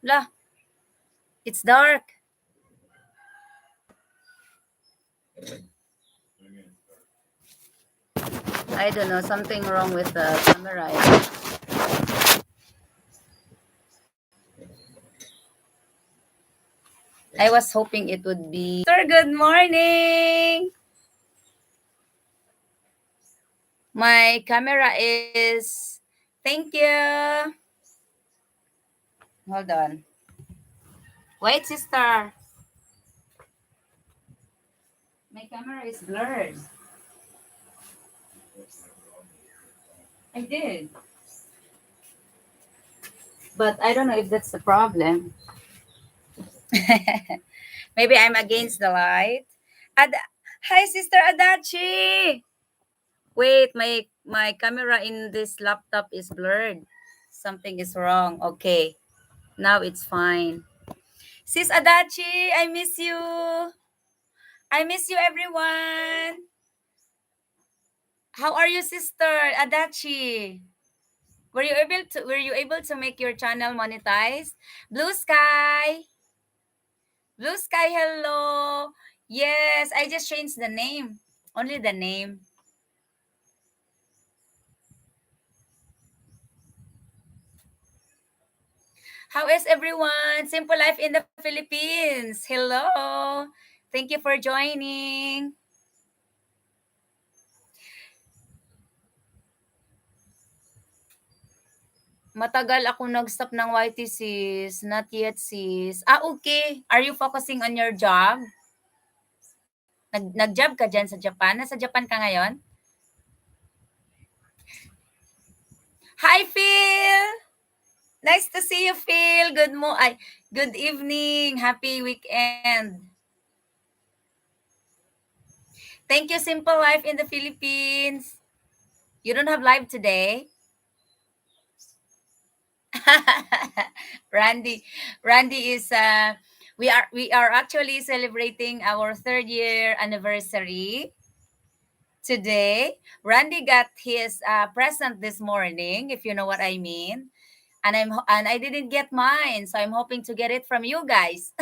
Lah, it's dark. I don't know, something wrong with the camera. I was hoping it would be. Sir, good morning. My camera is. Thank you. Hold on. Wait, sister. My camera is blurred. I did. But I don't know if that's the problem. Maybe I'm against the light. Hi, Sister Adachi. Wait, my camera in this laptop is blurred. Something is wrong. Okay, now it's fine. Sis Adachi, I miss you. I miss you, everyone. How are you, Sister Adachi? Were you able to make your channel monetized? Blue Sky. Blue Sky, hello. Yes, I just changed the name. Only the name. How is everyone? Simple Life in the Philippines. Hello. Thank you for joining. Matagal ako nag-stop ng YT, sis. Not yet, sis. Okay. Are you focusing on your job? Nag-job ka dyan sa Japan? Nasa Japan ka ngayon? Hi, Phil! Nice to see you, Phil. Good evening. Happy weekend. Thank you, Simple Life in the Philippines. You don't have live today? Randy is we are actually celebrating our 3rd-year anniversary today. Randy got his present this morning, if you know what I mean. And I didn't get mine, so I'm hoping to get it from you guys.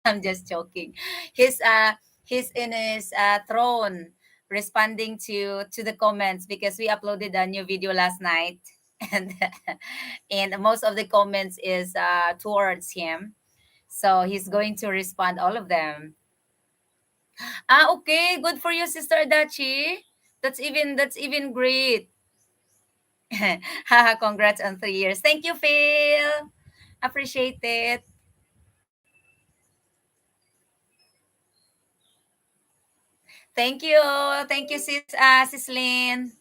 I'm just joking. He's in his throne responding to the comments because we uploaded a new video last night and and most of the comments is towards him. So he's going to respond all of them. Okay, good for you, Sister Adachi. That's even great. Haha, congrats on 3 years. Thank you, Phil. Appreciate it. Thank you. Thank you, sis Lynn.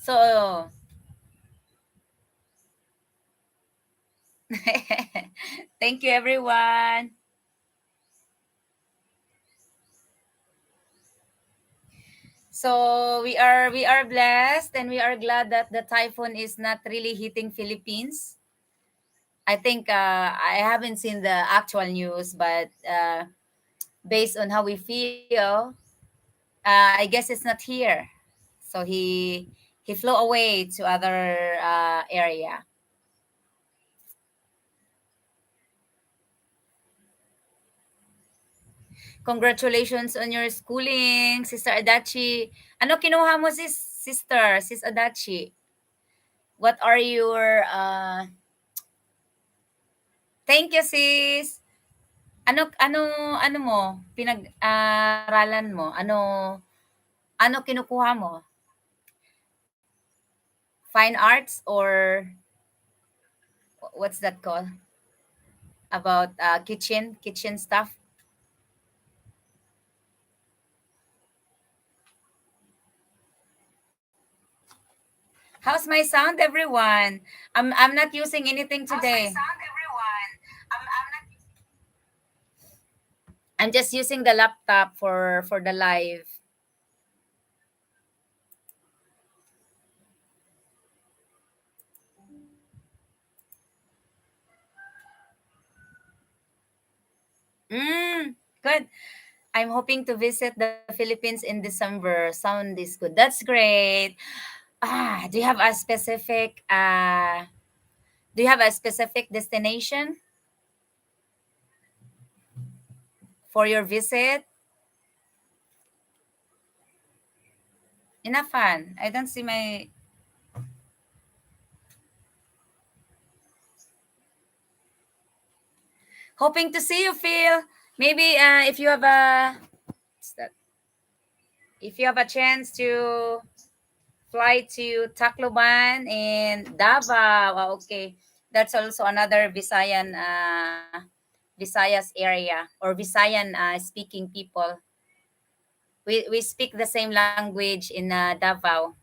So, thank you, everyone. So we are blessed and we are glad that the typhoon is not really hitting Philippines. I think I haven't seen the actual news, but based on how we feel, I guess it's not here. So he flew away to other area. Congratulations on your schooling, Sister Adachi. Ano kinuha mo, Sis Adachi? What are your Thank you, sis. Ano ano ano mo pinag-aralan mo? Ano kinukuha mo? Fine arts or what's that called? About kitchen stuff? How's my sound, everyone? I'm not using anything today. I'm just using the laptop for the live. Good. I'm hoping to visit the Philippines in December. Sound is good. That's great. Do you have a specific destination for your visit? Enough fun. I don't see my hoping to see you, Phil. Maybe if you have what's that? If you have a chance to fly to Tacloban and Davao, okay, that's also another Visayas area or Visayan speaking people. We speak the same language in Davao.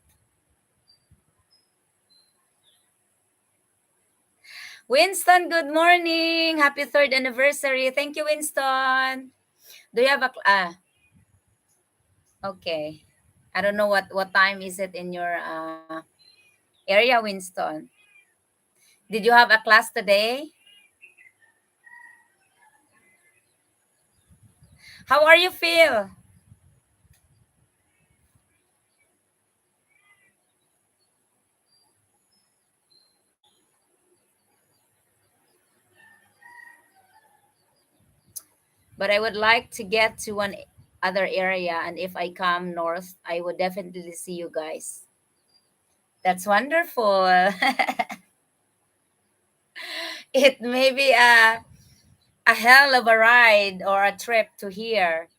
Winston, good morning. Happy third anniversary. Thank you, Winston. Do you have okay. I don't know what time is it in your area, Winston. Did you have a class today? How are you feel? But I would like to get to one other area, and if I come north, I would definitely see you guys. That's wonderful. It may be a hell of a ride or a trip to here.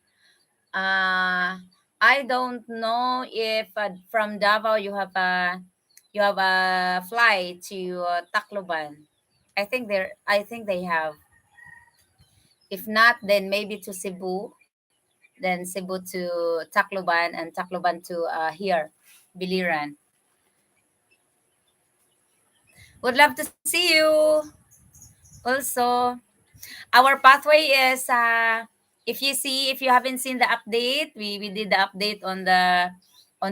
I don't know if from Davao you have a flight to Tacloban. I think they have. If not, then maybe to Cebu, then Cebu to Tacloban, and Tacloban to here, Biliran. Would love to see you. Also, our pathway is if you haven't seen the update, we did the update on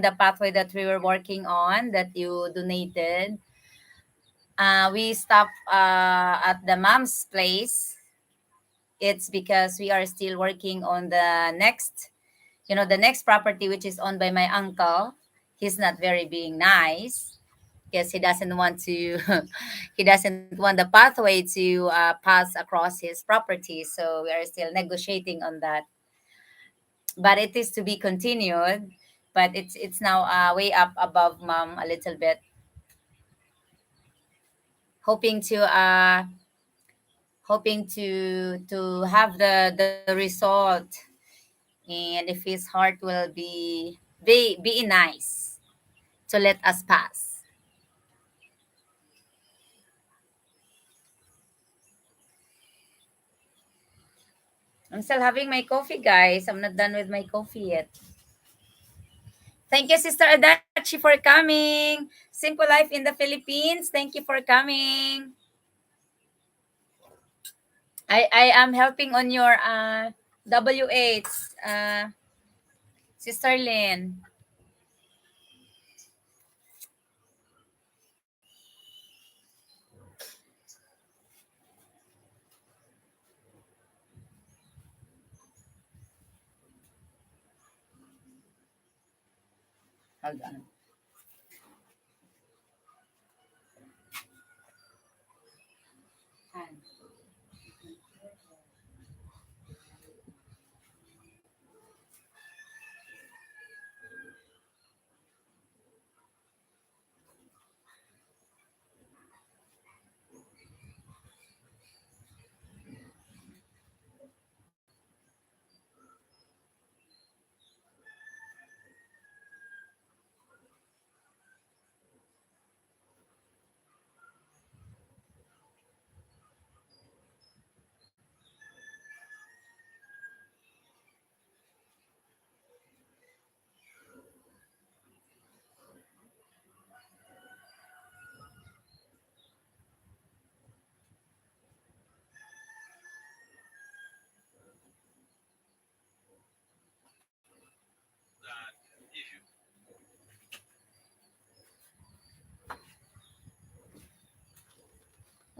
the pathway that we were working on that you donated. We stopped at the mom's place. It's because we are still working on the next, the next property, which is owned by my uncle. He's not very being nice because he doesn't want to he doesn't want the pathway to pass across his property, so we are still negotiating on that, but it is to be continued. But it's now way up above mom a little bit, hoping to have the result, and if his heart will be nice to let us pass. I'm still having my coffee, guys. I'm not done with my coffee yet. Thank you, Sister Adachi, for coming. Simple Life in the Philippines. Thank you for coming. I am helping on your W8, Sister Lynn. Hold on.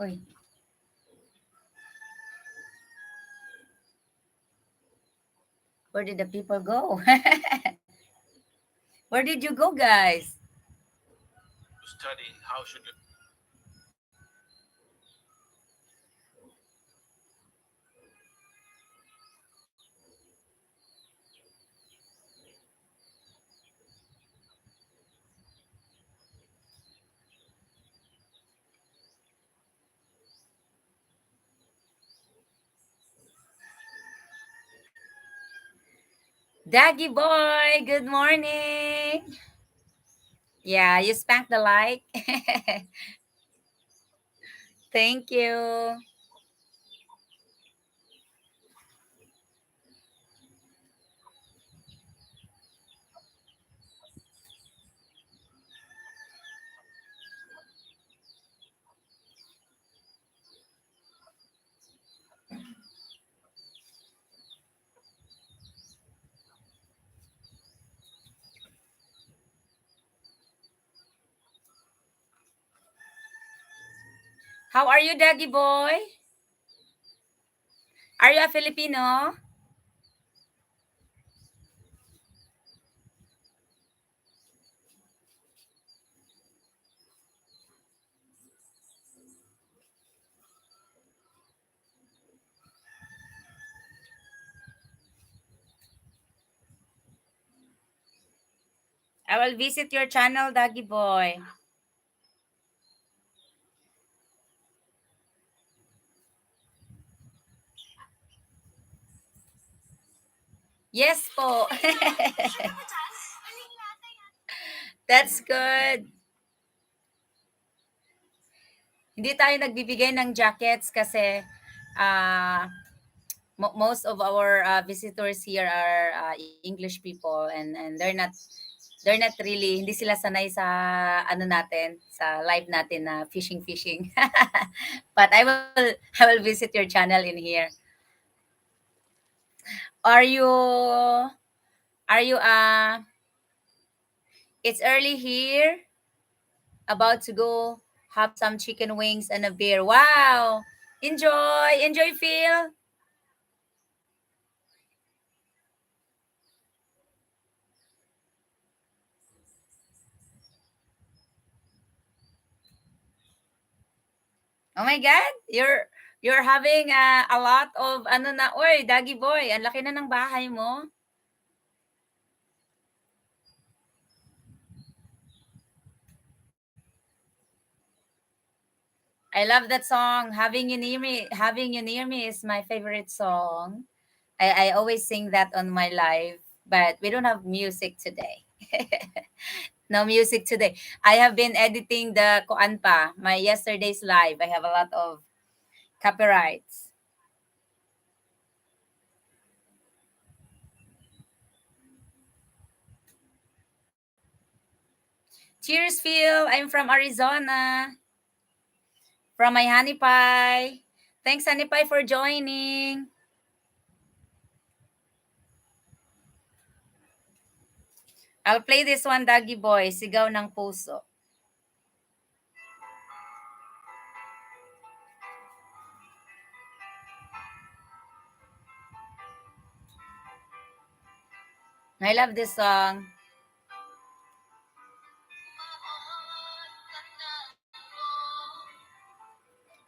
Oy, where did the people go? Where did you go, guys? Daggy boy, good morning. Yeah, you spanked the like. Thank you. How are you, Daggy boy? Are you a Filipino? I will visit your channel, Daggy boy. Yes po. That's good. Hindi tayo nagbibigay ng jackets kasi uh, most of our visitors here are English people, and they're not really, hindi sila sanay sa ano natin, sa live natin na fishing. But I will visit your channel in here. Are you are you it's early here, about to go have some chicken wings and a beer. Wow. Enjoy, Phil. Oh my God, you're having a lot of ano na, oy, Daggy boy, ang laki na ng bahay mo. I love that song. Having you near me is my favorite song. I always sing that on my live, but we don't have music today. No music today. I have been editing the kuan pa, my yesterday's live. I have a lot of copyrights. Cheers, Phil. I'm from Arizona. From my honey pie. Thanks, honey pie, for joining. I'll play this one, Daggy Boy, Sigaw ng Puso. I love this song.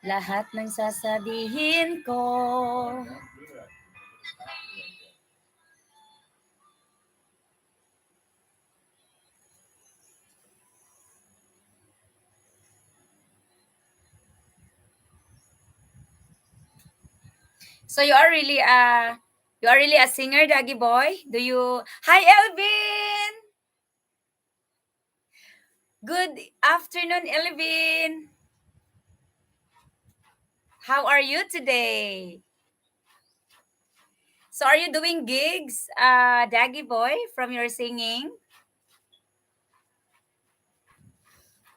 Lahat ng sasabihin ko. So you are really a singer, Daggy Boy? Do you Hi, Elvin! Good afternoon, Elvin. How are you today? So are you doing gigs, Daggy Boy, from your singing?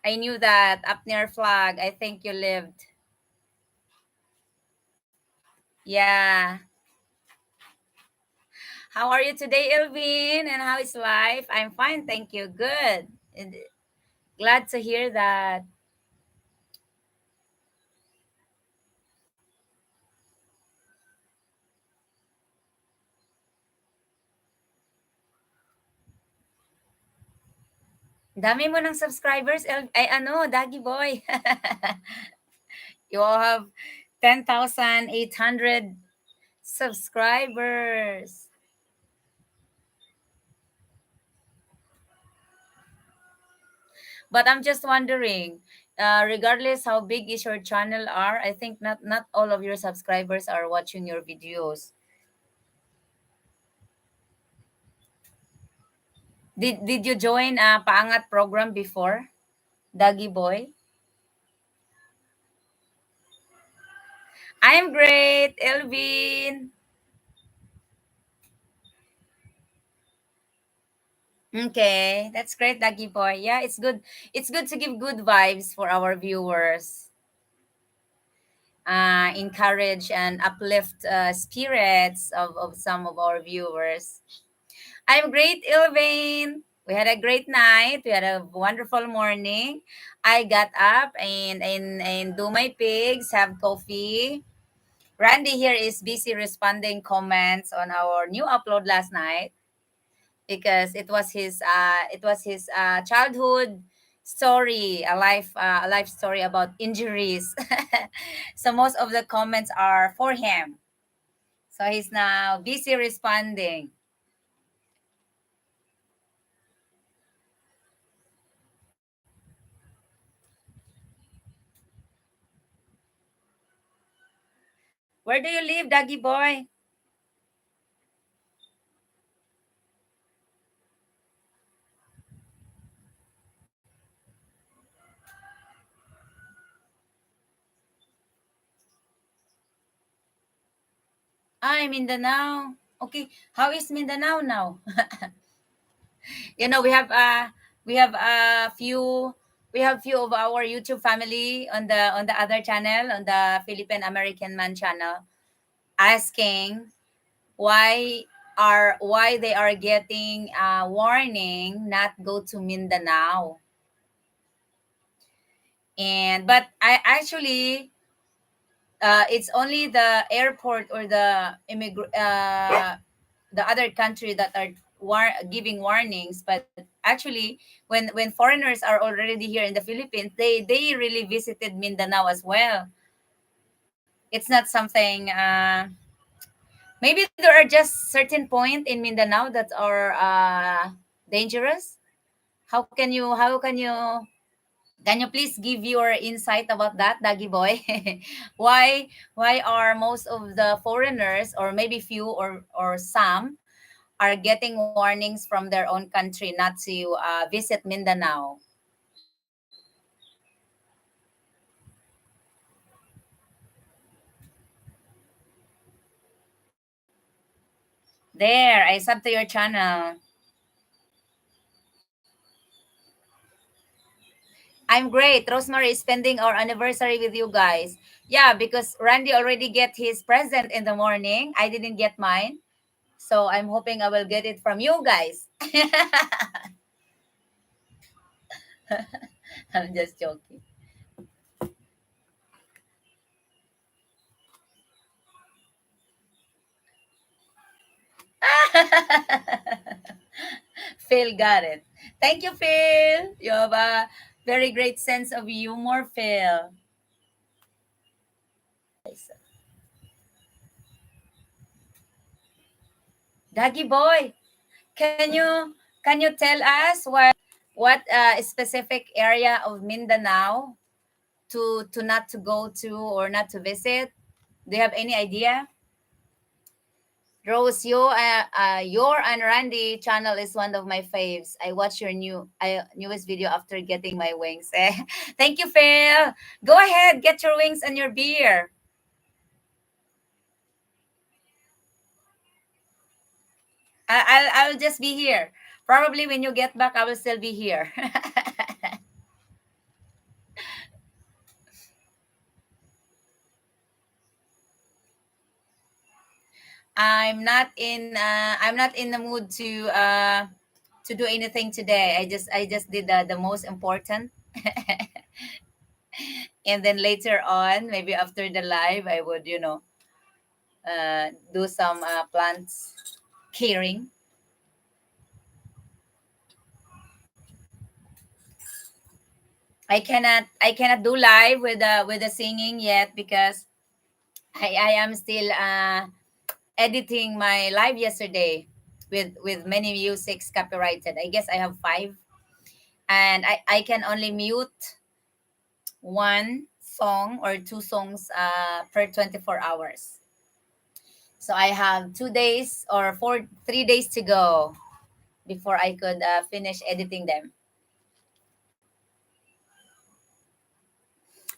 I knew that up near Flag. I think you lived. Yeah. How are you today, Elvin? And how is life? I'm fine, thank you. Good. And glad to hear that. Dami mo ng subscribers, ay ano, Dagi Boy. You all have 10,800 subscribers. But I'm just wondering, regardless how big is your channel are, I think not all of your subscribers are watching your videos. Did you join a paangat program before, Dagi Boy? I'm great, Elvin. Okay, that's great, Dagi Boy. Yeah, it's good. It's good to give good vibes for our viewers. Encourage and uplift spirits of some of our viewers. I'm great, Ilvain. We had a great night. We had a wonderful morning. I got up and do my pigs, have coffee. Randy here is busy responding comments on our new upload last night because it was his childhood story, a life story about injuries. So most of the comments are for him. So he's now busy responding. Where do you live, Doggy boy? Ah, Mindanao. Okay, how is Mindanao now? We have a few of our YouTube family on the other channel, on the Philippine American Man channel, asking why why they are getting a warning not go to Mindanao. And but I actually it's only the airport or the other country that are giving warnings. But actually, when foreigners are already here in the Philippines, they really visited Mindanao as well. It's not something. Maybe there are just certain point in Mindanao that are dangerous. How can you please give your insight about that, Dagi boy? Why are most of the foreigners, or maybe few or some, are getting warnings from their own country not to visit Mindanao? There, I sub to your channel. I'm great. Rosemary is spending our anniversary with you guys. Yeah, because Randy already get his present in the morning. I didn't get mine. So I'm hoping I will get it from you guys. I'm just joking. Phil got it. Thank you, Phil. You have a very great sense of humor, Phil. Daggy boy, can you tell us what specific area of Mindanao to not to go to or not to visit? Do you have any idea? Rose, your and Randy channel is one of my faves. I watch your newest video after getting my wings. Thank you, Phil. Go ahead, get your wings and your beer. I'll just be here. Probably when you get back, I will still be here. I'm not in the mood to do anything today. I just did the most important. And then later on, maybe after the live, I would do some plants caring. I cannot do live with the singing yet because I am still editing my live yesterday with many musics copyrighted. I guess I have five, and I can only mute one song or two songs per 24 hours. So I have 2 days or 3 days to go before I could finish editing them.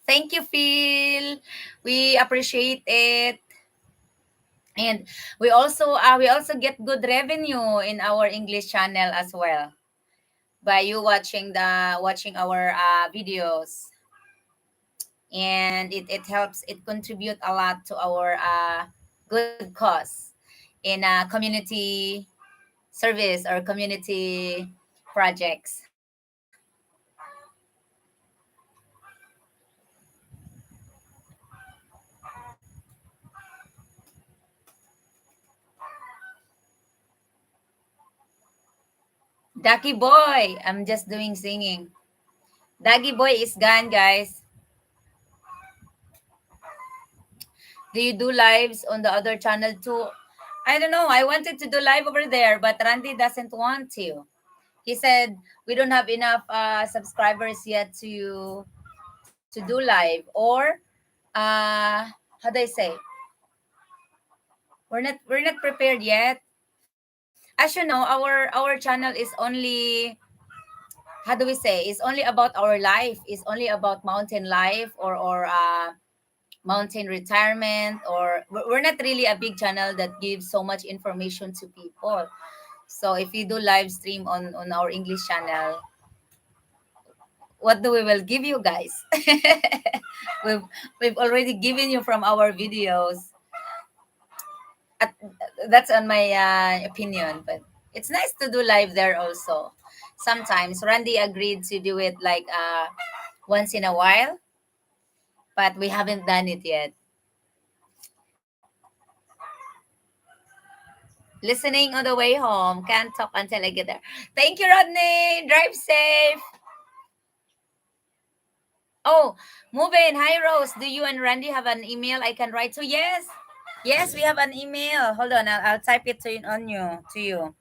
Thank you, Phil. We appreciate it. And we also get good revenue in our English channel as well by you watching our videos, and it helps, it contribute a lot to our good cause in community service or community projects. Ducky Boy, I'm just doing singing. Daggy Boy is gone, guys. Do you do lives on the other channel too? I don't know. I wanted to do live over there, but Randy doesn't want to. He said we don't have enough subscribers yet to do live, or how do I say, we're not prepared yet. As you know, our channel is only, how do we say, is only about our life, is only about mountain life, or mountain retirement, or we're not really a big channel that gives so much information to people. So if you do live stream on our English channel, what do we will give you guys? we've we've already given you from our videos. At, that's on my opinion, but it's nice to do live there also. Sometimes Randy agreed to do it like once in a while, but we haven't done it yet. Listening on the way home. Can't talk until I get there. Thank you, Rodney. Drive safe. Oh, move in. Hi, Rose. Do you and Randy have an email I can write to? Yes. Yes, we have an email. Hold on. I'll type it to you.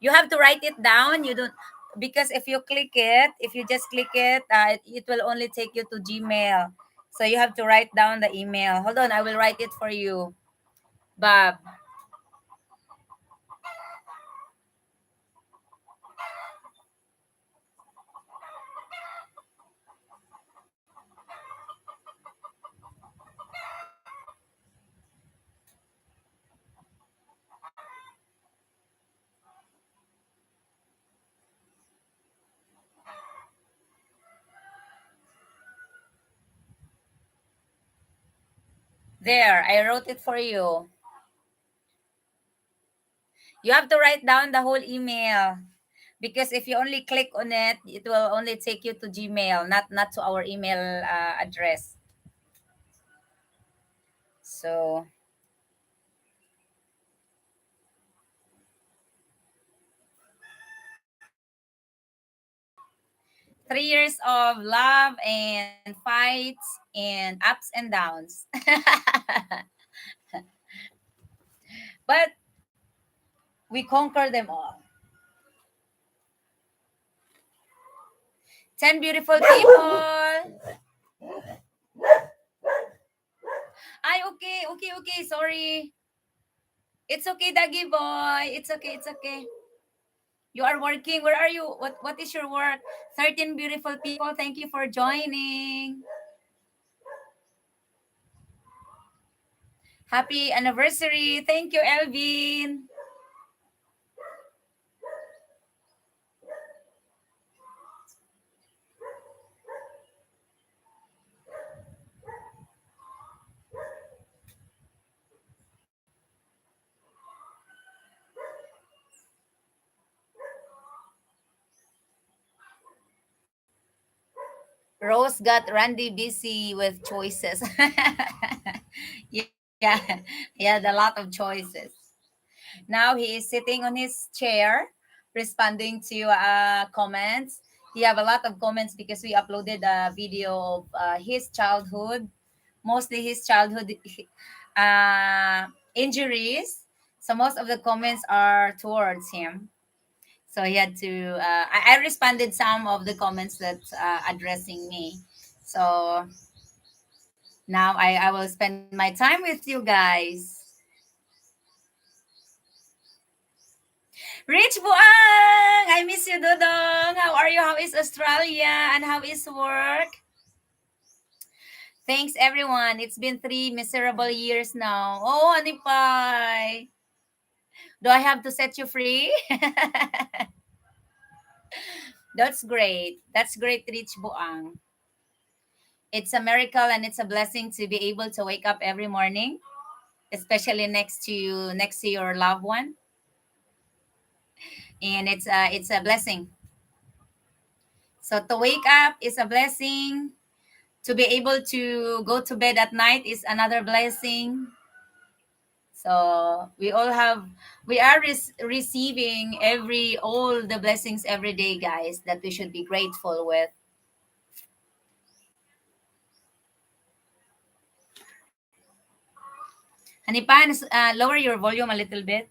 You have to write it down. You don't, because if you just click it, it will only take you to Gmail. So you have to write down the email. Hold on. I will write it for you. Bob. There. I wrote it for you. You have to write down the whole email, because if you only click on it, it will only take you to Gmail, not to our email address. So 3 years of love and fights and ups and downs. But we conquer them all. 10 beautiful people. Ay, okay, okay, okay. Sorry. It's okay, Daggy boy. It's okay, it's okay. You are working. Where are you? What is your work? 13 beautiful people. Thank you for joining. Happy anniversary. Thank you, Elvin. Rose got Randy busy with choices. Yeah, he had a lot of choices. Now he is sitting on his chair responding to comments. He have a lot of comments because we uploaded a video of his childhood, mostly his childhood uh, injuries. So most of the comments are towards him. So he had to. I responded some of the comments that addressing me. So now I will spend my time with you guys. Rich Buang! I miss you, Dodong. How are you? How is Australia? And how is work? Thanks, everyone. It's been 3 miserable years now. Oh, honey pie. Do I have to set you free? That's great. That's great, Rich Buang. It's a miracle and it's a blessing to be able to wake up every morning, especially next to you, next to your loved one. And it's a blessing. So to wake up is a blessing. To be able to go to bed at night is another blessing. So we are receiving every all the blessings every day, guys, that we should be grateful with. Hanipan, lower your volume a little bit.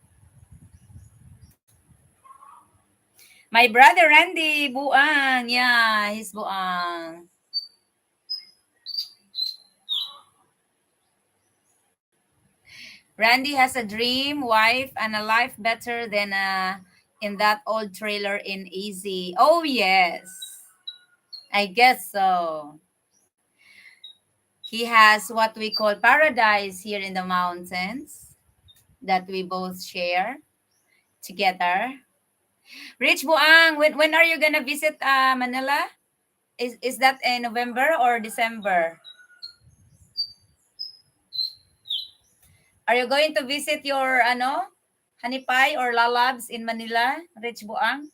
My brother Randy Buang, yeah, he's Buang. Randy has a dream wife and a life better than in that old trailer in Easy. Oh yes, I guess so. He has what we call paradise here in the mountains that we both share together. Rich Buang, when are you gonna visit Manila? Is that in November or December? Are you going to visit your Hanipay or Lalabs in Manila, Rich Buang?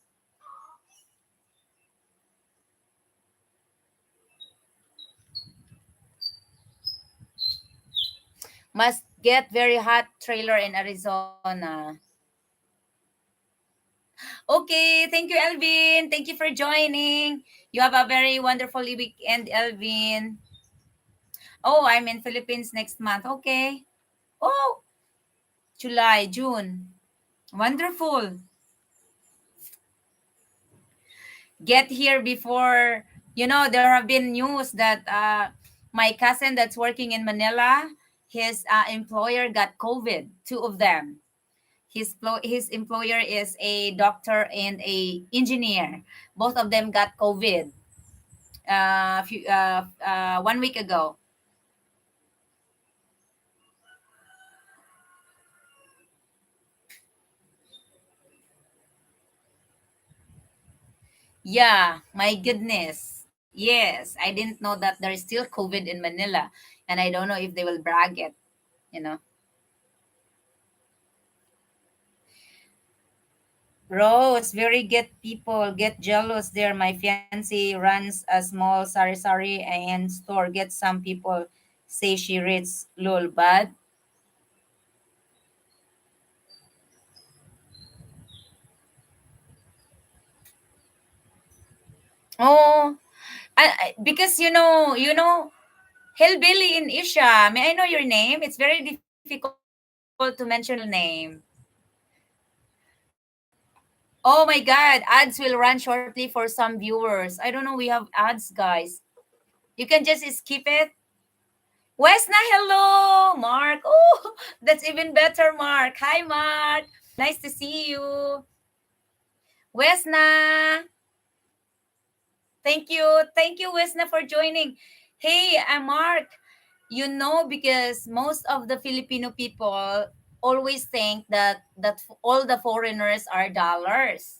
Must get very hot trailer in Arizona. Okay, thank you, Elvin. Thank you for joining. You have a very wonderful weekend, Elvin. Oh, I'm in Philippines next month. Okay. Oh, July, June. Wonderful. Get here before, there have been news that my cousin that's working in Manila, his employer got COVID, two of them. His employer is a doctor and a engineer. Both of them got COVID 1 week ago. Yeah, my goodness. Yes, I didn't know that there's still COVID in Manila, and I don't know if they will brag it, you know. Rose, very get people get jealous there. My fiance runs a small sari-sari and store. Get some people say she reads lol bad. Oh, because hillbilly in Isha. May I know your name? It's very difficult to mention your full name. Oh my God, ads will run shortly for some viewers. I don't know. We have ads, guys. You can just skip it. Wesna, hello, Mark. Oh, that's even better, Mark. Hi, Mark. Nice to see you. Wesna, thank you, Wesna, for joining. Hey, Mark. Because most of the Filipino people always think that all the foreigners are dollars.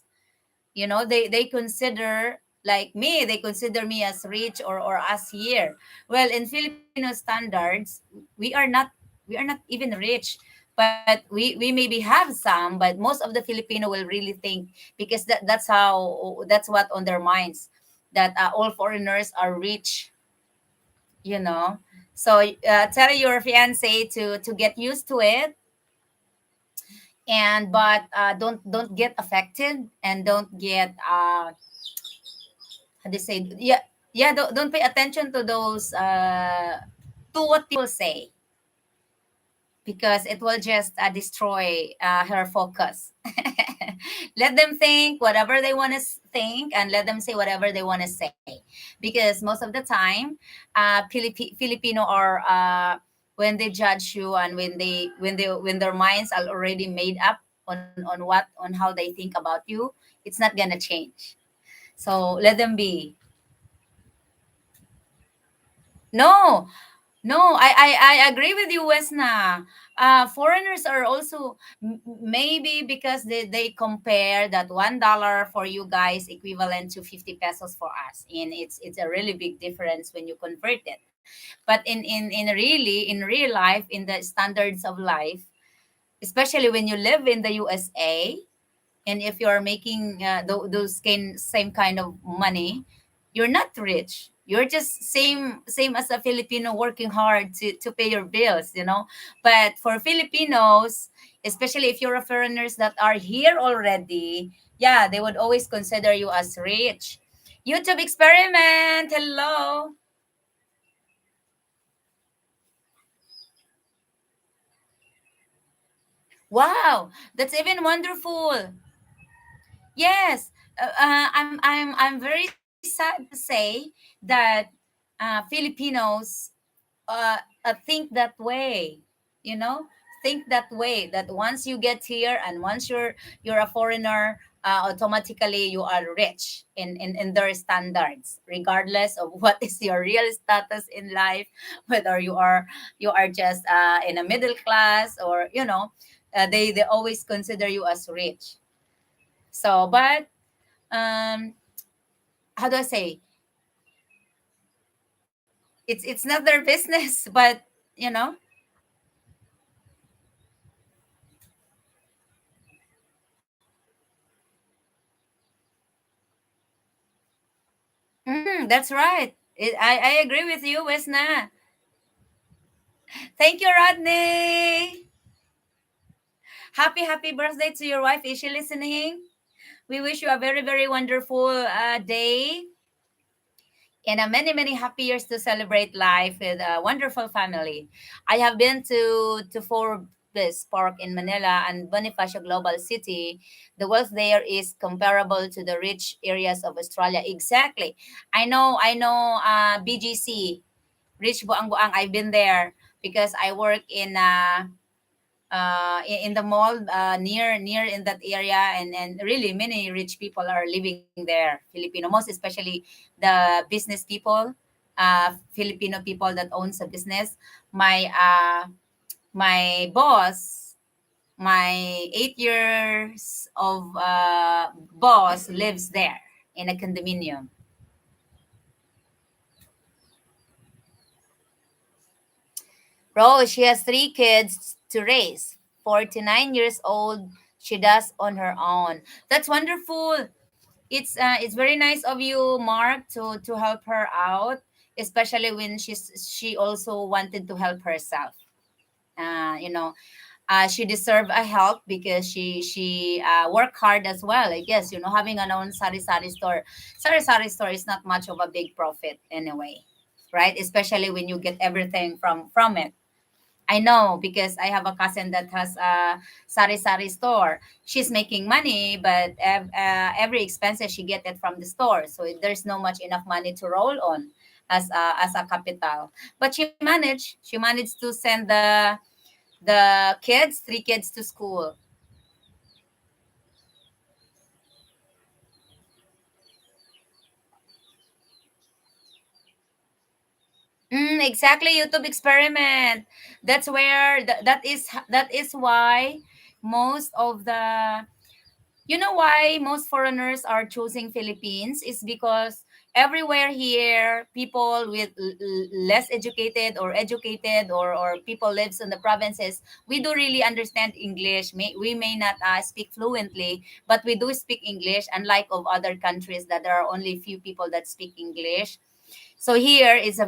They consider, like me, they consider me as rich, or us here. Well, in Filipino standards, we are not we are not even rich, but we maybe have some, but most of the Filipino will really think, because that's what on their minds, that all foreigners are rich, you know so tell your fiance to get used to it, but don't get affected, and don't get how they say, yeah, yeah, don't pay attention to those to what people say, because it will just destroy her focus. Let them think whatever they want to think, and let them say whatever they want to say, because most of the time Filipino are when they judge you, and when their minds are already made up on on how they think about you, it's not gonna change. So let them be. No, no, I agree with you, Wesna. Foreigners are also maybe because they compare that $1 for you guys equivalent to 50 pesos for us, and it's a really big difference when you convert it. But in real life, in the standards of life, especially when you live in the USA, and if you're making those same kind of money, you're not rich, you're just same as a Filipino working hard to pay your bills, you know. But for Filipinos, especially if you're a foreigners that are here already, yeah, they would always consider you as rich. YouTube experiment, hello. Wow, that's even wonderful. Yes, I'm very sad to say that Filipinos think that way. You know, think that way. That once you get here and once you're a foreigner, automatically you are rich in their standards, regardless of what is your real status in life, whether you are just in a middle class, or you know, they always consider you as rich. So, but um how do I say, it's not their business. But you know, that's right. I agree with you, Wesna. Thank you, Rodney. Happy birthday to your wife. Is she listening? We wish you a very wonderful day, and many happy years to celebrate life with a wonderful family. I have been to Forbes Park in Manila and Bonifacio Global City. The wealth there is comparable to the rich areas of Australia. Exactly. I know BGC, Rich Buang Buang. I've been there because I work in the mall near in that area, and really many rich people are living there, Filipino, most especially the business people, Filipino people that owns a business. My boss, my 8 years of boss lives there in a condominium. Rose, she has three kids to raise. 49 years old, she does on her own. That's wonderful. It's very nice of you, Mark, to help her out, especially when she also wanted to help herself. You know, she deserve a help because she work hard as well. I guess, you know, having an own sari-sari store. Sari-sari store is not much of a big profit anyway, right? Especially when you get everything from it. I know because I have a cousin that has a sari-sari store. She's making money, but every expenses she get it from the store. So there's no much enough money to roll on as a capital. But she managed to send the kids, three kids to school. Exactly, YouTube experiment. That's where that is why most of the, you know, why most foreigners are choosing Philippines is because everywhere here, people with less educated or educated, or people lives in the provinces, we do really understand English. We may not speak fluently, but we do speak English, unlike of other countries that there are only few people that speak English. So here is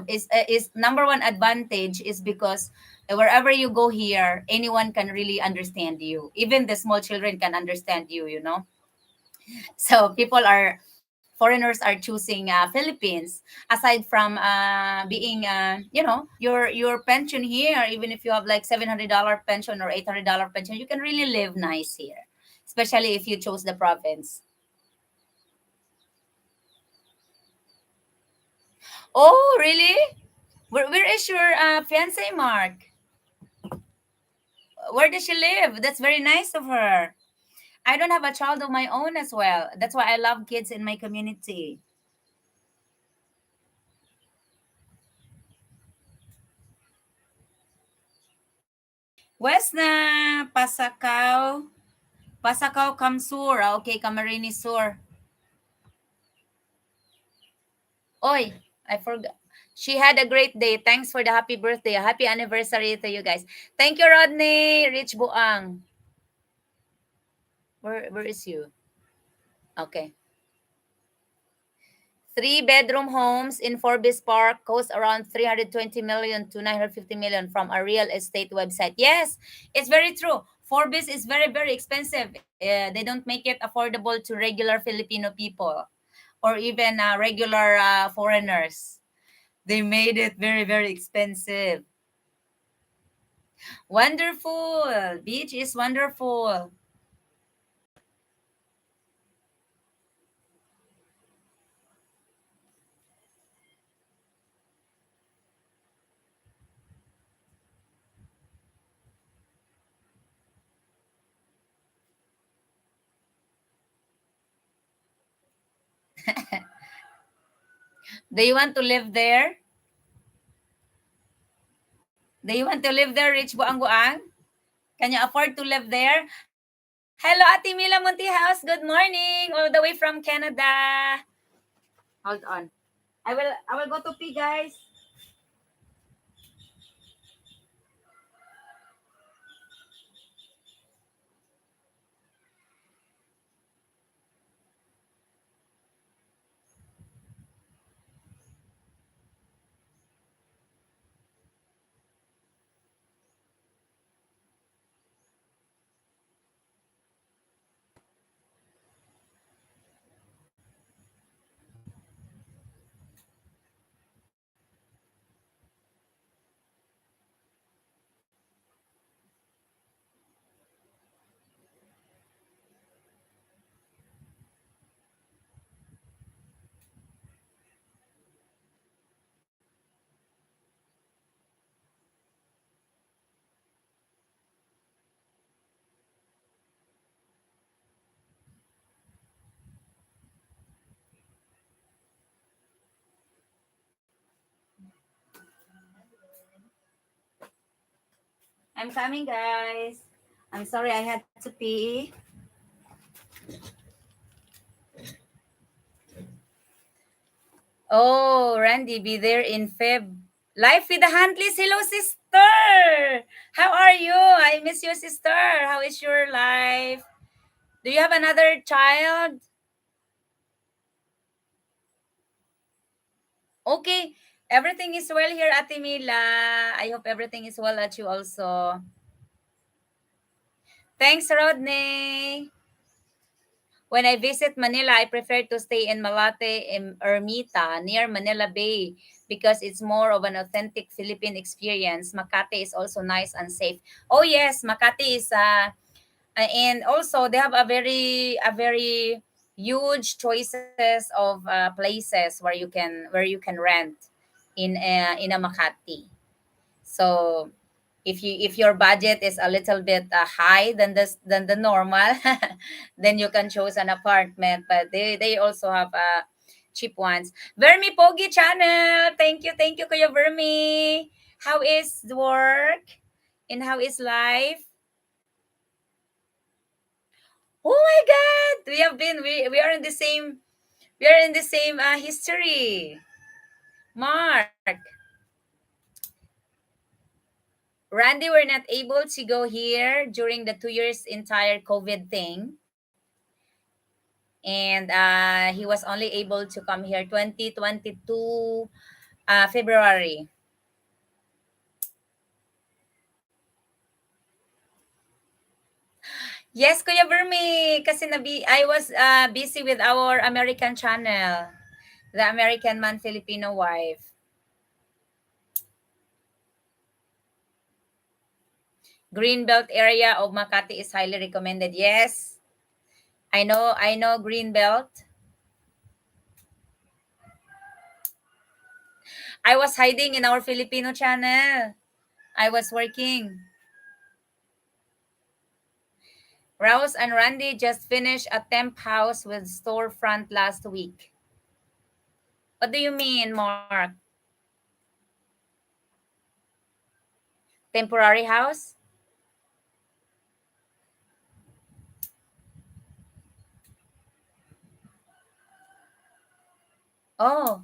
number one advantage is because wherever you go here, anyone can really understand you. Even the small children can understand you, you know. So people are foreigners are choosing Philippines, aside from being your pension here. Even if you have like $700 pension or $800 pension, you can really live nice here, especially if you chose the province. Oh, really? Where is your fiance, Mark? Where does she live? That's very nice of her. I don't have a child of my own as well. That's why I love kids in my community. West na Pasakaw. Pasakaw Kamsur. Okay, Camarines Sur. Oy, I forgot. She had a great day. Thanks for the happy birthday. Happy anniversary to you guys. Thank you, Rodney. Rich Buang. Where is you? Okay. Three-bedroom homes in Forbes Park cost around 320 million to 950 million from a real estate website. Yes, it's very true. Forbes is very, very expensive. They don't make it affordable to regular Filipino people or even regular foreigners. They made it very, very expensive. Wonderful. Beach is wonderful. Do you want to live there? Do you want to live there, Rich Buang? Can you afford to live there? Hello, Ate Mila Montihouse. Good morning, all the way from Canada. Hold on. I will go to pee, guys. I'm coming, guys. I'm sorry I had to pee. Oh, Randy, be there in Feb. Life with the Huntleys. Hello, sister. How are you? I miss your sister. How is your life? Do you have another child? Okay. Everything is well here, Ate Mila. I hope everything is well at you also. Thanks, Rodney. When I visit Manila, I prefer to stay in Malate Ermita near Manila Bay because it's more of an authentic Philippine experience. Makati is also nice and safe. Oh yes, Makati is and also they have a very huge choices of places where you can rent in a Makati. So if your budget is a little bit high than the normal, then you can choose an apartment. But they also have cheap ones. Vermi Pogi channel. Thank you, Kuya Vermi. How is work? And how is life? Oh my God, we are in the same history. Mark, Randy were not able to go here during the 2 years entire COVID thing. And he was only able to come here 2022 February. Yes, Kuya Vermi, kasi I was busy with our American channel, the American Man Filipino Wife. Greenbelt area of Makati is highly recommended. Yes, I know Greenbelt. I was hiding in our Filipino channel. I was working. Rouse and Randy just finished a temp house with storefront last week. What do you mean, Mark? Temporary house? Oh,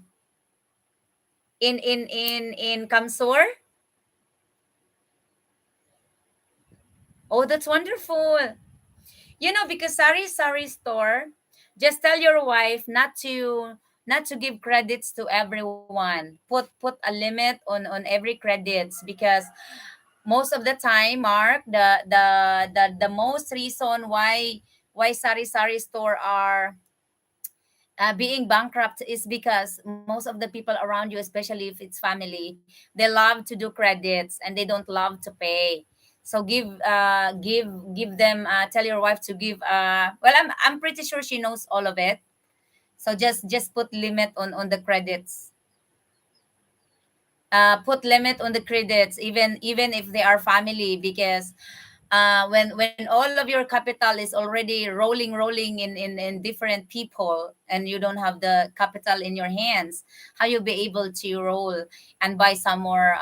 in Kamsur? Oh, that's wonderful. You know, because Sari-sari store, just tell your wife not to give credits to everyone. Put a limit on every credits, because most of the time, Mark, the most reason why Sari-sari store are being bankrupt is because most of the people around you, especially if it's family, they love to do credits and they don't love to pay. So give them, tell your wife to give, well, I'm pretty sure she knows all of it. So just put limit on the credits. Put limit on the credits, even if they are family, because when all of your capital is already rolling in different people, and you don't have the capital in your hands, how you be able to roll and buy some more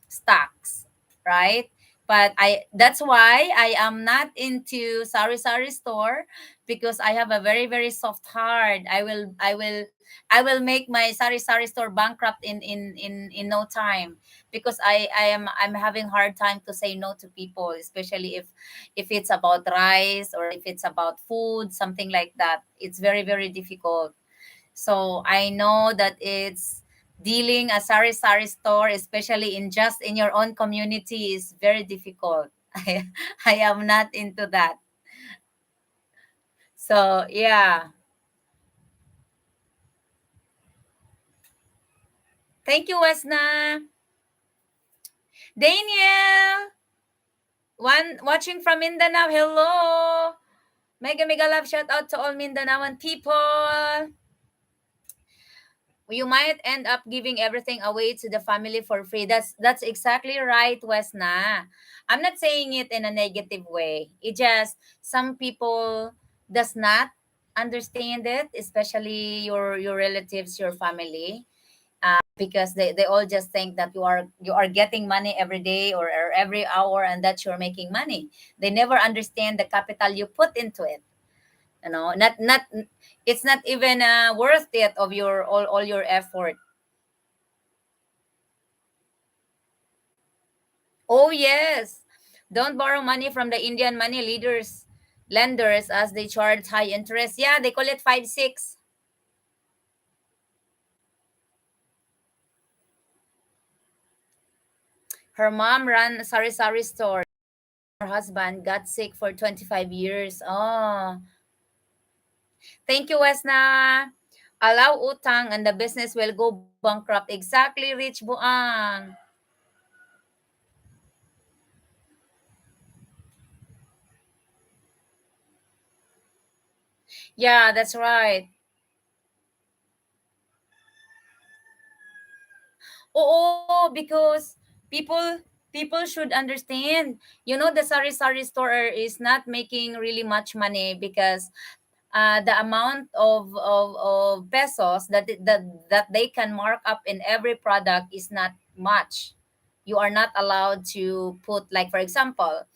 stocks, right? But that's why I am not into Sari-sari store, because I have a very soft heart. I will make my Sari-sari store bankrupt in no time, because I'm having hard time to say no to people, especially if it's about rice or if it's about food, something like that. It's very difficult. So I know that it's dealing a sari-sari store, especially in just in your own community, is very difficult. I am not into that. So yeah. Thank you, Wesna. Daniel, one watching from Mindanao. Hello. Mega love shout out to all Mindanaoan people. You might end up giving everything away to the family for free. That's exactly right, Wesna. I'm not saying it in a negative way. It just, some people does not understand it, especially your relatives, your family. Because they all just think that you are getting money every day, or every hour, and that you're making money. They never understand the capital you put into it. Not it's not even worth it of your all your effort. Oh yes, don't borrow money from the Indian money leaders lenders, as they charge high interest. Yeah, they call it 5-6. Her mom ran a sari-sari store. Her husband got sick for 25 years. Oh, thank you, Wesna. Allow utang and the business will go bankrupt. Exactly, Rich Buang. Yeah, that's right. Oo, because people should understand. The sari-sari store is not making really much money, because the amount of pesos that they can mark up in every product is not much. You are not allowed to put, like, for example,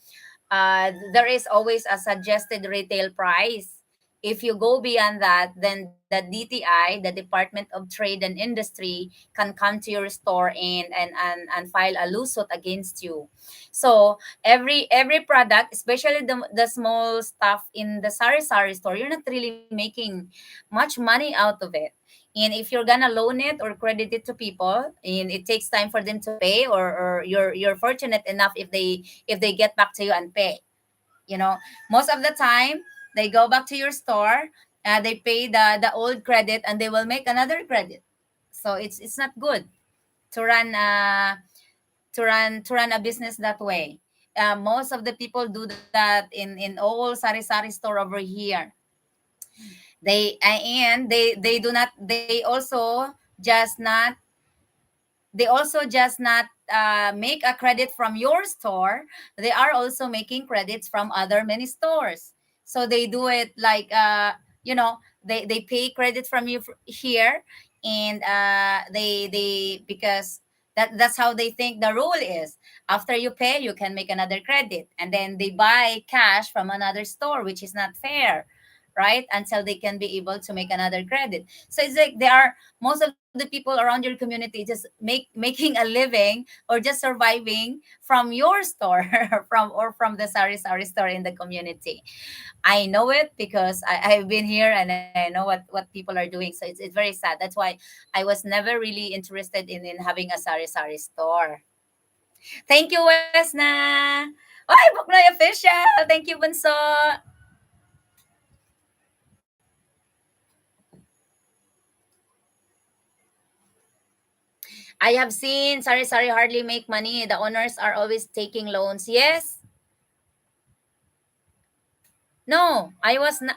there is always a suggested retail price. If you go beyond that, then the DTI, the Department of Trade and Industry, can come to your store and file a lawsuit against you. So every product, especially the small stuff in the sari-sari store, you're not really making much money out of it. And if you're gonna loan it or credit it to people, and it takes time for them to pay, or you're fortunate enough if they get back to you and pay. you know. Most of the time they go back to your store, they pay the old credit, and they will make another credit. So it's not good to run to run a business that way. Most of the people do that in all sari-sari store over here. They do not, they also just not make a credit from your store. They are also making credits from other many stores. So they do it like, they pay credit from you here, and they because that's how they think the rule is. After you pay, you can make another credit, and then they buy cash from another store, which is not fair, right? Until they can be able to make another credit. So it's like, there are, most of the people around your community just making a living or just surviving from your store, from the sari-sari store in the community. I know it because I've been here, and I know what people are doing. So it's very sad. That's why I was never really interested in having a sari-sari store. Thank you, Wesna. Ay, Buknoy official. Thank you, Bunso. I have seen sari-sari hardly make money. The owners are always taking loans. Yes. No, I was not.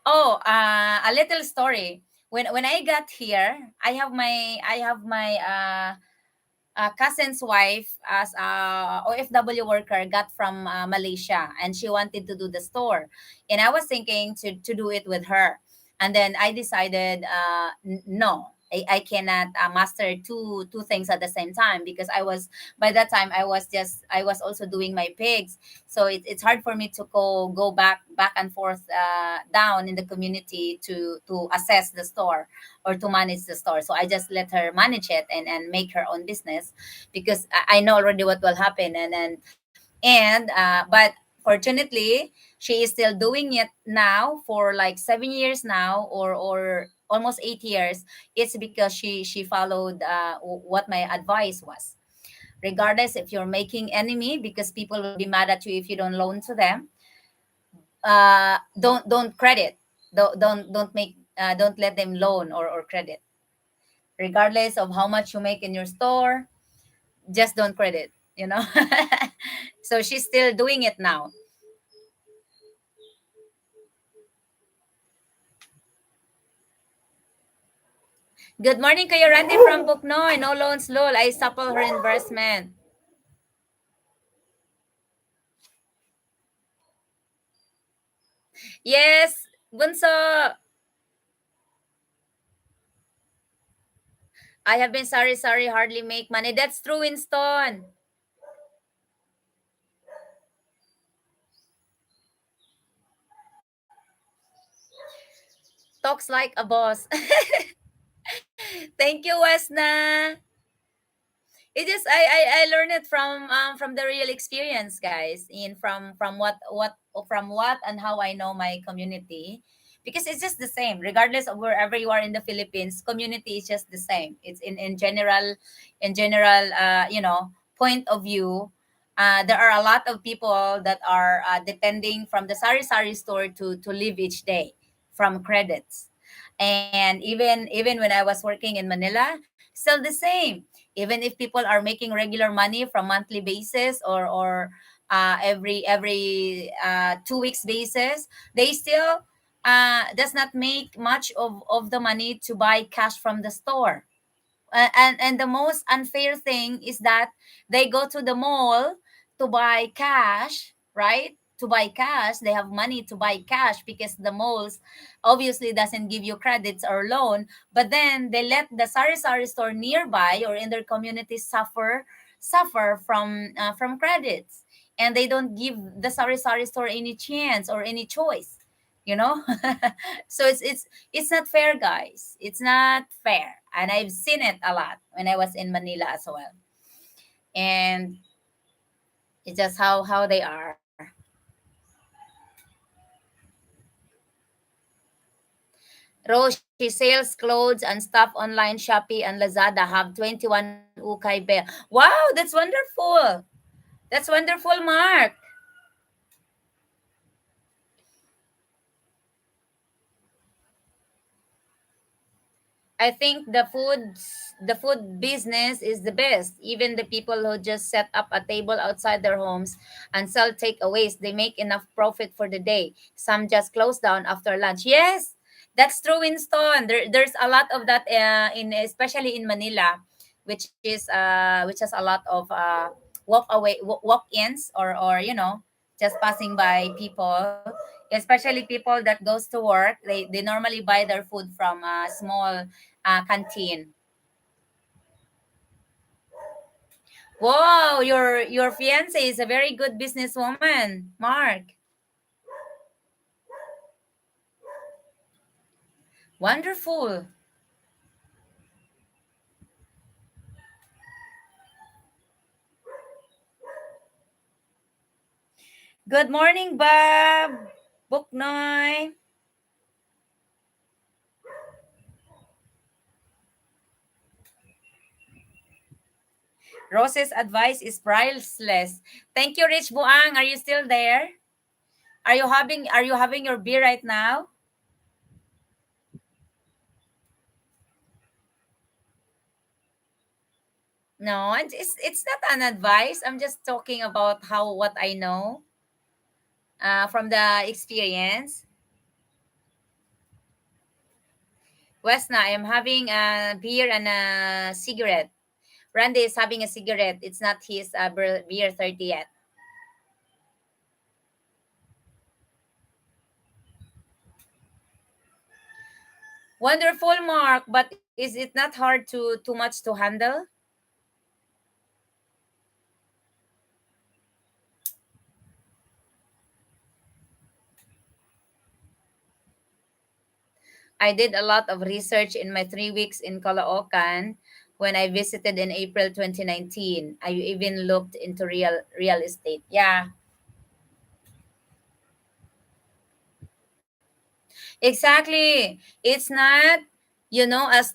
Oh, a little story. When I got here, I have my cousin's wife as a OFW worker, got from Malaysia, and she wanted to do the store, and I was thinking to do it with her, and then I decided, no. I cannot master two things at the same time, because I was, by that time, I was also doing my pigs. So it's hard for me to go back and forth, down in the community to assess the store or to manage the store. So I just let her manage it, and make her own business, because I know already what will happen. But fortunately, she is still doing it now for like 7 years now, or almost 8 years. It's because she followed what my advice was. Regardless if you're making enemy, because people will be mad at you if you don't loan to them, don't credit. Don't make, don't let them loan or credit. Regardless of how much you make in your store, just don't credit, you know. So she's still doing it now. Good morning, Kuya Randy from Buknoy. No loans, lol. I supple her investment. Yes, Bunso. I have been sorry, hardly make money. That's true, Winston. Talks like a boss. Thank you, Wesna. It just, I learned it from the real experience, guys, in from what and how I know my community, because it's just the same regardless of wherever you are in the Philippines. Community is just the same. It's in general, point of view. There are a lot of people that are depending from the sari-sari store to live each day from credits. And even when I was working in Manila, still the same. Even if people are making regular money from monthly basis, or every 2 weeks basis, they still does not make much of the money to buy cash from the store. And the most unfair thing is that they go to the mall to buy cash, right? To buy cash, they have money to buy cash, because the malls obviously doesn't give you credits or loan. But then they let the sari-sari store nearby or in their community suffer from credits, and they don't give the sari-sari store any chance or any choice, you know. So it's not fair, guys. It's not fair, and I've seen it a lot when I was in Manila as well. And it's just how they are. Rose, she sales clothes and stuff online. Shopee and Lazada have 21 ukay bell. Wow, that's wonderful. That's wonderful, Mark. I think the food business is the best. Even the people who just set up a table outside their homes and sell takeaways, they make enough profit for the day. Some just close down after lunch. Yes, that's true, Winston. There's a lot of that in especially in Manila, which has a lot of walk-ins or just passing by people, especially people that goes to work. They normally buy their food from a small canteen. Wow, your fiance is a very good businesswoman, Mark. Wonderful. Good morning, Bob. Buknoy. Rose's advice is priceless. Thank you, Rich Buang. Are you still there? Are you having your beer right now? No, it's not an advice. I'm just talking about how what I know from the experience. Wesna, I am having a beer and a cigarette. Randy is having a cigarette. It's not his beer 30 yet. Wonderful, Mark. But is it not hard to too much to handle? I did a lot of research in my 3 weeks in Caloocan when I visited in April 2019. I even looked into real estate. Yeah, exactly. It's not, as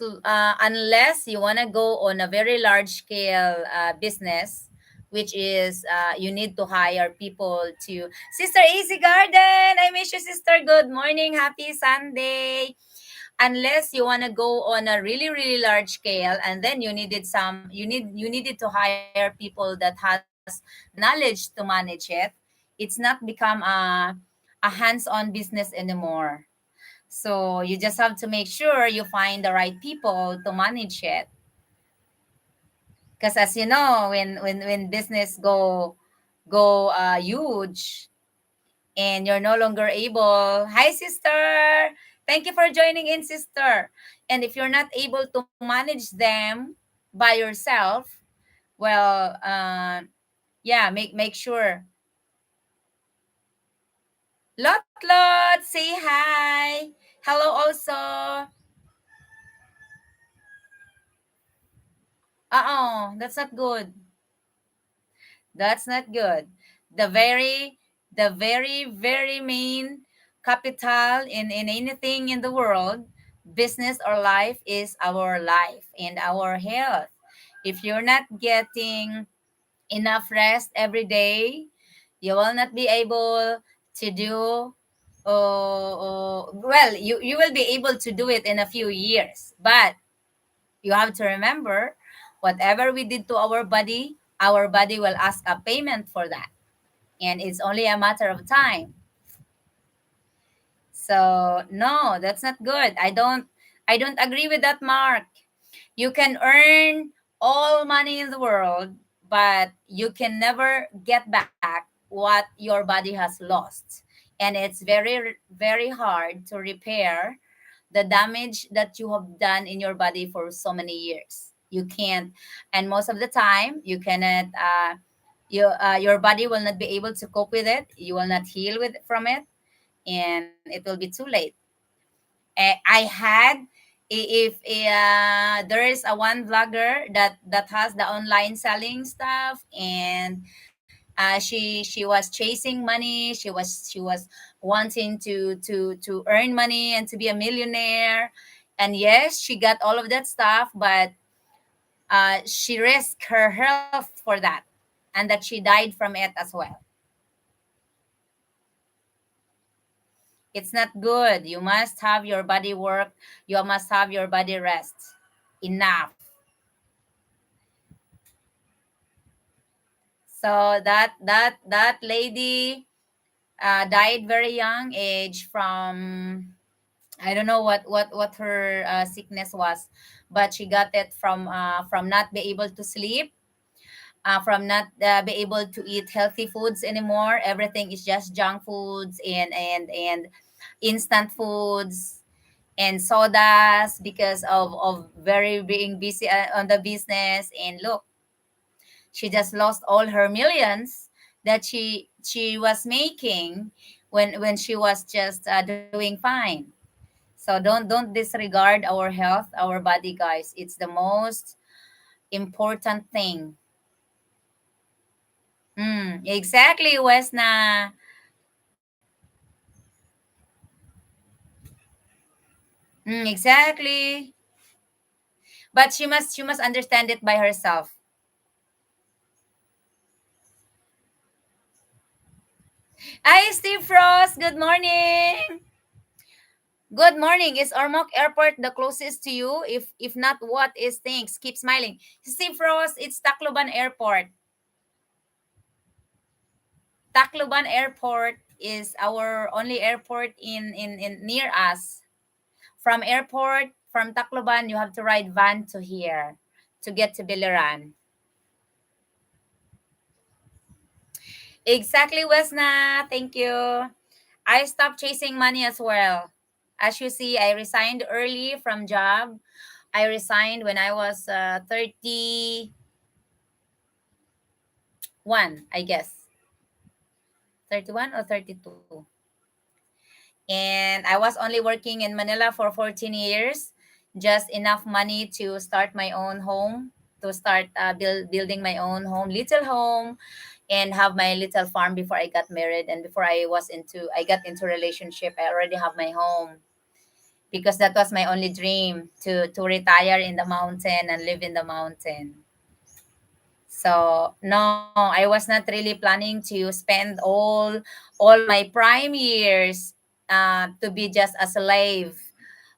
unless you want to go on a very large scale business, which is you need to hire people to. Sister Easy Garden, I miss you, sister. Good morning. Happy Sunday. Unless you want to go on a really really large scale, and then you needed to hire people that has knowledge to manage it. It's not become a hands-on business anymore. So you just have to make sure you find the right people to manage it. Because as you know, when business go huge and you're no longer able, hi sister, thank you for joining in, sister. And if you're not able to manage them by yourself, well, yeah, make sure. Lot, say hi. Hello also. That's not good. That's not good. The very, the very main capital in anything in the world, business or life, is our life and our health. If you're not getting enough rest every day, you will not be able to do. Well, you will be able to do it in a few years, but you have to remember, whatever we did to our body will ask a payment for that. And it's only a matter of time. So no, that's not good. I don't agree with that, Mark. You can earn all money in the world, but you can never get back what your body has lost. And it's very hard to repair the damage that you have done in your body for so many years. You can't, and most of the time, you cannot. Your body will not be able to cope with it. You will not heal with from it, and it will be too late. I had, if there is a one vlogger that has the online selling stuff, and she was chasing money. She was wanting to earn money and to be a millionaire. And yes, she got all of that stuff, but she risked her health for that, and that she died from it as well. It's not good. You must have your body work. You must have your body rest. Enough. So that lady died very young age from, I don't know what her sickness was, but she got it from not be able to sleep, from not be able to eat healthy foods anymore. Everything is just junk foods and instant foods and sodas because of very being busy on the business. And look, she just lost all her millions that she was making when she was just doing fine. So don't disregard our health, our body, guys. It's the most important thing. Exactly, Wesna. Exactly. But she must understand it by herself. Hi, Steve Frost. Good morning. Good morning. Is Ormoc Airport the closest to you? If not, what is thanks? Keep smiling. Steve Frost, it's Tacloban Airport. Tacloban Airport is our only airport in near us. From airport, from Tacloban, you have to ride van to here to get to Biliran. Exactly, Wesna. Thank you. I stopped chasing money as well. As you see, I resigned early from job. I resigned when I was 31, I guess. 31 or 32. And I was only working in Manila for 14 years, just enough money to start my own home, to start building my own home, little home, and have my little farm before I got married. And before I got into relationship, I already have my home because that was my only dream to retire in the mountain and live in the mountain. So no, I was not really planning to spend all my prime years to be just a slave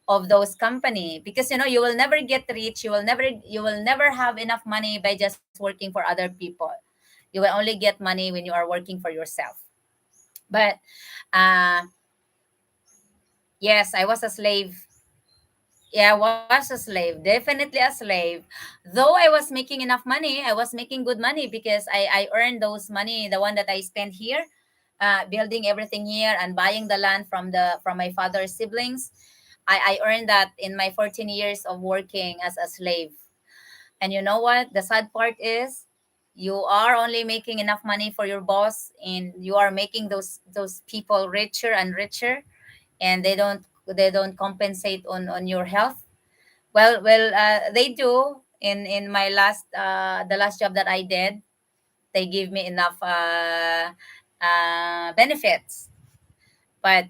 of those company, because you will never get rich. You will never have enough money by just working for other people. You will only get money when you are working for yourself. But uh, yes, I was a slave. Yeah, I was a slave. Definitely a slave. Though I was making enough money, I was making good money because I earned those money, the one that I spent here, building everything here and buying the land from my father's siblings. I earned that in my 14 years of working as a slave. And you know what? The sad part is you are only making enough money for your boss, and you are making those people richer and richer, and they don't compensate on your health. Well, they do. In my last the last job that I did, they give me enough benefits. But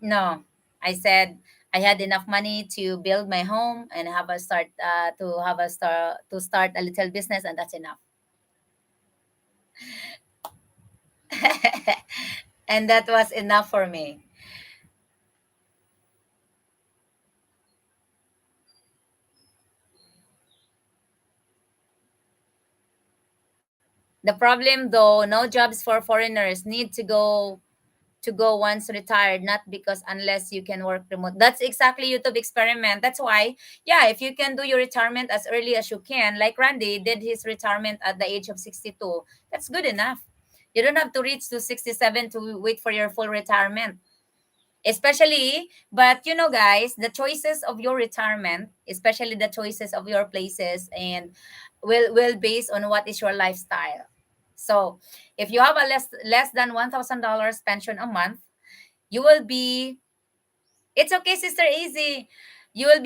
no, I said I had enough money to build my home and to start a little business, and that's enough. And that was enough for me. The problem, though, no jobs for foreigners need to go once retired, not because unless you can work remote. That's exactly YouTube experiment. That's why, yeah, if you can do your retirement as early as you can, like Randy did his retirement at the age of 62, that's good enough. You don't have to reach to 67 to wait for your full retirement. Especially, but guys, the choices of your retirement, especially the choices of your places, and will base on what is your lifestyle. So if you have a less than $1,000 pension a month, you will be it's okay, sister Easy. You will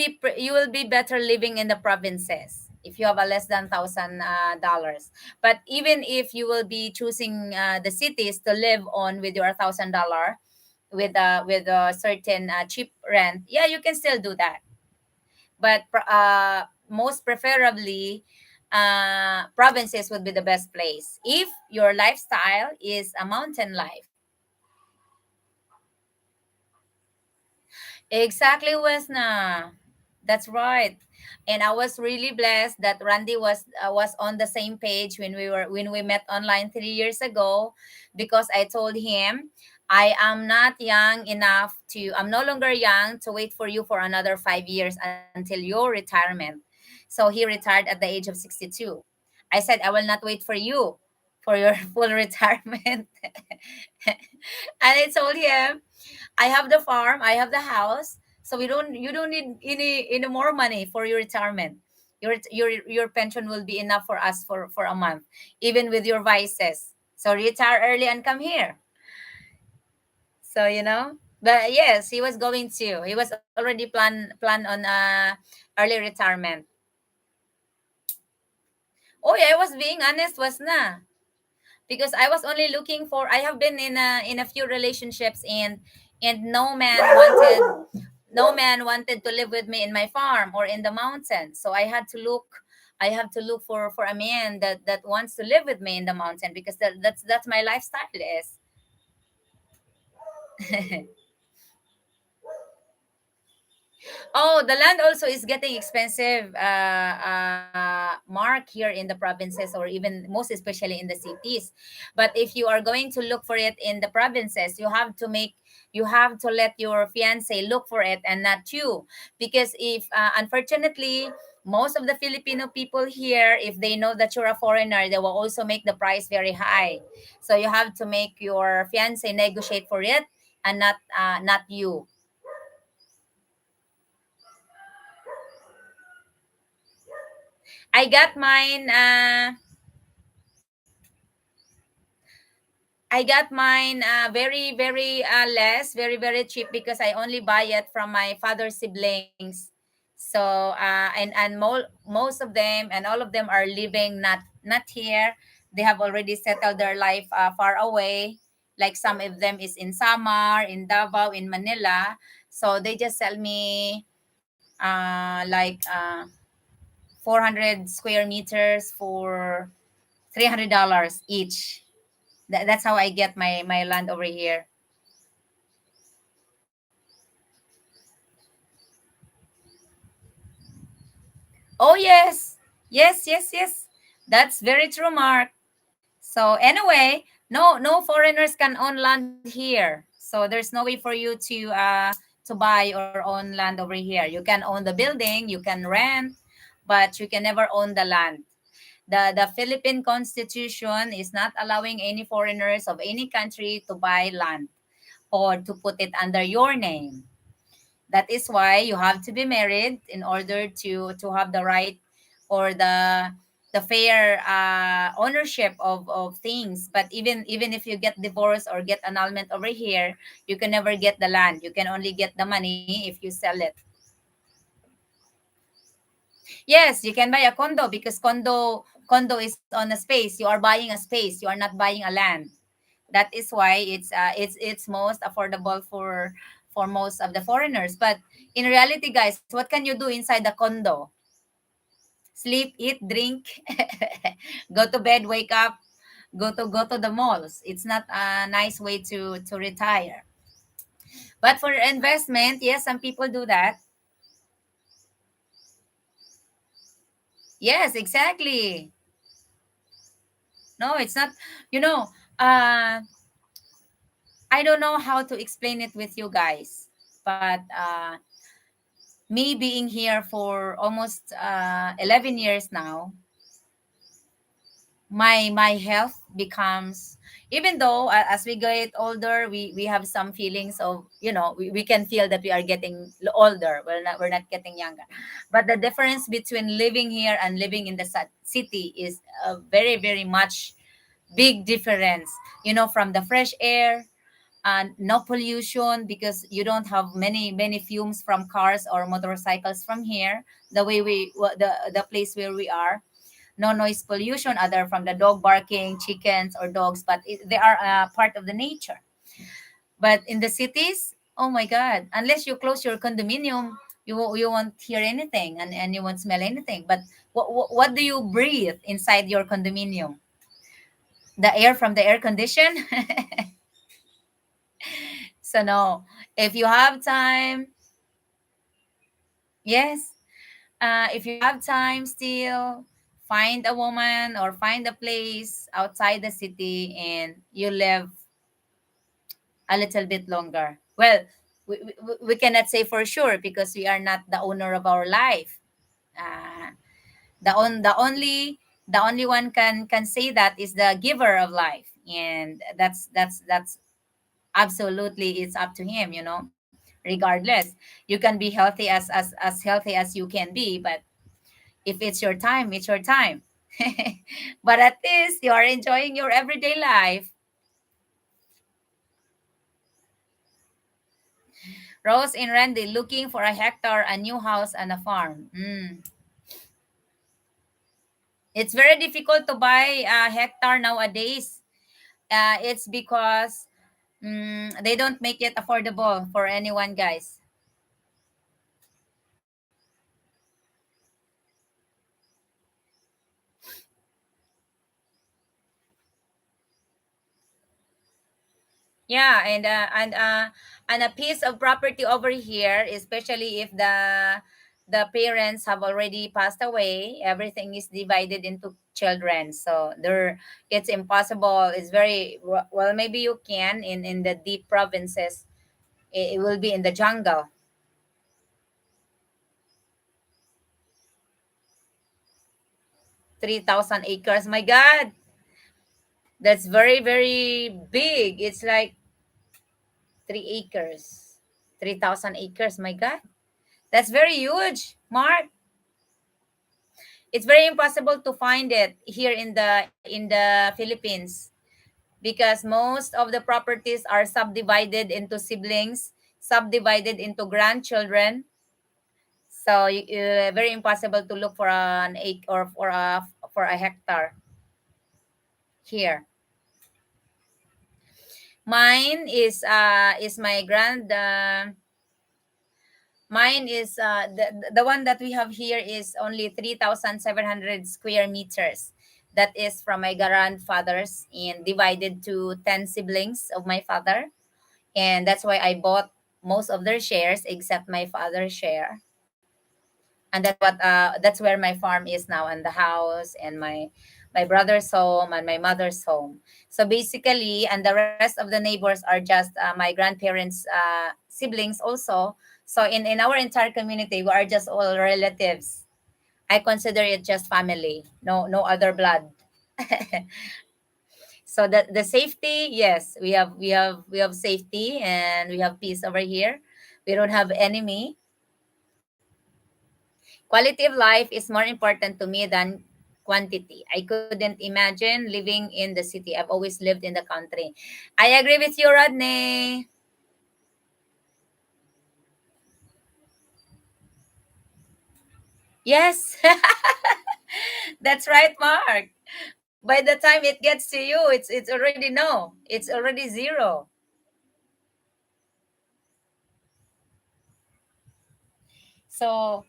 be better living in the provinces if you have a less than $1,000. But even if you will be choosing the cities to live on with your $1,000, with a certain cheap rent, yeah, you can still do that. But most preferably, provinces would be the best place if your lifestyle is a mountain life. Exactly, Wesna. That's right. And I was really blessed that Randy was on the same page when we met online 3 years ago, because I told him I am not young enough to I'm no longer young to wait for you for another 5 years until your retirement. So he retired at the age of 62. I said I will not wait for you for your full retirement. And I told him I have the farm, I have the house, so you don't need any more money for your retirement. Your pension will be enough for us for a month, even with your vices. So retire early and come here. So but yes, he was going to. He was already plan on early retirement. Oh yeah, I was being honest, was na, because I was only looking for. I have been in a few relationships, and no man wanted to live with me in my farm or in the mountains. So I have to look for a man that wants to live with me in the mountain, because that's my lifestyle is. Oh, the land also is getting expensive, Mark, here in the provinces, or even most especially in the cities. But if you are going to look for it in the provinces, you have to let your fiance look for it and not you, because if unfortunately most of the Filipino people here, if they know that you're a foreigner, they will also make the price very high. So you have to make your fiance negotiate for it, and not you. I got mine. I got mine very very less, very very cheap, because I only buy it from my father's siblings. So most of them and all of them are living not here. They have already settled their life far away. Like some of them is in Samar, in Davao, in Manila. So they just sell me like 400 square meters for $300 each. That's how I get my land over here. Oh yes, yes. That's very true, Mark. So anyway, no foreigners can own land here. So there's no way for you to buy or own land over here. You can own the building, you can rent, but you can never own the land. The Philippine Constitution is not allowing any foreigners of any country to buy land or to put it under your name. That is why you have to be married in order to have the right, or the fair ownership of things. But even if you get divorced or get annulment over here, you can never get the land. You can only get the money if you sell it. Yes, you can buy a condo, because condo is on a space. You are buying a space, you are not buying a land. That is why it's most affordable for most of the foreigners. But in reality, guys, what can you do inside the condo? Sleep, eat, drink, go to bed, wake up, go to the malls. It's not a nice way to retire. But for investment, yes, some people do that. Yes, exactly. No, it's not. You know, uh, I don't know how to explain it with you guys, but me being here for almost 11 years now, my health becomes, even though as we get older, we have some feelings of, we can feel that we are getting older. We're not getting younger, but the difference between living here and living in the city is a very very much big difference. From the fresh air, and no pollution, because you don't have many fumes from cars or motorcycles from here, the way the place where we are. No noise pollution other from the dog barking, chickens or dogs, but they are part of the nature. But in the cities, oh my god, unless you close your condominium, you won't hear anything, and you won't smell anything. But what do you breathe inside your condominium? The air from the air condition. So no, if you have time, Yes. If you have time still, find a woman or find a place outside the city and you live a little bit longer. Well, we cannot say for sure because we are not the owner of our life. Uh, the only one can say that is the giver of life, and that's absolutely, it's up to him, regardless. You can be healthy as healthy as you can be, but if it's your time, it's your time. But at least you are enjoying your everyday life. Rose and Randy looking for a hectare, a new house, and a farm. It's very difficult to buy a hectare nowadays. It's because they don't make it affordable for anyone, guys. Yeah, and a piece of property over here, especially if the parents have already passed away, everything is divided into children. So there, it's impossible. It's very well. Maybe you can in the deep provinces. It will be in the jungle. 3,000 acres. My God, that's very very big. It's like 3 acres, 3,000 acres. My God, that's very huge, Mark. It's very impossible to find it here in the Philippines because most of the properties are subdivided into siblings, subdivided into grandchildren. So very impossible to look for an acre or for a hectare here. Mine is my grand mine is the one that we have here is only 3,700 square meters. That is from my grandfather's and divided to 10 siblings of my father. And that's why I bought most of their shares except my father's share. And that's where my farm is now, and the house and my brother's home and my mother's home. So basically, and the rest of the neighbors are just my grandparents siblings also. So in our entire community, we are just all relatives. I consider it just family, no other blood. So the safety, yes, we have safety and we have peace over here. We don't have enemy. Quality of life is more important to me than quantity. I couldn't imagine living in the city. I've always lived in the country. I agree with you, Rodney. Yes, that's right, Mark. By the time it gets to you, it's already no. It's already zero. So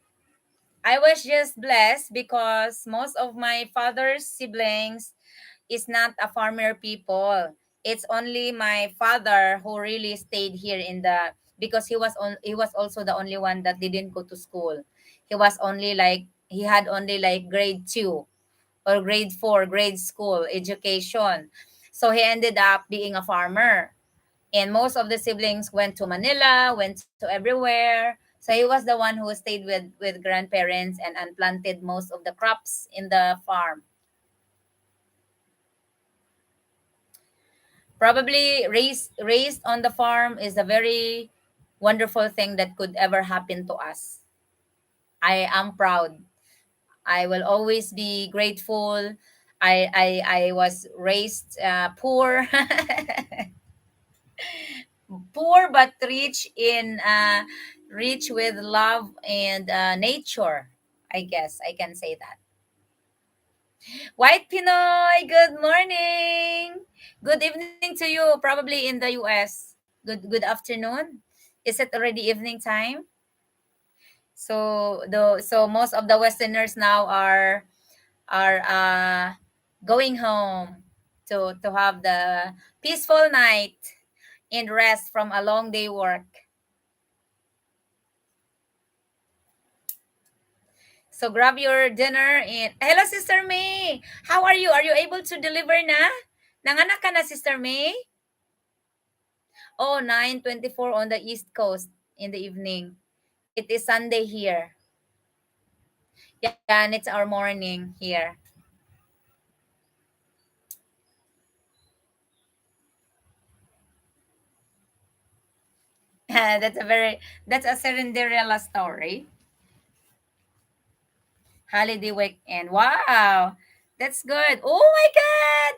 I was just blessed because most of my father's siblings is not a farmer people. It's only my father who really stayed here in the because he was also the only one that didn't go to school. He had only like grade 2 or grade 4 grade school education. So he ended up being a farmer. And most of the siblings went to Manila, went to everywhere. So he was the one who stayed with grandparents and planted most of the crops in the farm. Probably raised on the farm is a very wonderful thing that could ever happen to us. I am proud. I will always be grateful. I was raised poor, poor but rich with love and nature. I guess I can say that. White Pinoy, good morning. Good evening to you, probably in the US. Good afternoon. Is it already evening time? So most of the Westerners now are going home to have the peaceful night and rest from a long day work. So grab your dinner and hello Sister May. How are you? Are you able to deliver na? Nanganak ka na Sister May? Oh, 9:24 on the East Coast in the evening. It is Sunday here. Yeah, and it's our morning here. That's a Cinderella story. Holiday weekend. Wow. That's good. Oh my god.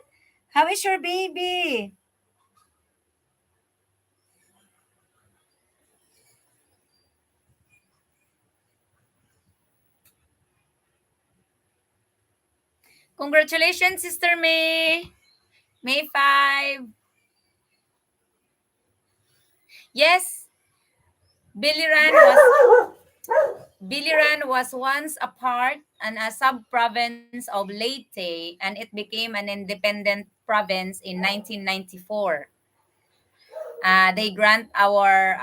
How is your baby? Congratulations, Sister May. May 5. Yes, Biliran was Biliran was once a part and a sub-province of Leyte, and it became an independent province in 1994. They grant our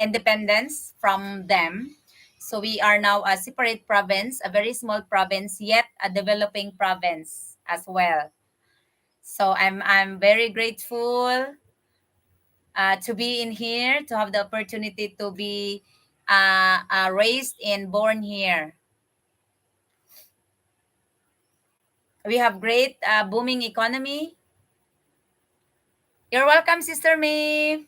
independence from them. So we are now a separate province, a very small province, yet a developing province as well. So I'm very grateful to be in here, to have the opportunity to be raised and born here. We have great booming economy. You're welcome, Sister May.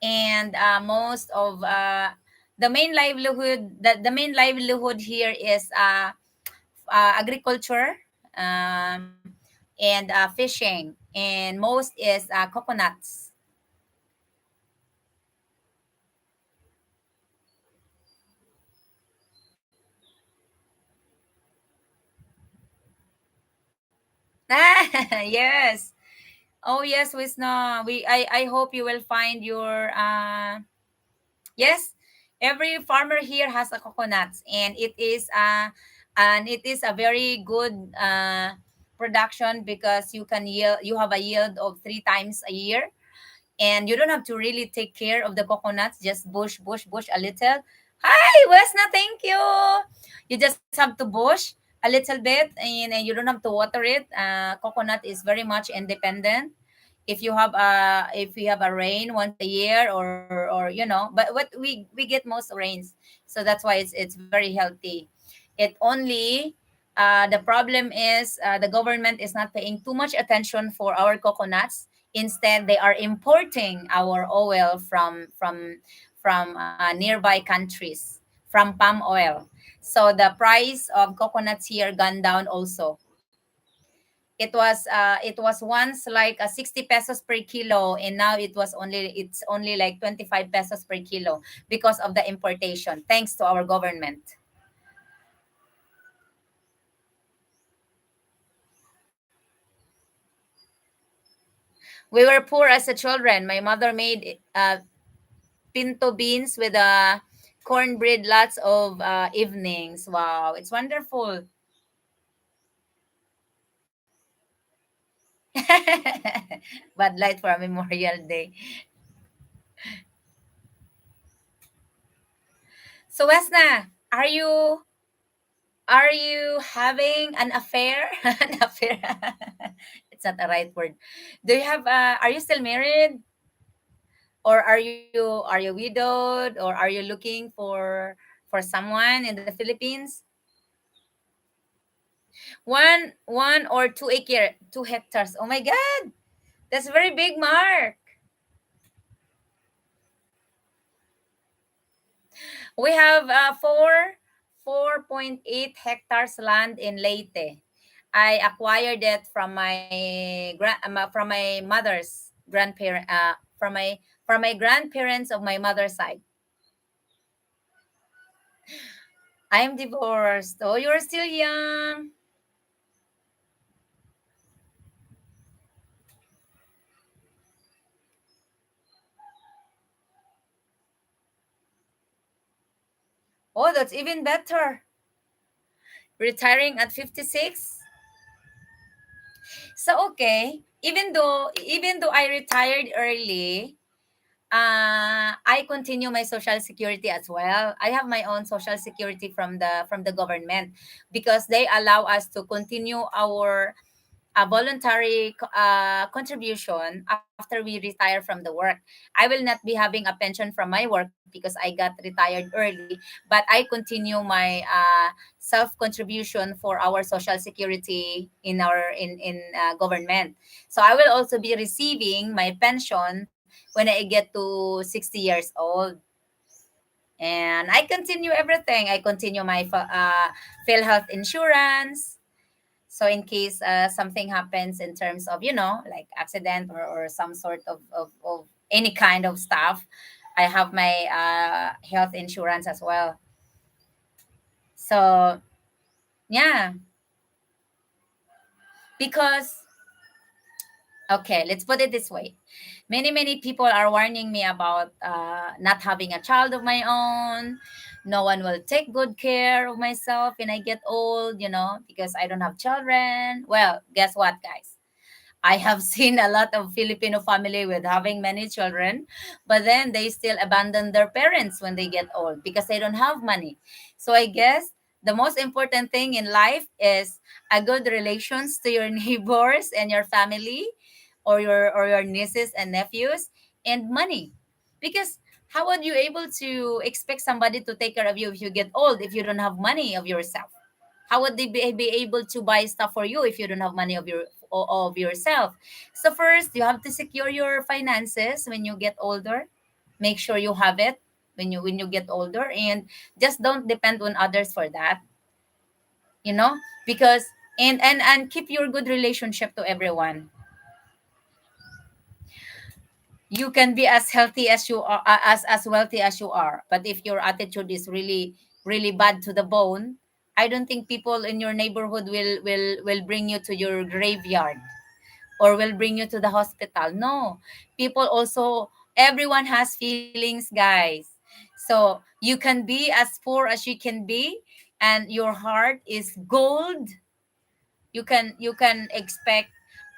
And most of the main livelihood here is agriculture, um, and fishing, and most is coconuts. Yes. Oh yes, Wisna. I hope you will find your yes. Every farmer here has a coconuts, and it is a very good production because you have a yield of 3 times a year, and you don't have to really take care of the coconuts. Just bush a little. Hi, Wesna. Thank you. You just have to bush a little bit, and you don't have to water it. Coconut is very much independent. If you have a rain once a year, or but what we get most rains, so that's why it's very healthy. It only the problem is the government is not paying too much attention for our coconuts. Instead, they are importing our oil from nearby countries, from palm oil. So the price of coconuts here gone down also. It was once like a 60 pesos per kilo, and now it's only like 25 pesos per kilo because of the importation, thanks to our government. We were poor as a children. My mother made pinto beans with cornbread lots of evenings. Wow, it's wonderful. Bad light for a Memorial Day. So Wesna, are you having an affair? An affair. It's not the right word. Do you have are you still married, or are you widowed, or are you looking for someone in the Philippines? 1 or 2 acre, 2 hectares. Oh my god. That's a very big mark. We have 4.8 hectares land in Leyte. I acquired it from my mother's grandparent from my grandparents of my mother's side. I am divorced. Oh, you're still young. Oh, that's even better. Retiring at 56. So okay, even though I retired early, I continue my social security as well. I have my own social security from the government, because they allow us to continue our a voluntary contribution after we retire from the work. I will not be having a pension from my work because I got retired early, but I continue my self contribution for our social security in our in government. So I will also be receiving my pension when I get to 60 years old. And I continue everything. I continue my Phil health insurance, so in case something happens in terms of, like accident, or some sort of any kind of stuff, I have my health insurance as well. So yeah, because okay, let's put it this way. Many people are warning me about not having a child of my own. No one will take good care of myself when I get old, because I don't have children. Well, guess what, guys? I have seen a lot of Filipino family with having many children, but then they still abandon their parents when they get old because they don't have money. So I guess the most important thing in life is a good relations to your neighbors and your family, or your nieces and nephews, and money. Because how would you able to expect somebody to take care of you if you get old if you don't have money of yourself? How would they be able to buy stuff for you if you don't have money of yourself? So first, you have to secure your finances when you get older. Make sure you have it when you get older, and just don't depend on others for that. You know, because and keep your good relationship to everyone. You can be as healthy as you are, as wealthy as you are, but if your attitude is really bad to the bone, I don't think people in your neighborhood will bring you to your graveyard, or will bring you to the hospital. No, people also, everyone has feelings, guys. So you can be as poor as you can be, and your heart is gold. You can expect,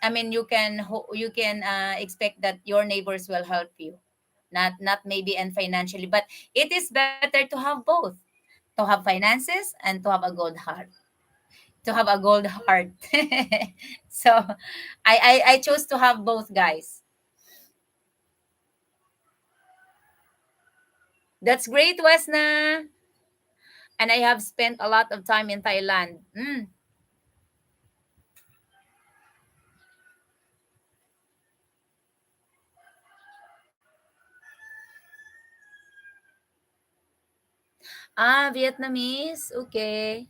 I mean, you can expect that your neighbors will help you, not maybe and financially, but it is better to have both, to have finances and to have a gold heart, So I chose to have both, guys. That's great, Wesna. And I have spent a lot of time in Thailand. Vietnamese, okay.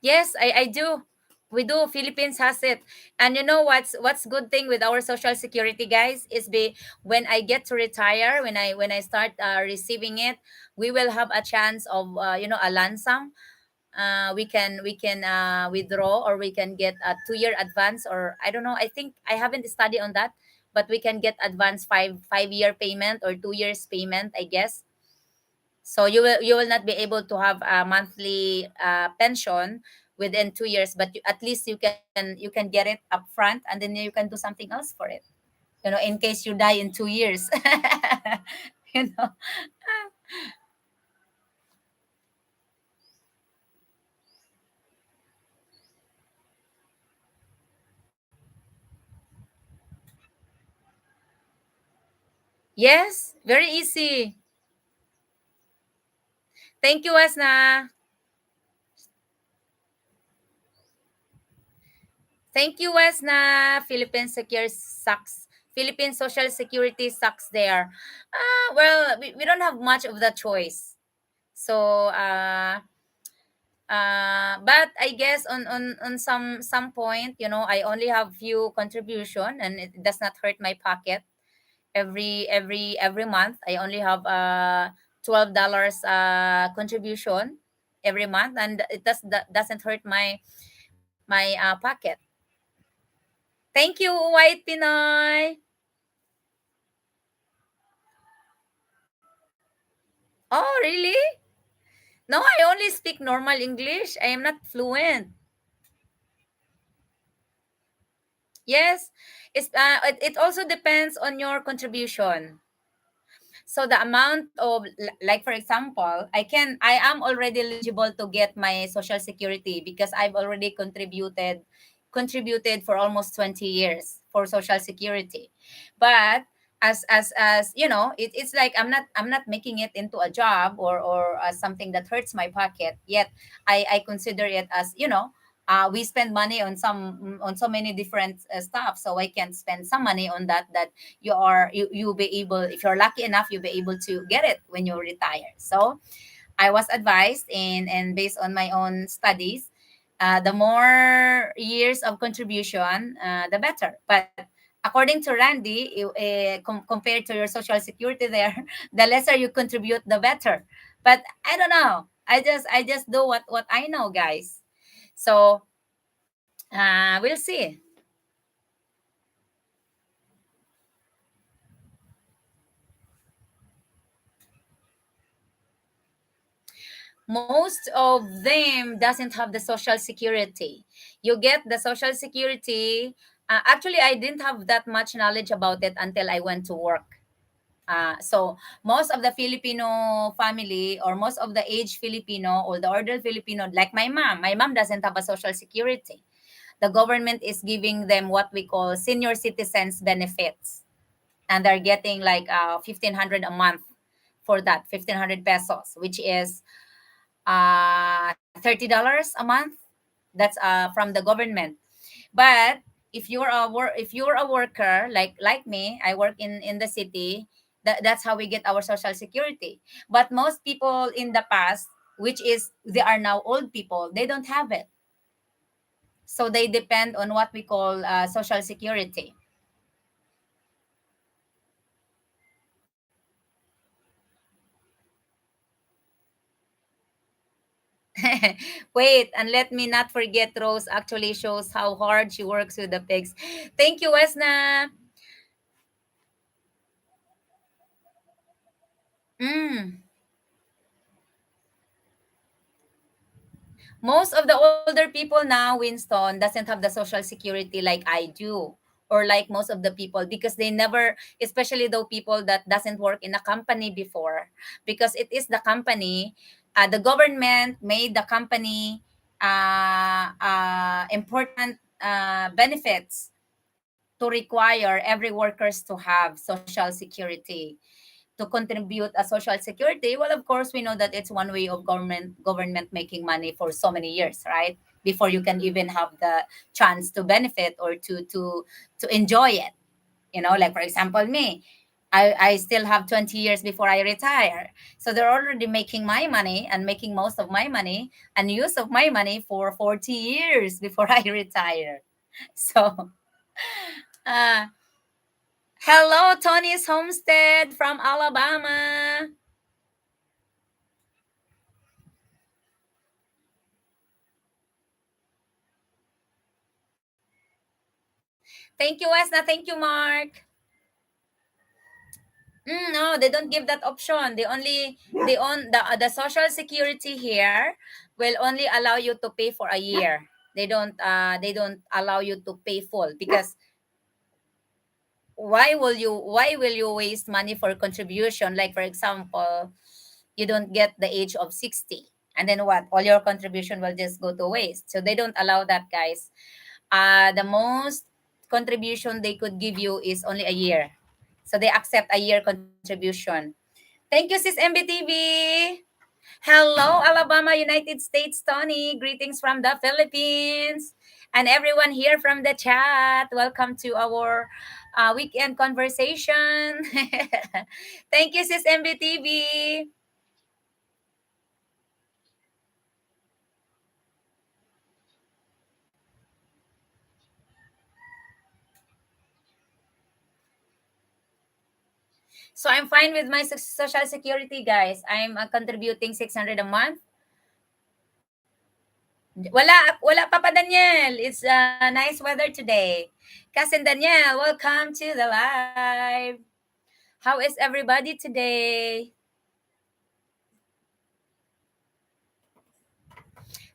Yes, I do. We do. Philippines has it. And you know what's good thing with our social security, guys, is be when I get to retire, when I start receiving it, we will have a chance of a lansang. We can withdraw, or we can get a 2 year advance, or I don't know. I think I haven't studied on that, but we can get advance five year payment, or 2 years payment, I guess. So you will not be able to have a monthly pension within 2 years, but at least you can get it up front, and then you can do something else for it. In case you die in 2 years. you know. Yes, very easy. Thank you, Asna. Thank you, Wesna. Philippine Social Security sucks there. Well, we don't have much of the choice. So, but I guess on some point, I only have few contribution, and it does not hurt my pocket. Every month, I only have $12 contribution every month, and that doesn't hurt my pocket. Thank you, White Pinoy. Oh, really? No, I only speak normal English. I am not fluent. Yes, it also depends on your contribution. So the amount of, like for example, I am already eligible to get my social security because I've already contributed for almost 20 years for social security. But as you know, it's like I'm not making it into a job or something that hurts my pocket, yet I consider it as, we spend money on so many different stuff, so I can spend some money on that you'll be able, if you're lucky enough, you'll be able to get it when you retire. So I was advised, and based on my own studies, the more years of contribution, the better. But according to Randy, compared to your social security there, the lesser you contribute, the better. But I don't know. I just do what I know, guys. So we'll see. Most of them doesn't have the social security. You get the social security. Actually, I didn't have that much knowledge about it until I went to work. So most of the Filipino family, or most of the aged Filipino or the older Filipino, like my mom doesn't have a social security. The government is giving them what we call senior citizens benefits, and they're getting like 1,500 a month for that, 1,500 pesos, which is $30 a month. That's from the government. But if you're a worker, like me, I work in the city. That's how we get our social security. But most people in the past, which is they are now old people, they don't have it. So they depend on what we call social security. Wait, and let me not forget, Rose actually shows how hard she works with the pigs. Thank you, Wesna. Mm. Most of the older people now, Winston, doesn't have the social security like I do, or like most of the people, because they never, especially though people that doesn't work in a company before, because it is the company, the government made the company important benefits to require every workers to have social security, to contribute a social security. Well, of course, we know that it's one way of government making money for so many years, right? Before you can even have the chance to benefit or to enjoy it. Like for example, me. I still have 20 years before I retire. So they're already making my money and making most of my money and use of my money for 40 years before I retire. So, uh, hello, Tony's Homestead from Alabama. Thank you, Wesna. Thank you, Mark. No, they don't give that option. They on the social security here will only allow you to pay for a year. They don't allow you to pay full, because why will you waste money for contribution? Like for example, you don't get the age of 60, and then what? All your contribution will just go to waste. So they don't allow that, guys. The most contribution they could give you is only a year. So they accept a year contribution. Thank you, Sis MBTV. Hello, Alabama, United States, Tony. Greetings from the Philippines. And everyone here from the chat. Welcome to our weekend conversation. Thank you, Sis MBTV. So I'm fine with my social security, guys. I'm contributing 600 a month. Wala pa Daniel. It's nice weather today. Cousin Daniel, welcome to the live. How is everybody today?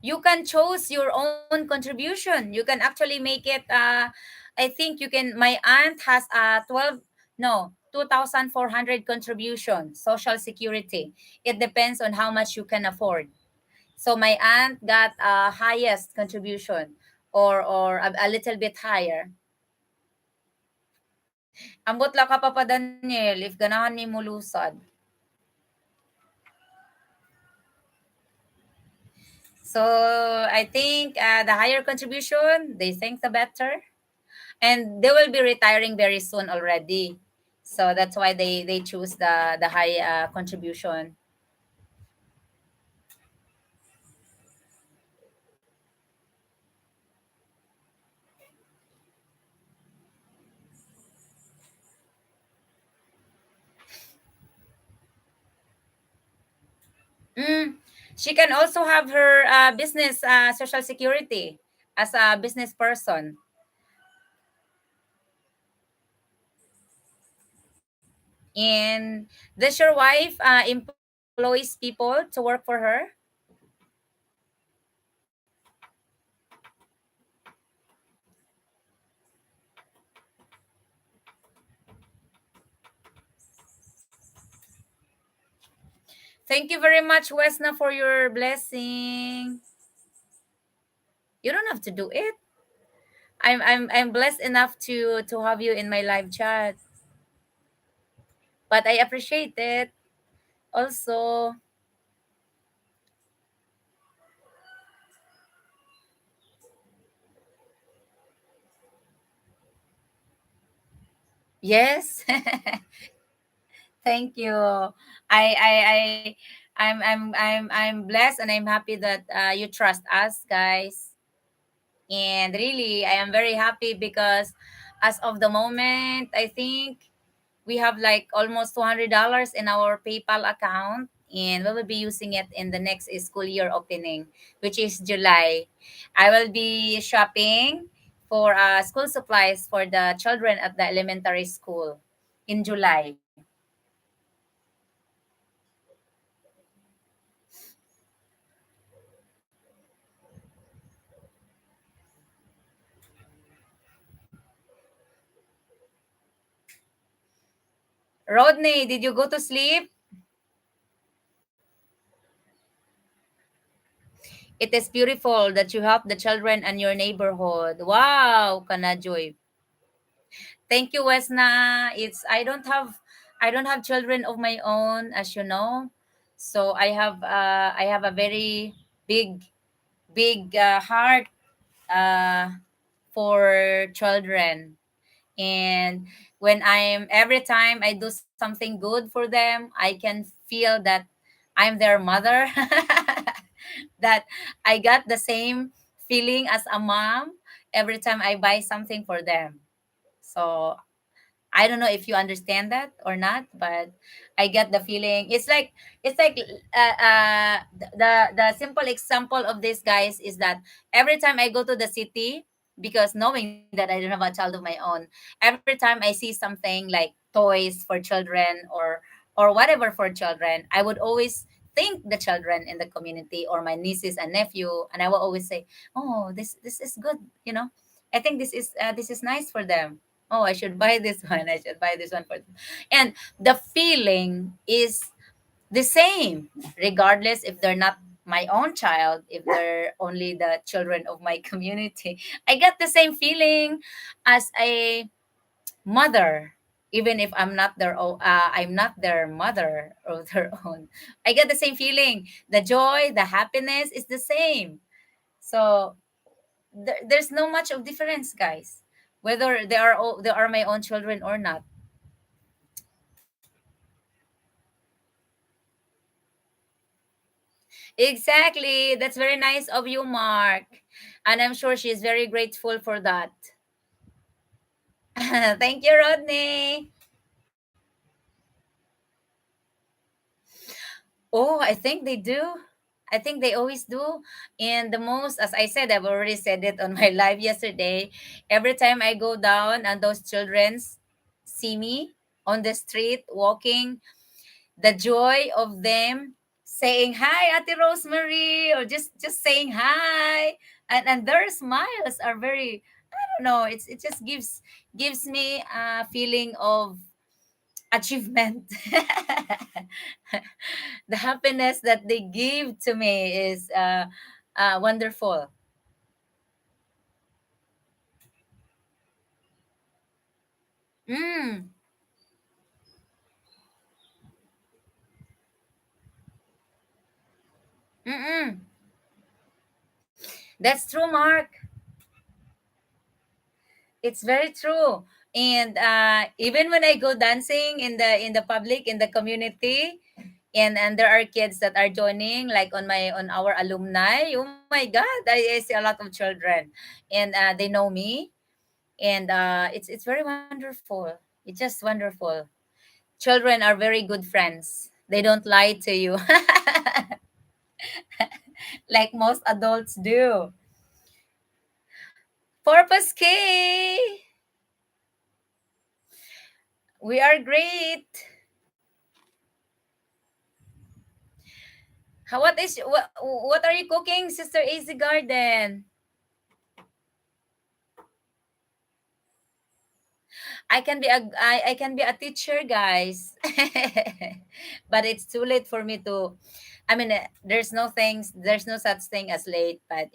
You can choose your own contribution. You can actually make it I think you can. My aunt has a 12, no, 2,400 contribution social security. It depends on how much you can afford. So my aunt got a highest contribution, or a little bit higher. Ambot la ka pa Daniel if ganahan mi mulusad. So I think the higher contribution, they think the better. And they will be retiring very soon already. So that's why they choose the high contribution. Mm. She can also have her business social security as a business person. And does your wife employs people to work for her? Thank you very much, Wesna, for your blessing. You don't have to do it. I'm blessed enough to have you in my live chat. But I appreciate it. Also, yes. Thank you. I I'm blessed and I'm happy that you trust us, guys. And really, I am very happy because as of the moment, I think we have like almost $200 in our PayPal account, and we will be using it in the next school year opening, which is July. I will be shopping for school supplies for the children at the elementary school in July. Rodney, did you go to sleep? It is beautiful that you help the children in your neighborhood. Wow, Kanajoy. Thank you, Wesna. It's I don't have children of my own, as you know. So I have a very big heart uh for children. And when I'm every time I do something good for them, I can feel that I'm their mother. That I got the same feeling as a mom every time I buy something for them. So I don't know if you understand that or not, but I get the feeling. It's like the simple example of this, guys, is that every time I go to the city, because knowing that I don't have a child of my own, every time I see something like toys for children, or whatever for children, I would always thank the children in the community or my nieces and nephew, and I will always say, "Oh, this is good," you know. I think this is nice for them. Oh, I should buy this one. I should buy this one for them. And the feeling is the same, regardless if they're not my own child, if they're only the children of my community. I get the same feeling as a mother, even if I'm not their mother or their own. I get the same feeling. The joy, the happiness is the same. So there's no much of difference, guys, whether they are my own children or not. Exactly, that's very nice of you, Mark, and I'm sure she's very grateful for that. Thank you, Rodney. Oh, I think they do. I think they always do. And the most, as I said, I've already said it on my live yesterday. Every time I go down and those childrens see me on the street walking, the joy of them saying hi, Ate Rosemary, or just saying hi, and their smiles are very, don't know. It just gives me a feeling of achievement. The happiness that they give to me is wonderful. Mm, mm-mm. That's true, Mark. It's very true. And even when I go dancing in the public, in the community, and there are kids that are joining, like on our alumni. Oh my God, I see a lot of children, and they know me, and it's very wonderful. It's just wonderful. Children are very good friends. They don't lie to you like most adults do. Purpose K, we are great. What are you cooking, Sister AC Garden? I can be a teacher, guys. But it's too late for me to. I mean, there's no such thing as late, but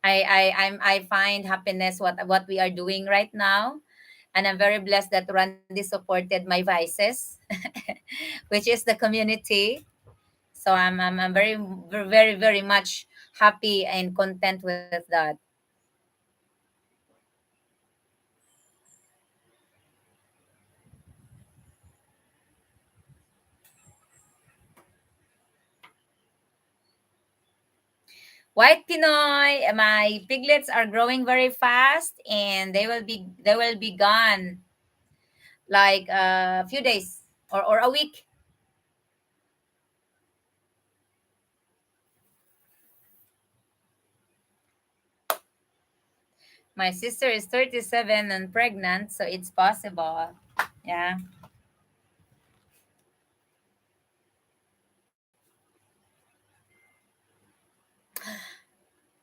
I find happiness what we are doing right now, and I'm very blessed that Randy supported my vices, which is the community. So I'm very very much happy and content with that. White Pinoy, my piglets are growing very fast, and they will be gone like a few days or a week. My sister is 37 and pregnant, so it's possible. Yeah.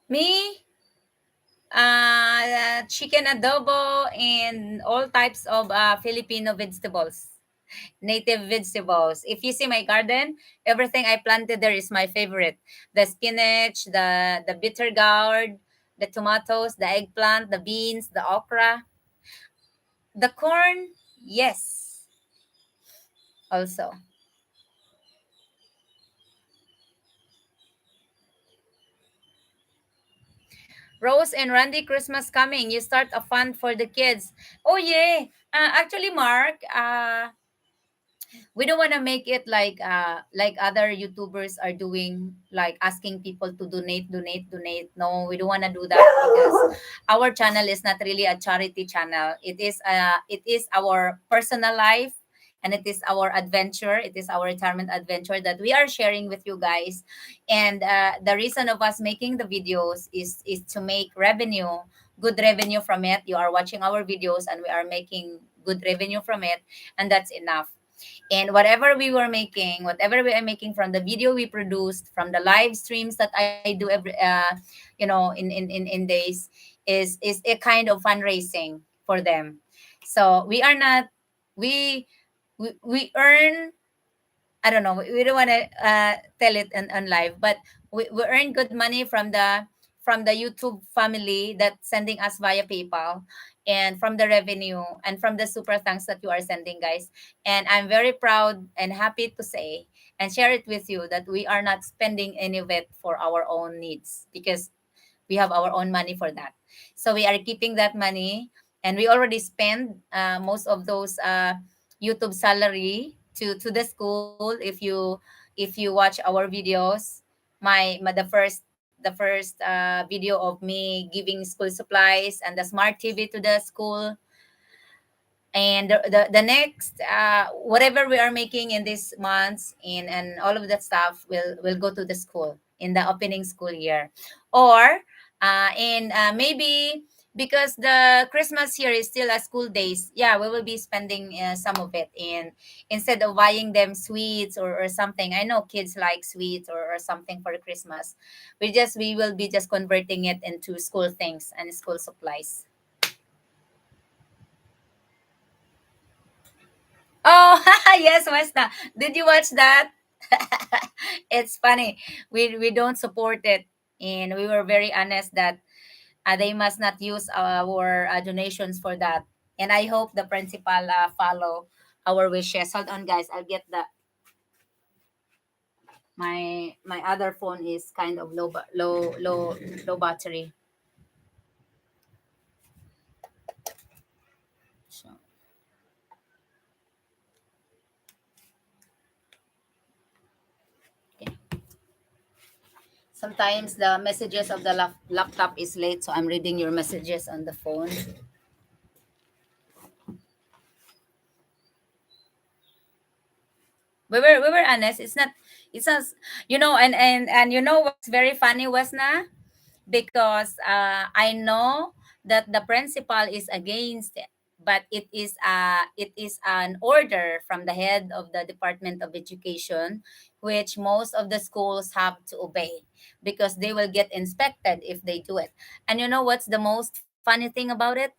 Me, chicken adobo and all types of Filipino vegetables, native vegetables. If you see my garden, everything I planted there is my favorite. The spinach, the bitter gourd, the tomatoes, the eggplant, the beans, the okra, the corn. Yes, also. Rose and Randy, Christmas coming. You start a fund for the kids. Oh yeah. Actually, Mark. We don't want to make it like other YouTubers are doing, like asking people to donate. No, we don't want to do that, because our channel is not really a charity channel. It is our personal life, and it is our adventure. It is our retirement adventure that we are sharing with you guys. And the reason of us making the videos is to make revenue, good revenue from it. You are watching our videos and we are making good revenue from it, and that's enough. And whatever we are making from the video we produced, from the live streams that I do every in days, is a kind of fundraising for them. So we are not we we earn. I don't know. We don't want to tell it on live, but we earn good money from the YouTube family that sending us via PayPal, and from the revenue and from the super thanks that you are sending, guys. And I'm very proud and happy to say and share it with you that we are not spending any of it for our own needs, because we have our own money for that. So we are keeping that money, and we already spend most of those YouTube salary to the school. If you watch our videos, the first video of me giving school supplies and the smart TV to the school, and the next whatever we are making in these months, and all of that stuff will go to the school in the opening school year, or in maybe because the Christmas here is still a school days. Yeah, we will be spending some of it, and instead of buying them sweets or something. I know kids like sweets or something for Christmas. We will be just converting it into school things and school supplies. Oh, yes, Westa. Did you watch that? It's funny. We don't support it, and we were very honest that they must not use our donations for that. And I hope the principal follow our wishes. Hold on, guys. I'll get the my other phone is kind of low battery. So, okay. Sometimes the messages of the laptop is late, so I'm reading your messages on the phone. We were honest. It's not and you know what's very funny, Wasna? Because I know that the principal is against it, but it is an order from the head of the Department of Education, which most of the schools have to obey because they will get inspected if they do it. And you know what's the most funny thing about it?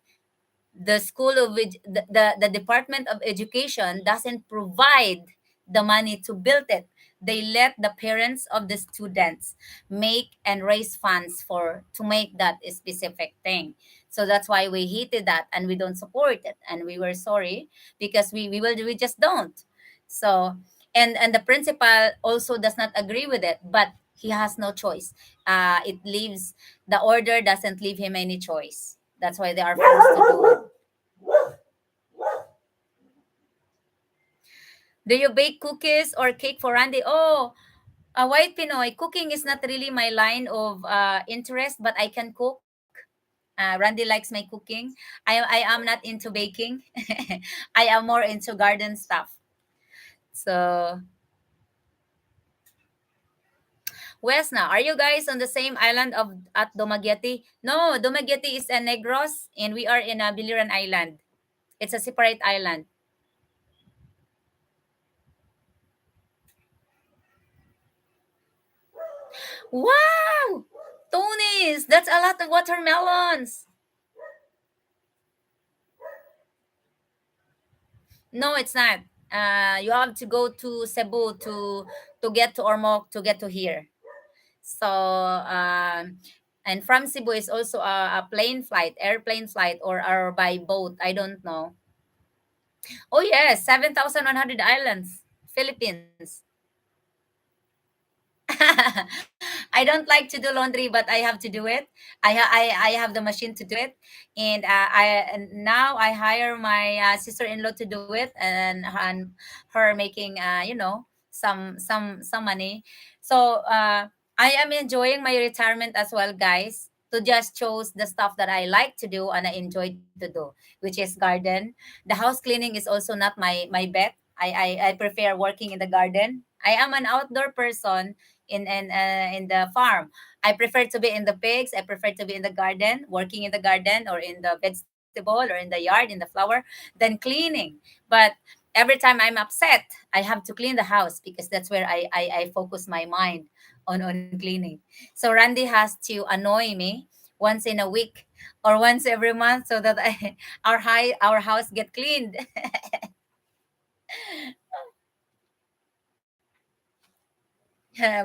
The school of the Department of Education doesn't provide the money to build it. They let the parents of the students make and raise funds for to make that specific thing. So that's why we hated that and we don't support it, and we were sorry because we just don't. So and the principal also does not agree with it, but he has no choice. It leaves The order doesn't leave him any choice. That's why they are forced to do it. Do you bake cookies or cake for Randy? Oh, a white Pinoy. Cooking is not really my line of interest, but I can cook. Randy likes my cooking. I am not into baking. I am more into garden stuff. So, Wesna, are you guys on the same island of at Dumaguete? No, Dumaguete is a Negros, and we are in a Biliran Island. It's a separate island. Wow! Tunis! That's a lot of watermelons! No, it's not. You have to go to Cebu to get to Ormoc to get to here. So and from Cebu is also a plane flight, airplane flight, or by boat. I don't know. Oh yes, 7,100 islands, Philippines. I don't like to do laundry, but I have to do it. I have the machine to do it, and now I hire my sister-in-law to do it, and her making some money. So I am enjoying my retirement as well, guys. To just chose the stuff that I like to do and I enjoy to do, which is garden. The house cleaning is also not my bet. I prefer working in the garden. I am an outdoor person in the farm. I prefer to be in the pigs. I prefer to be in the garden, working in the garden or in the vegetable or in the yard, in the flower, than cleaning. But every time I'm upset, I have to clean the house because that's where I focus my mind on cleaning. So Randy has to annoy me once in a week or once every month so that our house get cleaned.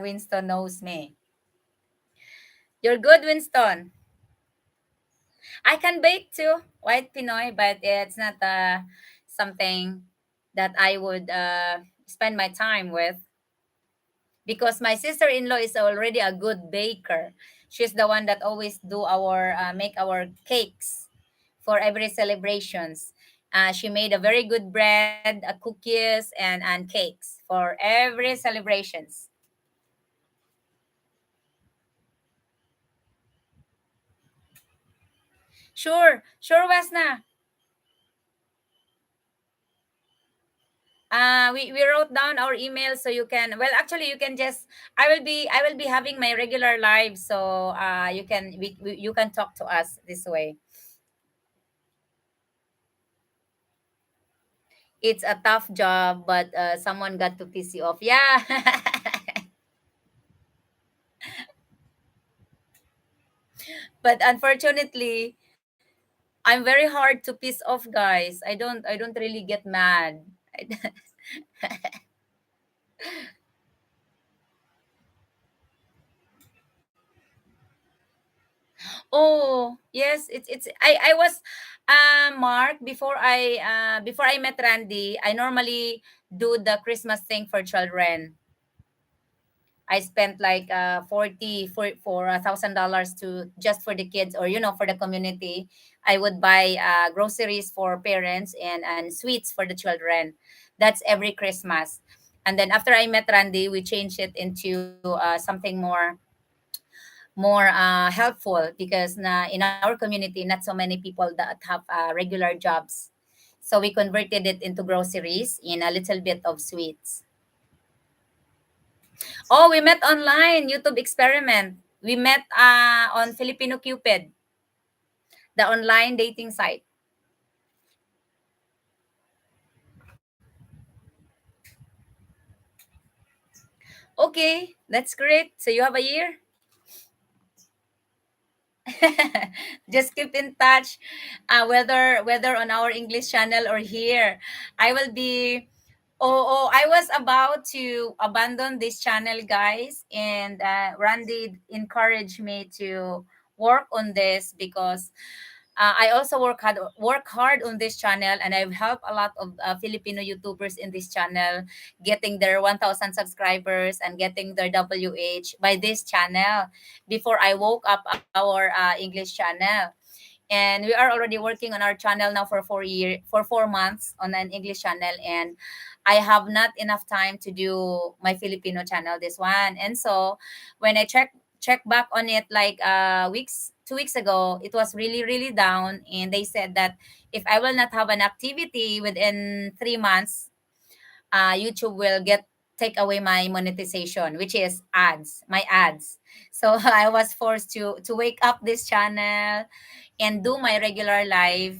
Winston knows me. You're good, Winston. I can bake too, white Pinoy, but it's not something that I would spend my time with because my sister-in-law is already a good baker. She's the one that always do our make our cakes for every celebrations. She made a very good bread, cookies, and cakes for every celebrations. Sure, sure, Wasna. We wrote down our email so you can, well, actually you can just, I will be having my regular live, so you can you can talk to us this way. it's a tough job, but someone got to piss you off. Yeah. But unfortunately, I'm very hard to piss off, guys. I don't really get mad. I, oh, yes, it's I was Mark, before I met Randy, I normally do the Christmas thing for children. I spent like 40 for $1,000 to just for the kids, or for the community. I would buy groceries for parents and sweets for the children. That's every Christmas. And then after I met Randy, we changed it into something more helpful, because in our community, not so many people that have regular jobs. So we converted it into groceries in a little bit of sweets. Oh, we met online, YouTube experiment. We met on Filipino Cupid, the online dating site. Okay, that's great. So you have a year? Just keep in touch, whether on our English channel or here. I will be. Oh, I was about to abandon this channel, guys, and Randy encouraged me to work on this, because I also work hard on this channel, and I've helped a lot of Filipino YouTubers in this channel getting their 1,000 subscribers and getting their WH by this channel before I woke up our English channel. And we are already working on our channel now for 4 months on an English channel, and I have not enough time to do my Filipino channel, this one. And so when I check back on it, like 2 weeks ago, it was really really down, and they said that if I will not have an activity within 3 months, YouTube will get take away my monetization, which is my ads. So I was forced to wake up this channel and do my regular live.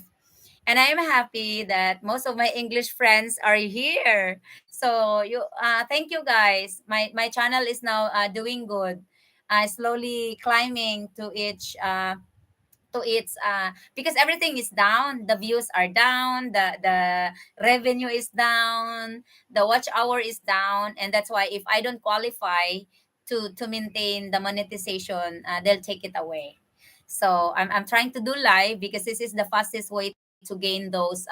And I'm happy that most of my English friends are here. So thank you, guys. My channel is now doing good. Slowly climbing to its because everything is down, the views are down, the revenue is down, the watch hour is down, and that's why if I don't qualify to maintain the monetization, they'll take it away. So I'm trying to do live, because this is the fastest way to gain those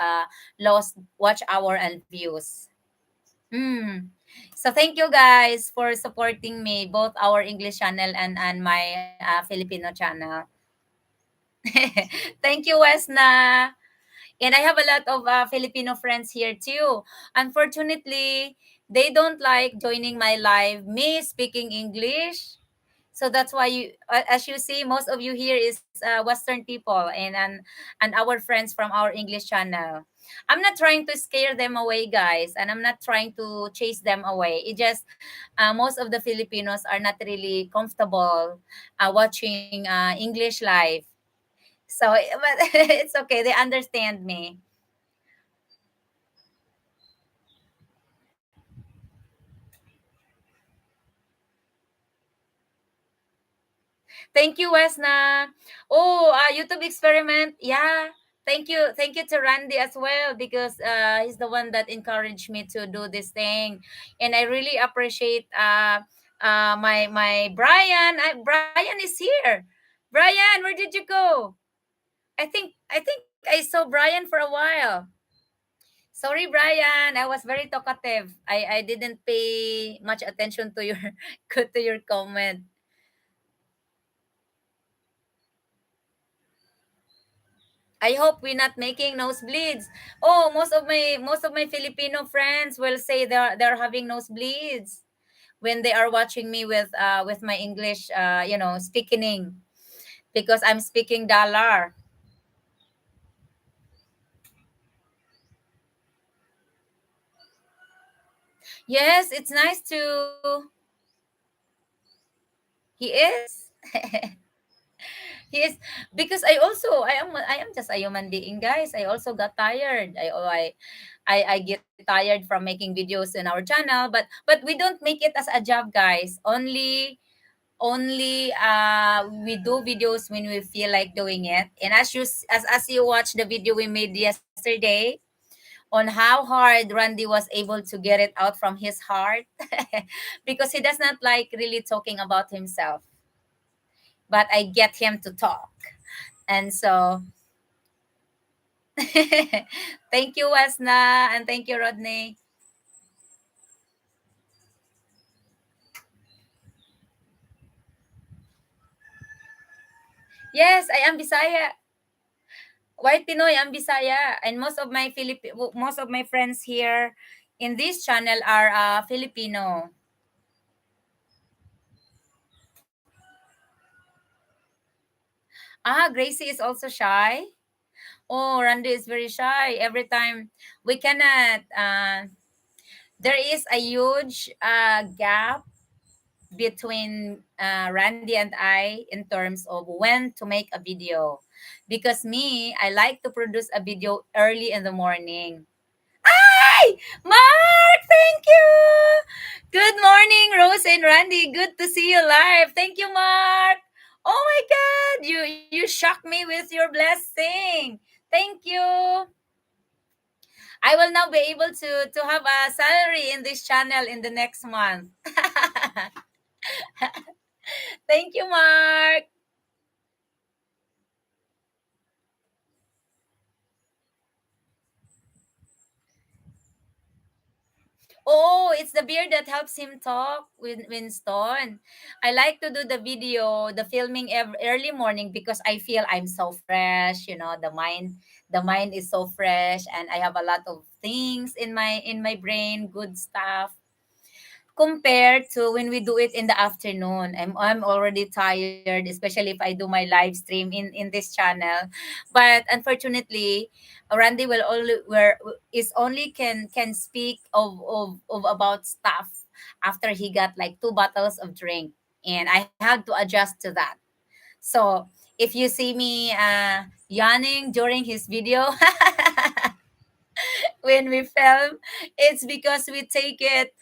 lost watch hour and views. Mm. So thank you, guys, for supporting me, both our English channel and my Filipino channel. Thank you, Wesna. And I have a lot of Filipino friends here too. Unfortunately, they don't like joining my live, me speaking English. So that's why as you see, most of you here is Western people, and our friends from our English channel. I'm not trying to scare them away, guys, and I'm not trying to chase them away. It just most of the Filipinos are not really comfortable watching English live. So, but it's okay. They understand me. Thank you, Wesna. Oh, YouTube experiment. Yeah. Thank you to Randy as well, because he's the one that encouraged me to do this thing, and I really appreciate my Brian. Brian is here. Brian, where did you go? I think I saw Brian for a while. Sorry, Brian. I was very talkative. I didn't pay much attention to your to your comment. I hope we're not making nosebleeds. Oh, most of my Filipino friends will say they're having nosebleeds when they are watching me with my English speaking, because I'm speaking dollar. Yes, it's nice to he is. He is, because I am just a human being, guys. I also got tired. I get tired from making videos in our channel, but we don't make it as a job, guys. Only we do videos when we feel like doing it. And as you watch the video we made yesterday on how hard Randy was able to get it out from his heart, because he does not like really talking about himself, but I get him to talk. And so thank you, Wesna, and thank you, Rodney. Yes, I am Bisaya. White Pinoy, I'm Bisaya. And most of my friends here in this channel are Filipino. Gracie is also shy. Oh, Randy is very shy. Every time we cannot there is a huge gap between Randy and I in terms of when to make a video. Because me, I like to produce a video early in the morning. Hi! Mark, thank you! Good morning, Rose and Randy. Good to see you live. Thank you, Mark. Oh my God, you shocked me with your blessing. Thank you. I will now be able to have a salary in this channel in the next month. Thank you, Mark. Oh, it's the beer that helps him talk with Winston. I like to do the video, the filming early morning because I feel I'm so fresh. The mind is so fresh, and I have a lot of things in my brain, good stuff, compared to when we do it in the afternoon. I'm already tired, especially if I do my live stream in this channel. But unfortunately, Randy will only where is only can speak of about stuff after he got like two bottles of drink, and I had to adjust to that. So if you see me yawning during his video when we film, it's because we take it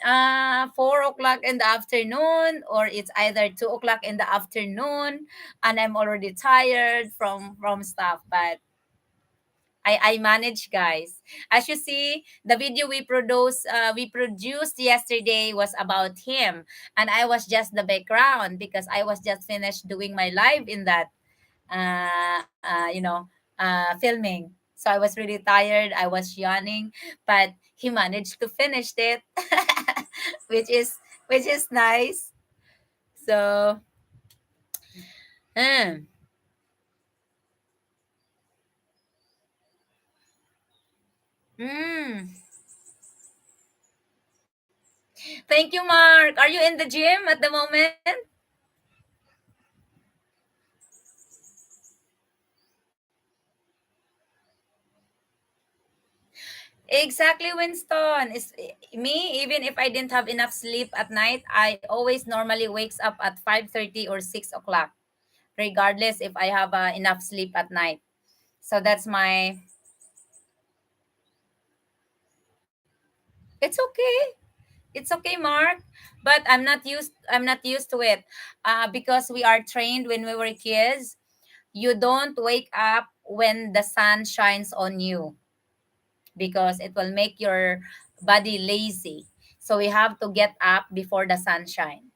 4 o'clock in the afternoon, or it's either 2 o'clock in the afternoon, and I'm already tired from stuff. But I manage, guys. As you see, the video we produced yesterday was about him, and I was just the background because I was just finished doing my live in that uh, uh, you know filming. So I was really tired. I was yawning, but he managed to finish it, which is nice. So, mm, mm. Thank you, Mark. Are you in the gym at the moment? Exactly, Winston. Is me, even if I didn't have enough sleep at night, I always normally wakes up at 5:30 or 6 o'clock, regardless if I have enough sleep at night. So that's my. It's okay. It's okay, Mark. But I'm not used to it. Because we are trained when we were kids. You don't wake up when the sun shines on you, because it will make your body lazy. So we have to get up before the sunshine.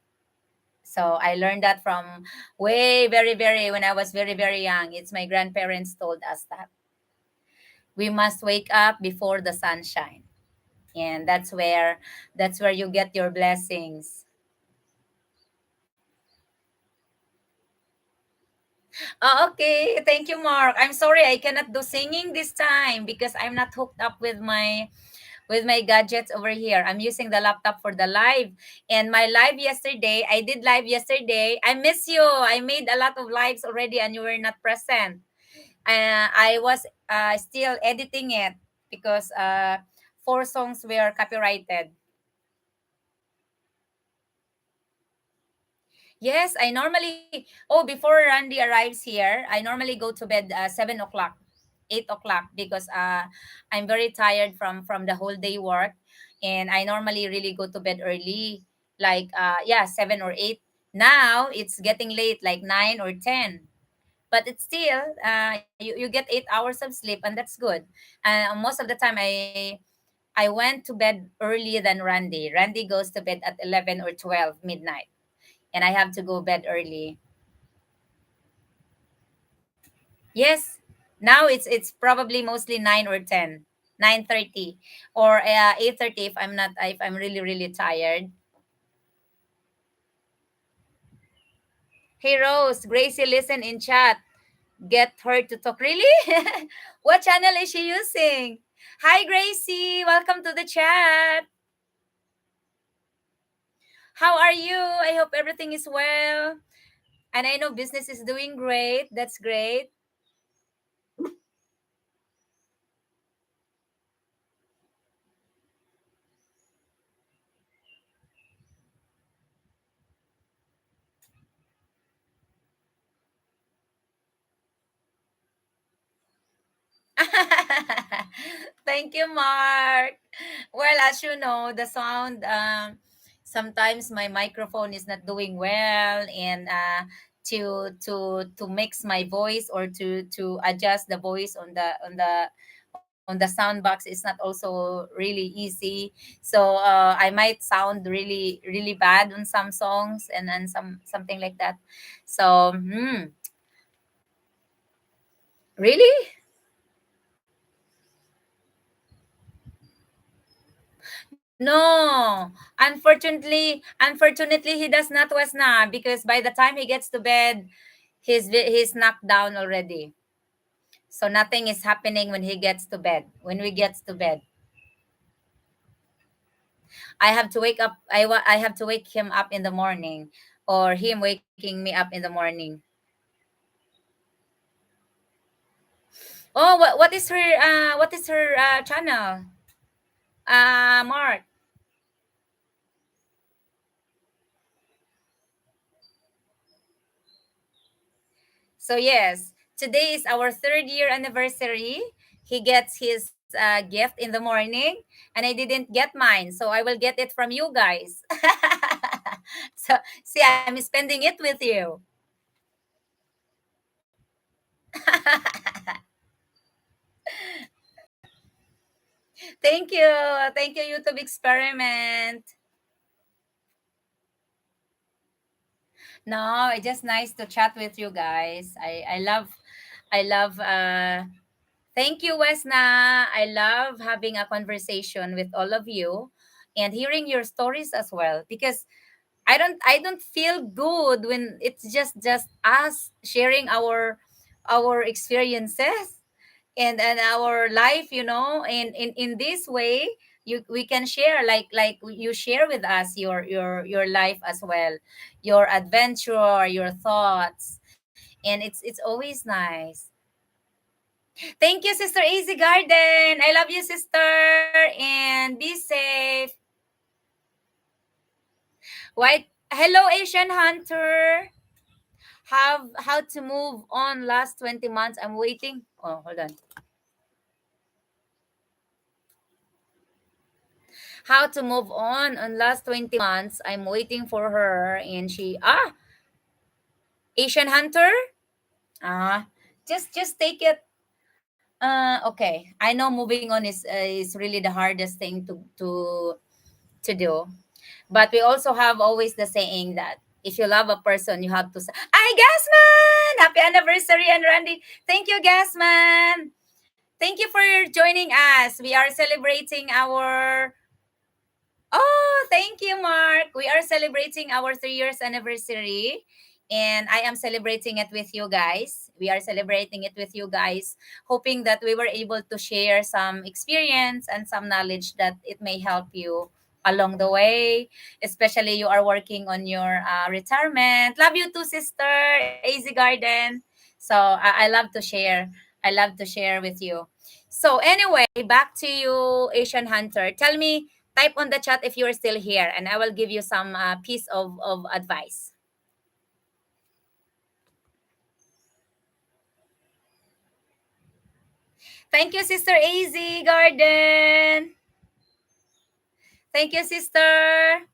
So I learned that from way very very when I was very very young. It's my grandparents told us that we must wake up before the sunshine, and that's where you get your blessings. Oh, okay, thank you, Mark. I'm sorry I cannot do singing this time because I'm not hooked up with my gadgets over here. I'm using the laptop for the live. And my live yesterday, I did live yesterday. I miss you. I made a lot of lives already and you were not present. I was still editing it because four songs were copyrighted. Yes, I normally, oh, before Randy arrives here, I normally go to bed 7 o'clock, 8 o'clock, because I'm very tired from the whole day work, and I normally really go to bed early, like yeah, 7 or 8. Now it's getting late, like 9 or 10, but it's still you get 8 hours of sleep, and that's good. Most of the time, I went to bed earlier than Randy. Randy goes to bed at 11 or 12 midnight, and I have to go bed early. Yes, now it's probably mostly 9 or 10, 9:30, or 8:30 if I'm really really tired. Hey Rose, Gracie, listen in chat. Get her to talk. Really? What channel is she using? Hi Gracie, welcome to the chat. How are you? I hope everything is well. And I know business is doing great. That's great. Thank you, Mark. Well, as you know, the sound, sometimes my microphone is not doing well, and to mix my voice, or to adjust the voice on the sound box is not also really easy. So I might sound really really bad on some songs, and something like that. So really. No, unfortunately, he does not was na, because by the time he gets to bed, he's knocked down already. So nothing is happening when he gets to bed. When we gets to bed, I have to wake up. I have to wake him up in the morning, or him waking me up in the morning. Oh, what is her channel? Mark. So yes, today is our third year anniversary. He gets his gift in the morning, and I didn't get mine, so I will get it from you guys. So see, I'm spending it with you. Thank you, YouTube experiment. No, it's just nice to chat with you guys. I love. Thank you, Wesna. I love having a conversation with all of you and hearing your stories as well, because I don't feel good when it's just us sharing our experiences and our life, and in this way we can share, like you share with us your life as well, your adventure, your thoughts, and it's always nice. Thank you, Sister Easy Garden. I love you, sister, and be safe. White. Hello, Asian Hunter. How to move on last 20 months. I'm waiting. Oh, hold on. How to move on last 20 months. I'm waiting for her, and Asian Hunter. Ah, just take it. Okay. I know moving on is really the hardest thing to do. But we also have always the saying that if you love a person, you have to say, "Ay, Gasman! Happy anniversary!" And Randy, thank you, Gasman. Thank you for joining us. We are celebrating our. Oh, thank you, Mark. We are celebrating our 3 years anniversary, and I am celebrating it with you guys. We are celebrating it with you guys, hoping that we were able to share some experience and some knowledge that it may help you along the way, especially you are working on your retirement. Love you too, sister. Easy Garden. So I love to share. I love to share with you. So anyway, back to you, Asian Hunter. Tell me, type on the chat if you're still here, and I will give you some piece of advice. Thank you, Sister AZ Garden. Thank you, sister.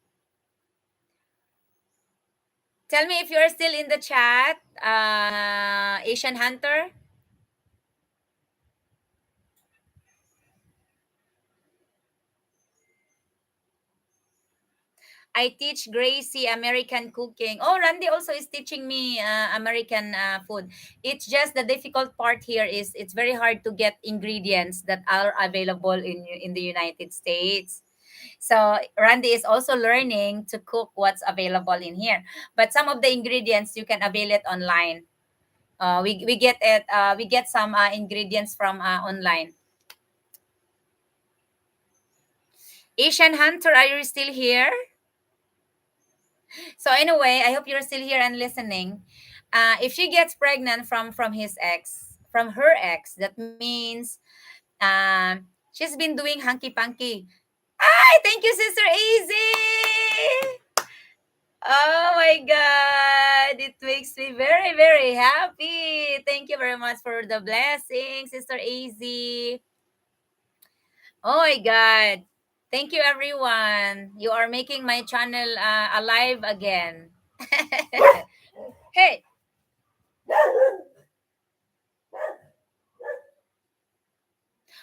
Tell me if you are still in the chat, Asian Hunter. I teach Gracie American cooking. Oh, Randy also is teaching me American food. It's just the difficult part here is it's very hard to get ingredients that are available in the United States. So Randy is also learning to cook what's available in here. But some of the ingredients you can avail it online. We get it. We get some ingredients from online. Asian Hunter, are you still here? So anyway, I hope you're still here and listening. If she gets pregnant from his ex, from her ex, that means she's been doing hanky panky. Ay, thank you, Sister Easy. Oh my God, it makes me very very happy. Thank you very much for the blessing, Sister Easy. Oh my God. Thank you, everyone. You are making my channel alive again. Hey,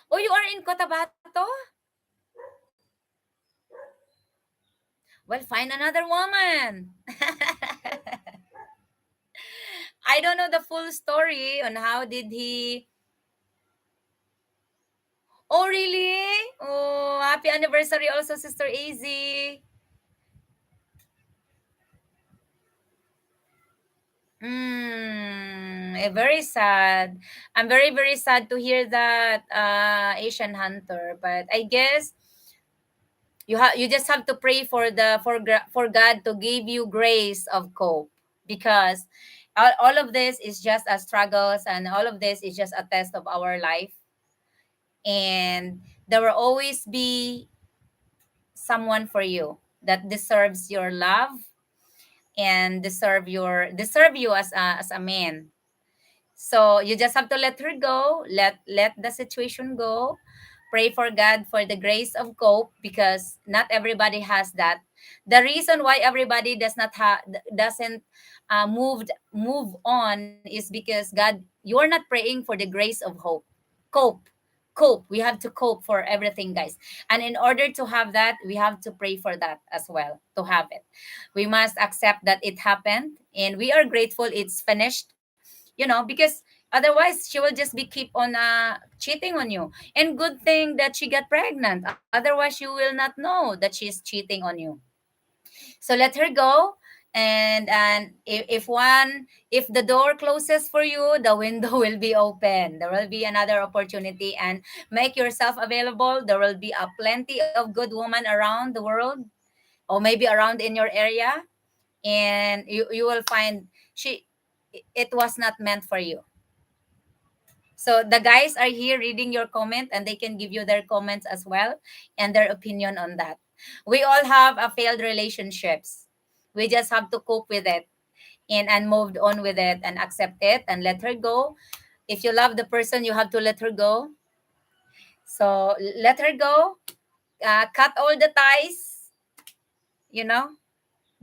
oh, you are in Cotabato? Well, find another woman. I don't know the full story on how did he. Oh, really? Oh, happy anniversary also, Sister Easy. Very sad. I'm very, very sad to hear that, Asian Hunter. But I guess you just have to pray for for God to give you grace of cope, because all of this is just a struggles, and all of this is just a test of our life, and there will always be someone for you that deserves your love and deserve you as a man. So you just have to let her go, let the situation go. Pray for God for the grace of cope, because not everybody has that. The reason why everybody doesn't move on is because God, you're not praying for the grace of hope. Cope. Cope. We have to cope for everything, guys. And in order to have that, we have to pray for that as well to have it. We must accept that it happened, and we are grateful it's finished, because otherwise she will just be keep on cheating on you. And good thing that she got pregnant, otherwise you will not know that she's cheating on you. So let her go. And if the door closes for you, the window will be open. There will be another opportunity, and make yourself available. There will be a plenty of good women around the world, or maybe around in your area, and you will find she it was not meant for you. So the guys are here reading your comment, and they can give you their comments as well and their opinion on that. We all have a failed relationships. We just have to cope with it, and moved on with it, and accept it and let her go. If you love the person, you have to let her go. So let her go. Cut all the ties, you know.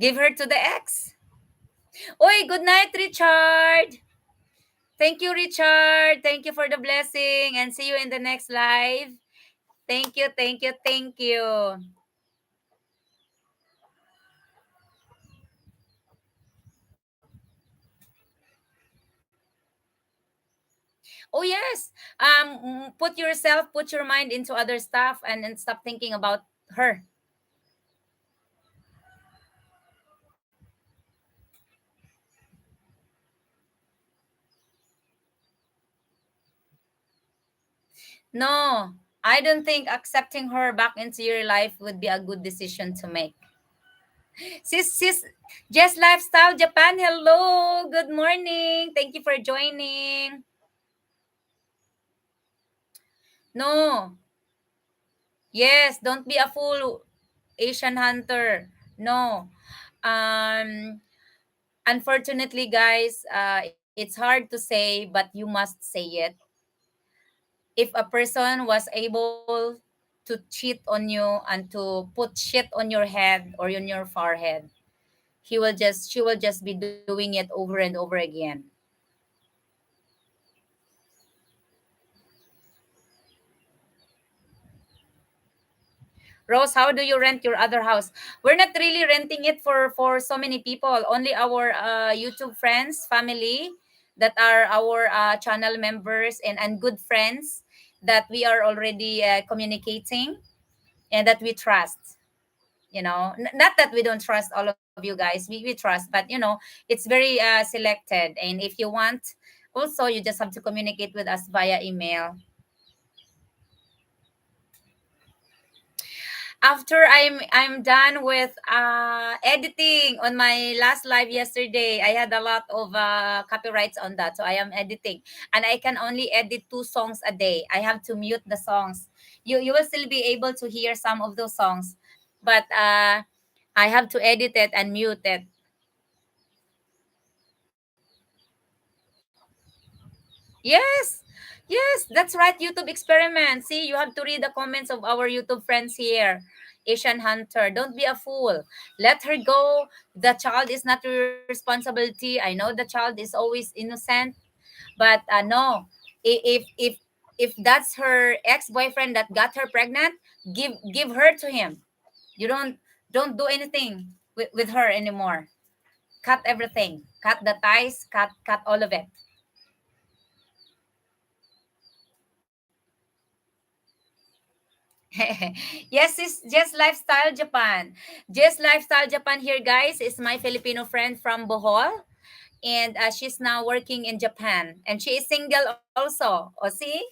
Give her to the ex. Oi, good night, Richard. Thank you, Richard. Thank you for the blessing, and see you in the next live. Thank you, thank you, thank you. Oh yes. Put your mind into other stuff, and stop thinking about her. No, I don't think accepting her back into your life would be a good decision to make. Sis, Just Lifestyle Japan, hello. Good morning. Thank you for joining. No. Yes, don't be a fool, Asian Hunter. No. Um Unfortunately, guys, it's hard to say, but you must say it. if a person was able to cheat on you and to put shit on your head or on your forehead, she will just be doing it over and over again. Rose, how do you rent your other house? We're not really renting it for so many people. Only our YouTube friends, family, that are our channel members and good friends that we are already communicating and that we trust. Not that we don't trust all of you guys. We trust, but it's very selected. And if you want, also you just have to communicate with us via email. After I'm done with editing on my last live yesterday, I had a lot of copyrights on that, so I am editing, and I can only edit 2 songs a day. I have to mute the songs. You will still be able to hear some of those songs, but I have to edit it and mute it. Yes. Yes, that's right. YouTube experiment. See, you have to read the comments of our YouTube friends here. Asian Hunter, don't be a fool. Let her go. The child is not your responsibility. I know the child is always innocent, but no. If that's her ex-boyfriend that got her pregnant, give her to him. You don't do anything with her anymore. Cut everything. Cut the ties, cut all of it. Yes, it's just lifestyle Japan. Just lifestyle Japan here, guys, is my Filipino friend from Bohol, and she's now working in Japan, and she is single also. Oh, see,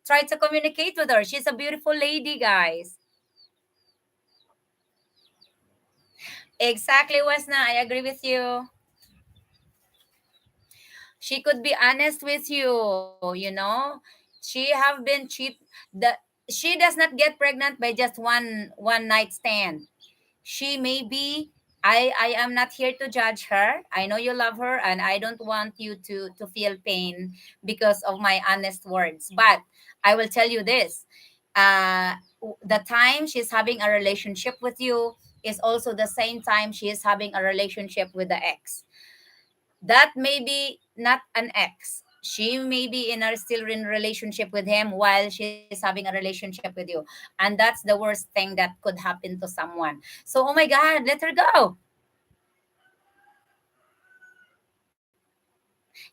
try to communicate with her. She's a beautiful lady, guys. Exactly, Wesna. I agree with you. She could be honest with you. She have been the she does not get pregnant by just one night stand. She may be. I am not here to judge her. I know you love her, and I don't want you to feel pain because of my honest words, but I will tell you this. The time she's having a relationship with you is also the same time she is having a relationship with the ex. That may be not an ex. She may be in a still in relationship with him while she's having a relationship with you. And that's the worst thing that could happen to someone. So, oh my God, let her go.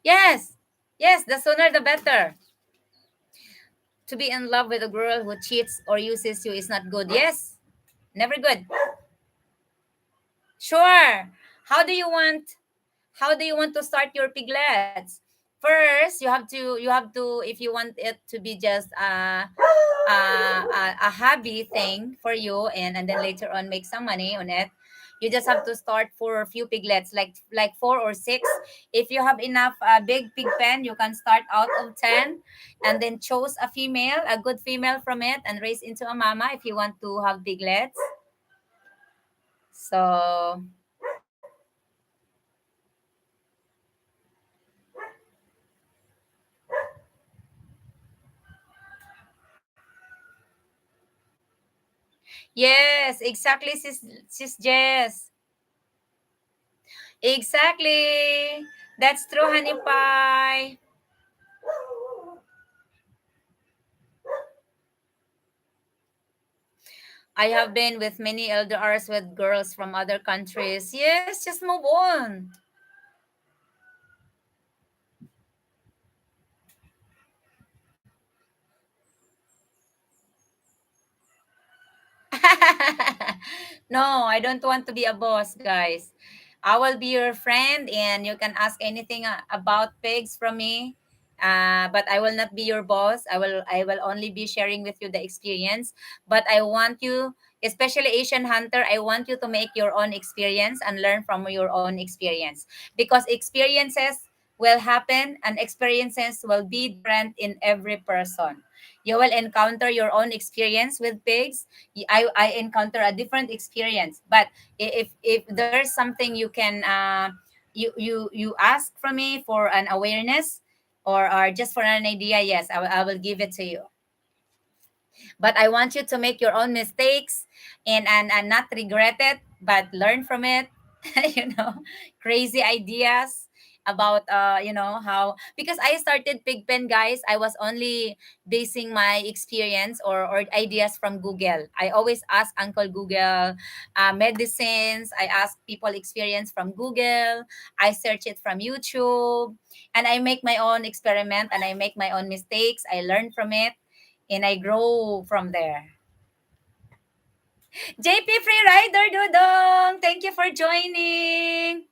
Yes. Yes, the sooner the better. To be in love with a girl who cheats or uses you is not good. Yes, never good. Sure. How do you want how do you want to start your piglets? First, you have to if you want it to be just a hobby thing for you, and then later on make some money on it. You just have to start for a few piglets, like 4 or 6. If you have enough big pig pen, you can start out of 10, and then choose a good female from it, and raise into a mama if you want to have piglets. So yes, exactly, sis Jess. Exactly. That's true, honey pie. I have been with many LDRs with girls from other countries. Yes, just move on. No, I don't want to be a boss, guys. I will be your friend, and you can ask anything about pigs from me. But I will not be your boss. I will only be sharing with you the experience. But I want you, especially Asian Hunter, I want you to make your own experience and learn from your own experience, because experiences will happen and experiences will be different in every person. You will encounter your own experience with pigs. I encounter a different experience. But if there's something you can you ask from me for an awareness, or just for an idea, yes, I will give it to you. But I want you to make your own mistakes, and not regret it, but learn from it. you know Crazy ideas about how, because I started Pigpen, guys. I was only basing my experience or ideas from Google. I always ask Uncle Google medicines. I ask people experience from Google. I search it from YouTube, and I make my own experiment, and I make my own mistakes. I learn from it, and I grow from there. JP Freerider Dudong, thank you for joining.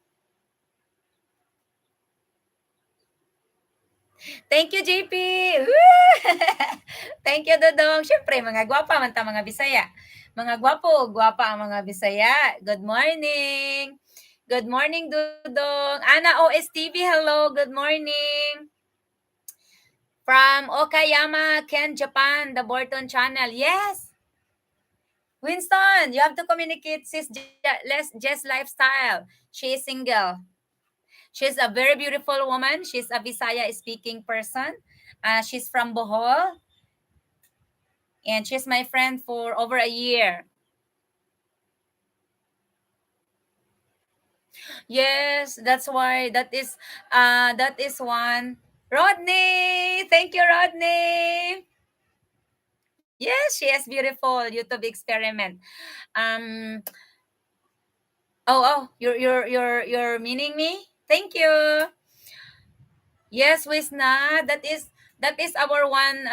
Thank you, JP. Woo! Thank you, Dudong. Siyempre, mga gwapa man ta mga Bisaya. Mga gwapo, gwapa ang mga Bisaya. Good morning. Good morning, Dudong. Ana OSTV, hello. Good morning. From Okayama, Ken, Japan, the Borton channel. Yes. Winston, you have to communicate Jess lifestyle. She is single. She's a very beautiful woman. She's a Visaya speaking person. She's from Bohol, and she's my friend for over a year. Yes, that's why that is one. Rodney, thank you, Rodney. Yes, she has beautiful YouTube experiment. Um. You're meaning me. Thank you. Yes, Wisna, that is our one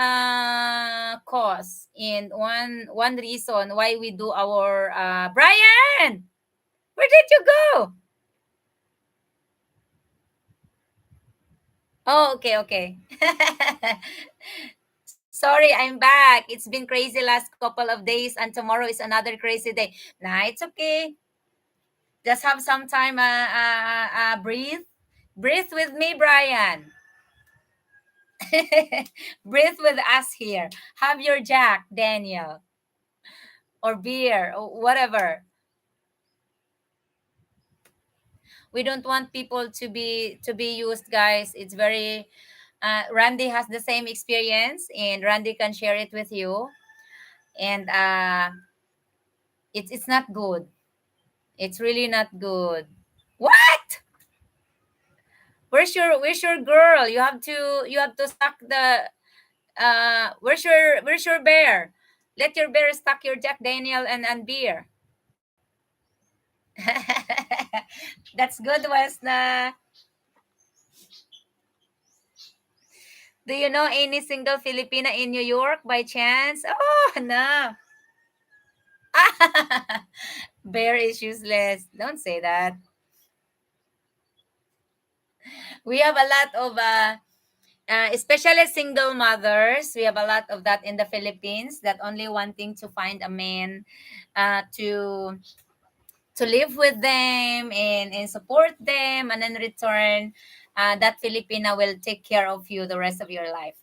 cause, and one reason why we do our Brian. Where did you go? Oh, okay, okay. Sorry, I'm back. It's been crazy last couple of days, and tomorrow is another crazy day. Nah, it's okay. Just have some time. Breathe with me, Brian. Breathe with us here. Have your Jack, Daniel, or beer, or whatever. We don't want people to be used, guys. It's very Randy has the same experience, and Randy can share it with you. And it's not good. It's really not good. What? Where's your girl? You have to suck the where's your bear? Let your bear suck your Jack Daniel and beer. That's good, Wesna. Do you know any single Filipina in New York by chance? Oh, no. Bear is useless. Don't say that. We have a lot of, especially single mothers, we have a lot of that in the Philippines, that only wanting to find a man to live with them and support them, and in return, that Filipina will take care of you the rest of your life.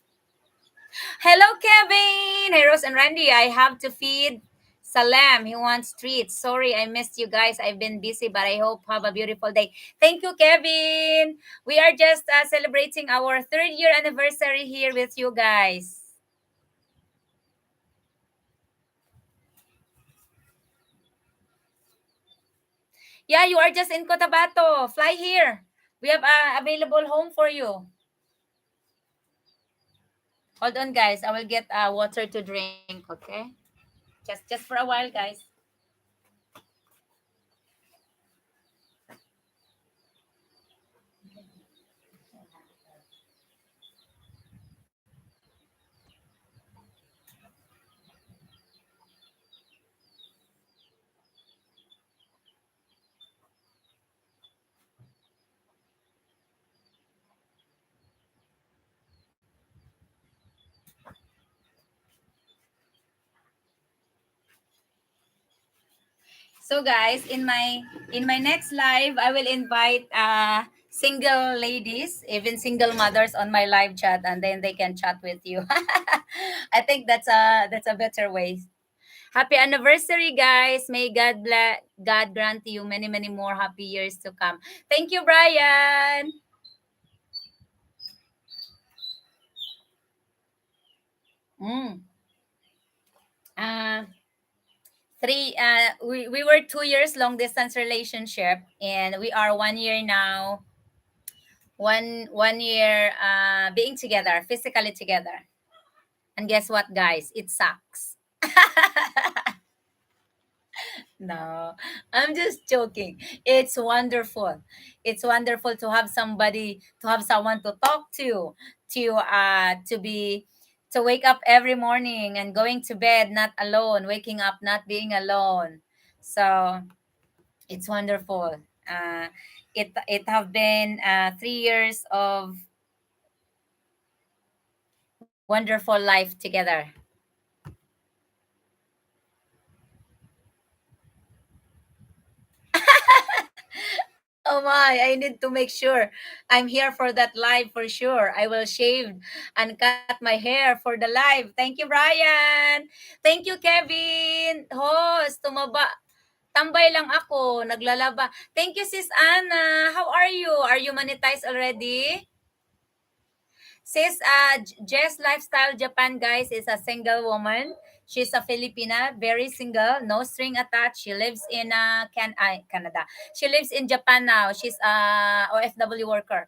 Hello, Kevin. Hey, Rose and Randy. I have to feed Salam. He wants treats. Sorry, I missed you guys. I've been busy, but I hope have a beautiful day. Thank you, Kevin. We are just celebrating our third year anniversary here with you guys. Yeah, you are just in Cotabato. Fly here. We have available home for you. Hold on, guys. I will get water to drink. Okay, just for a while, guys. So guys, in my next live, I will invite single ladies, even single mothers on my live chat, and then they can chat with you. I think that's a better way. Happy anniversary, guys. May God grant you many, many more happy years to come. Thank you, Brian. Mm. Uh, we were 2 years long distance relationship, and we are 1 year now. One year being together, physically together. And guess what, guys? It sucks. No, I'm just joking. It's wonderful. It's wonderful to have somebody, to have someone to talk to be, to wake up every morning and going to bed not alone, waking up not being alone. So it's wonderful. It have been 3 years of wonderful life together. Oh my, I need to make sure I'm here for that live for sure. I will shave and cut my hair for the live. Thank you, Brian. Thank you, Kevin. Host, tumaba. Tambay lang ako, naglalaba. Thank you, Sis Anna. How are you? Are you monetized already? Sis, Jess Lifestyle Japan, guys, is a single woman. She's a Filipina, very single, no string attached. She lives in Canada. She lives in Japan now. She's a OFW worker.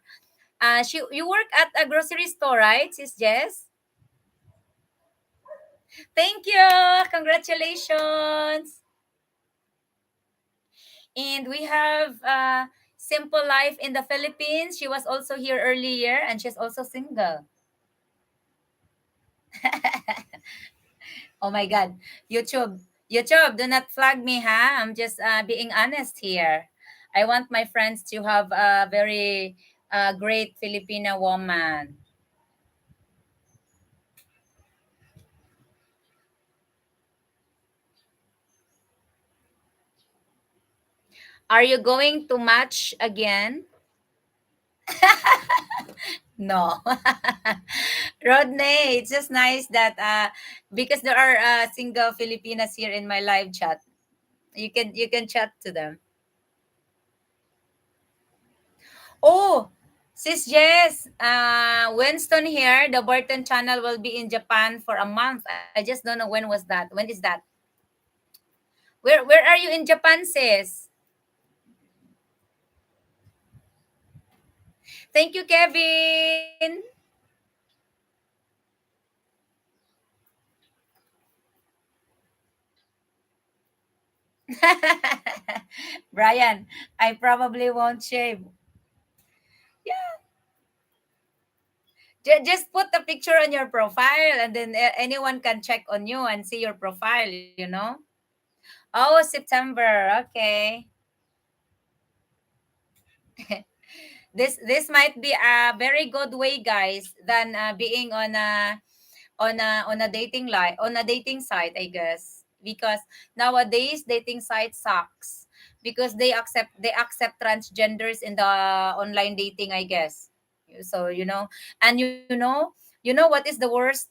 You work at a grocery store, right, Sis Jess? Thank you. Congratulations. And we have Simple Life in the Philippines. She was also here earlier, and she's also single. Oh my God. YouTube. YouTube, do not flag me, ha? I'm just being honest here. I want my friends to have a very great Filipino woman. Are you going to match again? No. Rodney, it's just nice that because there are single Filipinas here in my live chat. You can chat to them. Oh, Sis Jess, Winston here. The Burton channel will be in Japan for a month. I just don't know when was that. When is that? Where are you in Japan, sis? Thank you, Kevin. Brian, I probably won't shave. Yeah, just put a picture on your profile, and then anyone can check on you and see your profile, you know? Oh, September. Okay. This might be a very good way, guys, than being on a dating site, I guess, because nowadays dating site sucks because they accept transgenders in the online dating, I guess. So and what is the worst,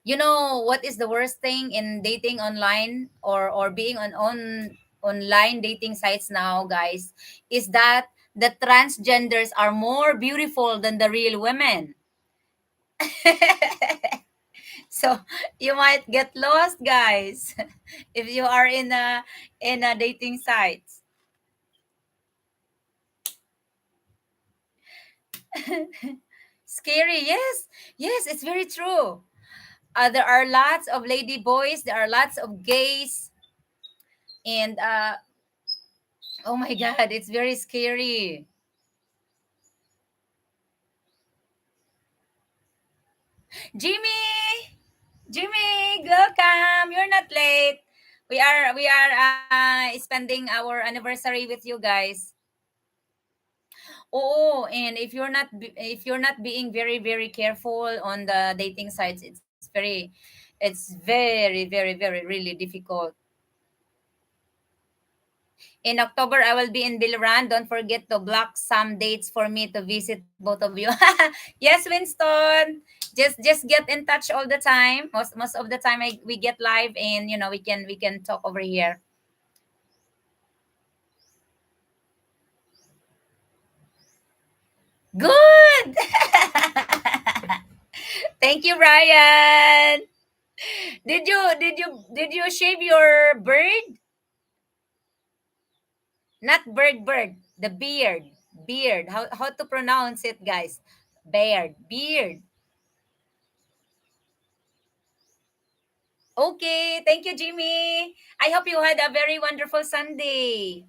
what is the worst thing in dating online, or being on online dating sites now, guys, is that the transgenders are more beautiful than the real women. So you might get lost, guys, if you are in a dating site. Scary, yes. Yes, it's very true. There are lots of lady boys, there are lots of gays, and oh my god, it's very scary. Jimmy, welcome. You're not late. We are spending our anniversary with you guys. Oh, and if you're not being very very careful on the dating sites, it's very really difficult. In October, I will be in Bilran. Don't forget to block some dates for me to visit both of you. Yes, Winston. Just get in touch all the time. Most of the time, we get live, and we can talk over here. Good. Thank you, Brian. Did you shave your bird? Not bird. The beard. Beard. How to pronounce it, guys? Beard. Beard. Okay. Thank you, Jimmy. I hope you had a very wonderful Sunday.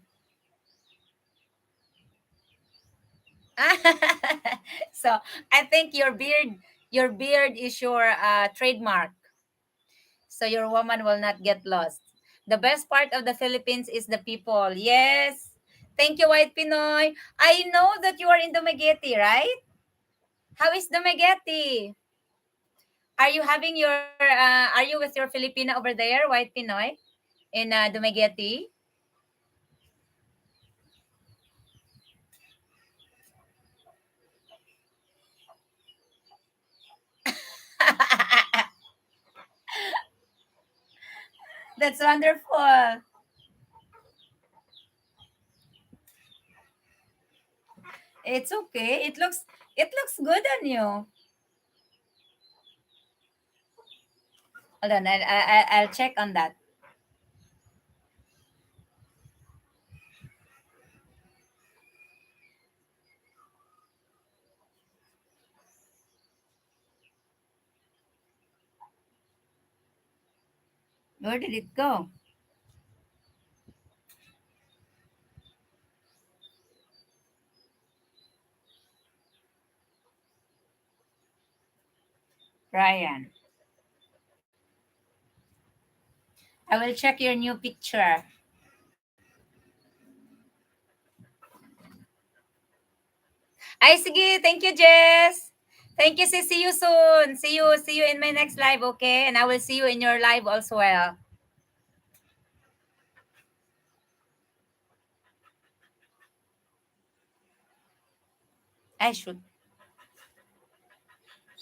So I think your beard is your trademark. So your woman will not get lost. The best part of the Philippines is the people. Yes. Thank you, White Pinoy. I know that you are in Dumaguete, right? How is Dumaguete? Are you with your Filipina over there, White Pinoy, in Dumaguete? That's wonderful. It's okay. It looks good on you. Hold on, I'll check on that. Where did it go? Ryan. I will check your new picture. Ay, sige. Thank you, Jess. Thank you, sis. See you soon. See you in my next live, okay? And I will see you in your live also well. I should.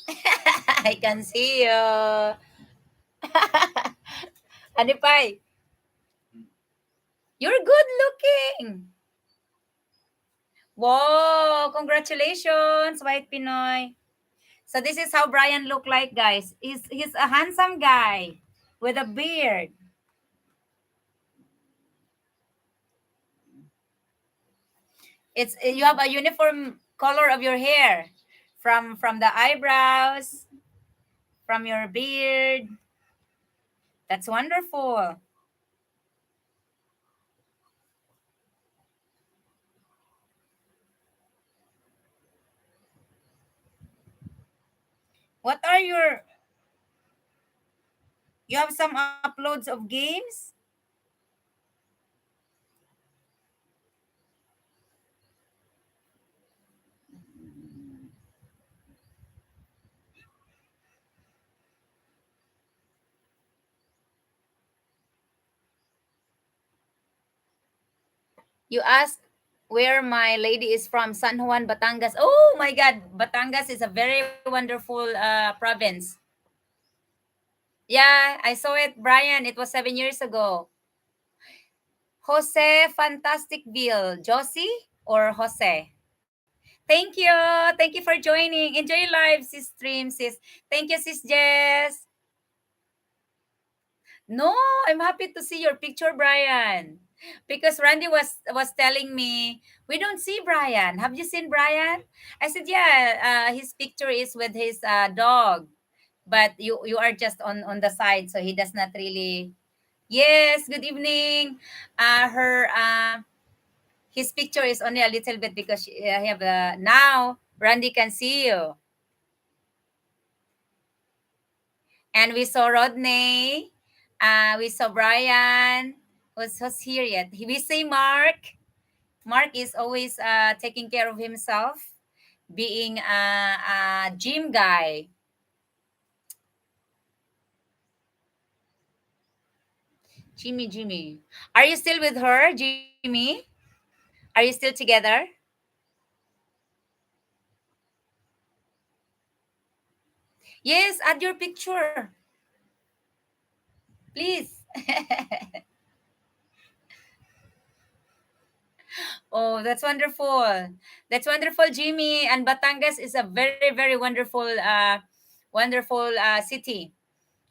I can see you. Anipay, you're good looking. Whoa, congratulations, White Pinoy. So this is how Brian look like, guys. He's a handsome guy with a beard. It's you have a uniform color of your hair, from the eyebrows, from your beard. That's wonderful. What are your You have some uploads of games? You ask where my lady is from, San Juan, Batangas. Oh my God, Batangas is a very wonderful province. Yeah, I saw it, Brian. It was 7 years ago. Jose Fantasticville. Josie or Jose? Thank you. Thank you for joining. Enjoy your live, sis stream, sis. Thank you, sis Jess. No, I'm happy to see your picture, Brian. Because Randy was telling me we don't see Brian. Have you seen Brian? I said, yeah. His picture is with his dog, but you are just on the side, so he does not really. Yes. Good evening. Her his picture is only a little bit because I have now. Randy can see you, and we saw Rodney. We saw Brian. Was here yet? We see Mark. Mark is always taking care of himself, being a gym guy. Jimmy. Are you still with her, Jimmy? Are you still together? Yes, add your picture, please. Oh, that's wonderful. That's wonderful, Jimmy. And Batangas is a very, very wonderful wonderful city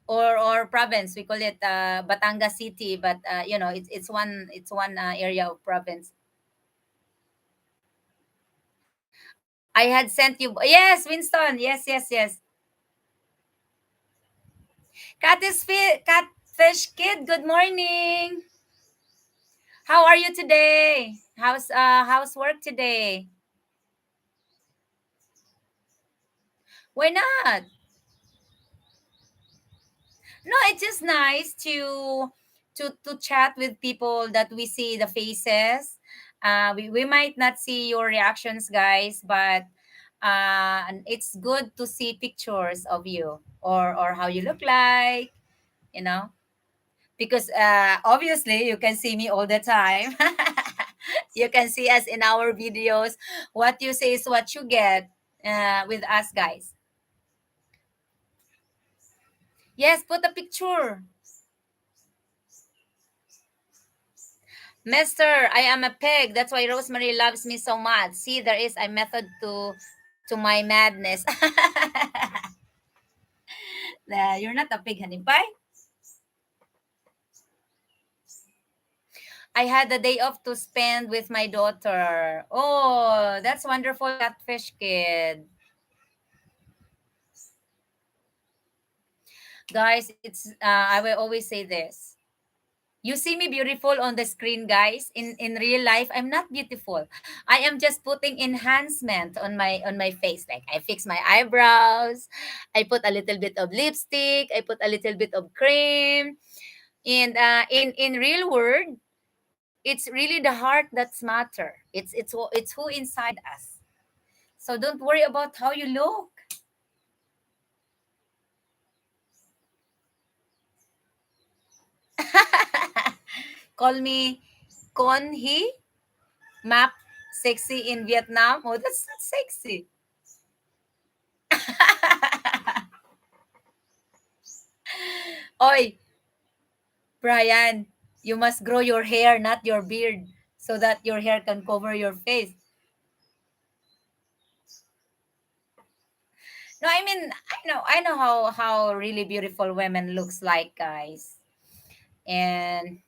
or province. We call it Batangas City, but it's one area of province. I had sent you. Yes, Winston. Yes, yes, yes. Catfish Kid. Good morning. How are you today? How's work today? Why not? No, it's just nice to chat with people that we see the faces. We might not see your reactions, guys, but it's good to see pictures of you or how you look like, you know, because obviously you can see me all the time. You can see us in our videos. What you say is what you get with us, guys. Yes, put a picture. Mister, I am a pig. That's why Rosemary loves me so much. See, there is a method to my madness. You're not a pig, honey pie. I had a day off to spend with my daughter. Oh, that's wonderful, catfish kid. Guys, I will always say this. You see me beautiful on the screen, guys. In real life, I'm not beautiful. I am just putting enhancement on my face. Like I fix my eyebrows, I put a little bit of lipstick, I put a little bit of cream. And in real world, it's really the heart that's matter. It's who inside us. So don't worry about how you look. Call me Con He Map Sexy in Vietnam. Oh, that's not sexy. Oi, Brian, you must grow your hair, not your beard, so that your hair can cover your face. No, I mean, I know how really beautiful women looks like, guys. And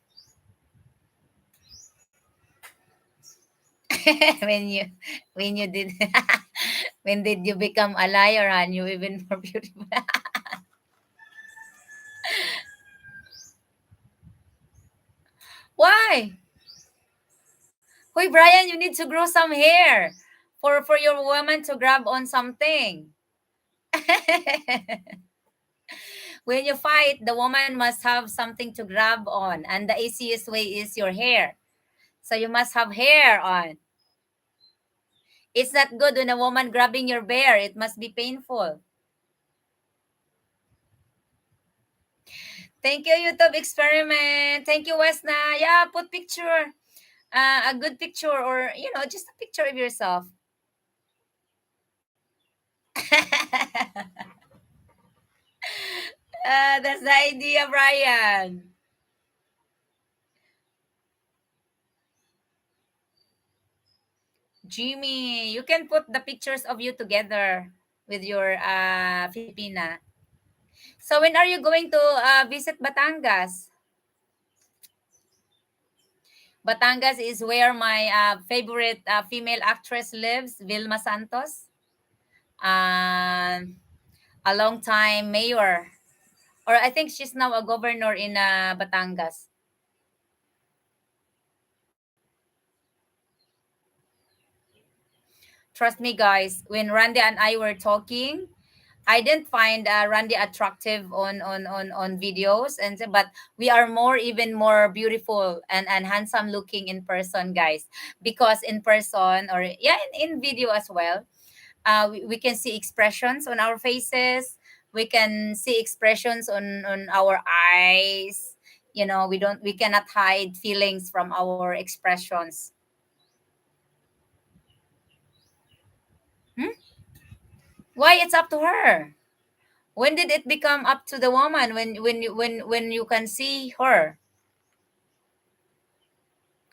when you when you did when did you become a liar and you even more beautiful? Why? Hoy, Brian, you need to grow some hair for your woman to grab on something. When you fight, the woman must have something to grab on, and the easiest way is your hair. So you must have hair on. It's not good when a woman grabbing your bear. It must be painful. Thank you, YouTube experiment. Thank you, Wesna. Yeah, put picture. A good picture, or just a picture of yourself. That's the idea, Brian. Jimmy, you can put the pictures of you together with your Filipina. So when are you going to visit Batangas? Batangas is where my favorite female actress lives, Vilma Santos. Um, a long time mayor, or I think she's now a governor in Batangas. Trust me, guys. When Randy and I were talking, I didn't find Randy attractive on videos, but we are even more beautiful and handsome looking in person, guys. Because in person, or yeah, in video as well, we can see expressions on our faces. We can see expressions on our eyes. We cannot hide feelings from our expressions. Hmm? Why it's up to her? When did it become up to the woman when you can see her?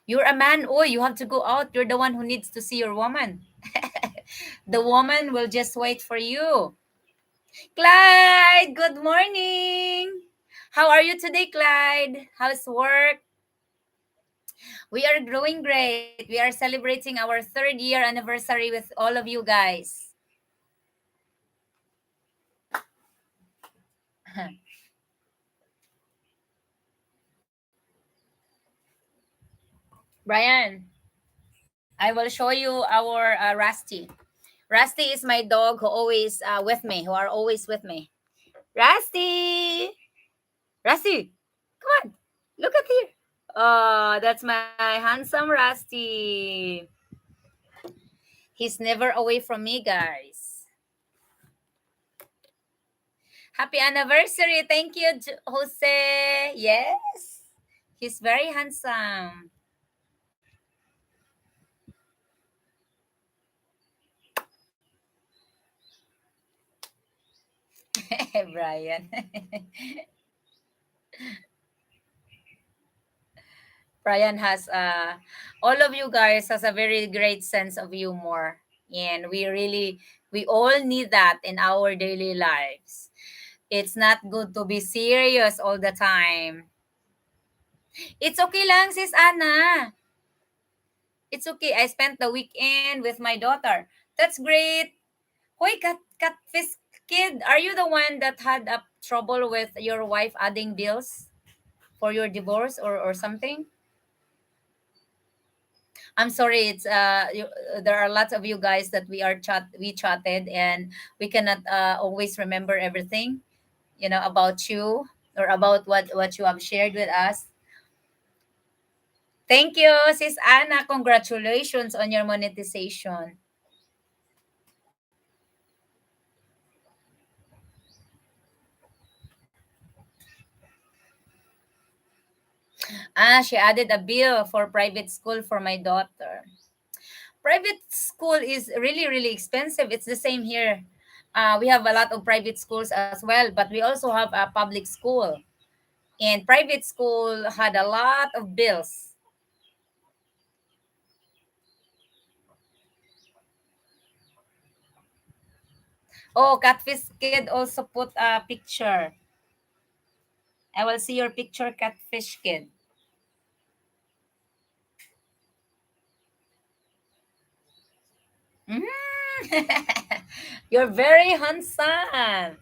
You're a man. Oh, you have to go out. You're the one who needs to see your woman. The woman will just wait for you. Clyde, good morning. How are you today, Clyde? How's work? We are growing great. We are celebrating our third year anniversary with all of you guys. Brian, I will show you our Rusty. Rusty is my dog who always with me, who are always with me. Rusty! Rusty! Come on! Look at here! Oh, that's my handsome Rusty. He's never away from me, guys. Happy anniversary! Thank you, Jose. Yes, he's very handsome. Brian. Brian has all of you guys has a very great sense of humor, and we all need that in our daily lives. It's not good to be serious all the time. It's okay lang, sis Anna. It's okay. I spent the weekend with my daughter. That's great. Hoy, catfish kid, are you the one that had a trouble with your wife adding bills for your divorce or something? I'm sorry. There are lots of you guys that we chatted and we cannot always remember everything, about you or about what you have shared with us. Thank you, Sis Anna. Congratulations on your monetization. She added a bill for private school for my daughter. Private school is really, really expensive. It's the same here. We have a lot of private schools as well, but we also have a public school. And private school had a lot of bills. Oh, Catfish Kid also put a picture. I will see your picture, Catfish Kid. Mm. You're very handsome.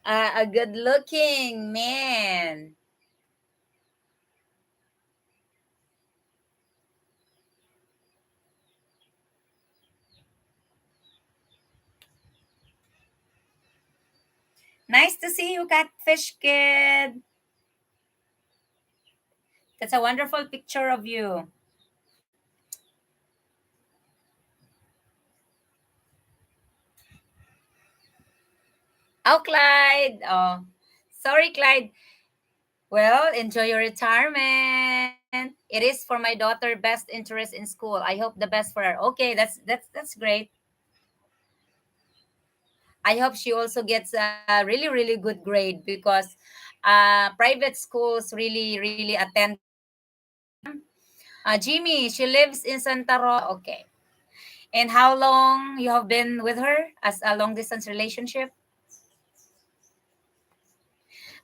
A good looking man. Nice to see you, Catfish Kid. That's a wonderful picture of you. Oh, Clyde. Oh, sorry, Clyde. Well, enjoy your retirement. It is for my daughter best interest in school. I hope the best for her. Okay, that's great. I hope she also gets a really really good grade because private schools really attend to them. Jimmy, she lives in Santa Rosa. Okay. And how long you have been with her as a long distance relationship?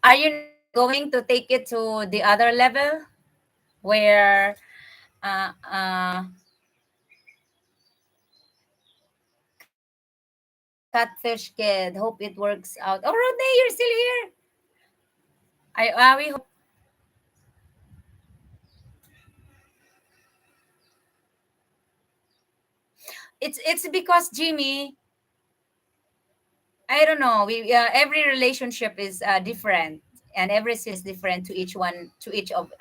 Are you not going to take it to the other level where uh, uh, catfish kid? Hope it works out. Oh, Rodney, you're still here. We hope it's because Jimmy. I don't know. We Every relationship is different, and every situation is different to each one, to each of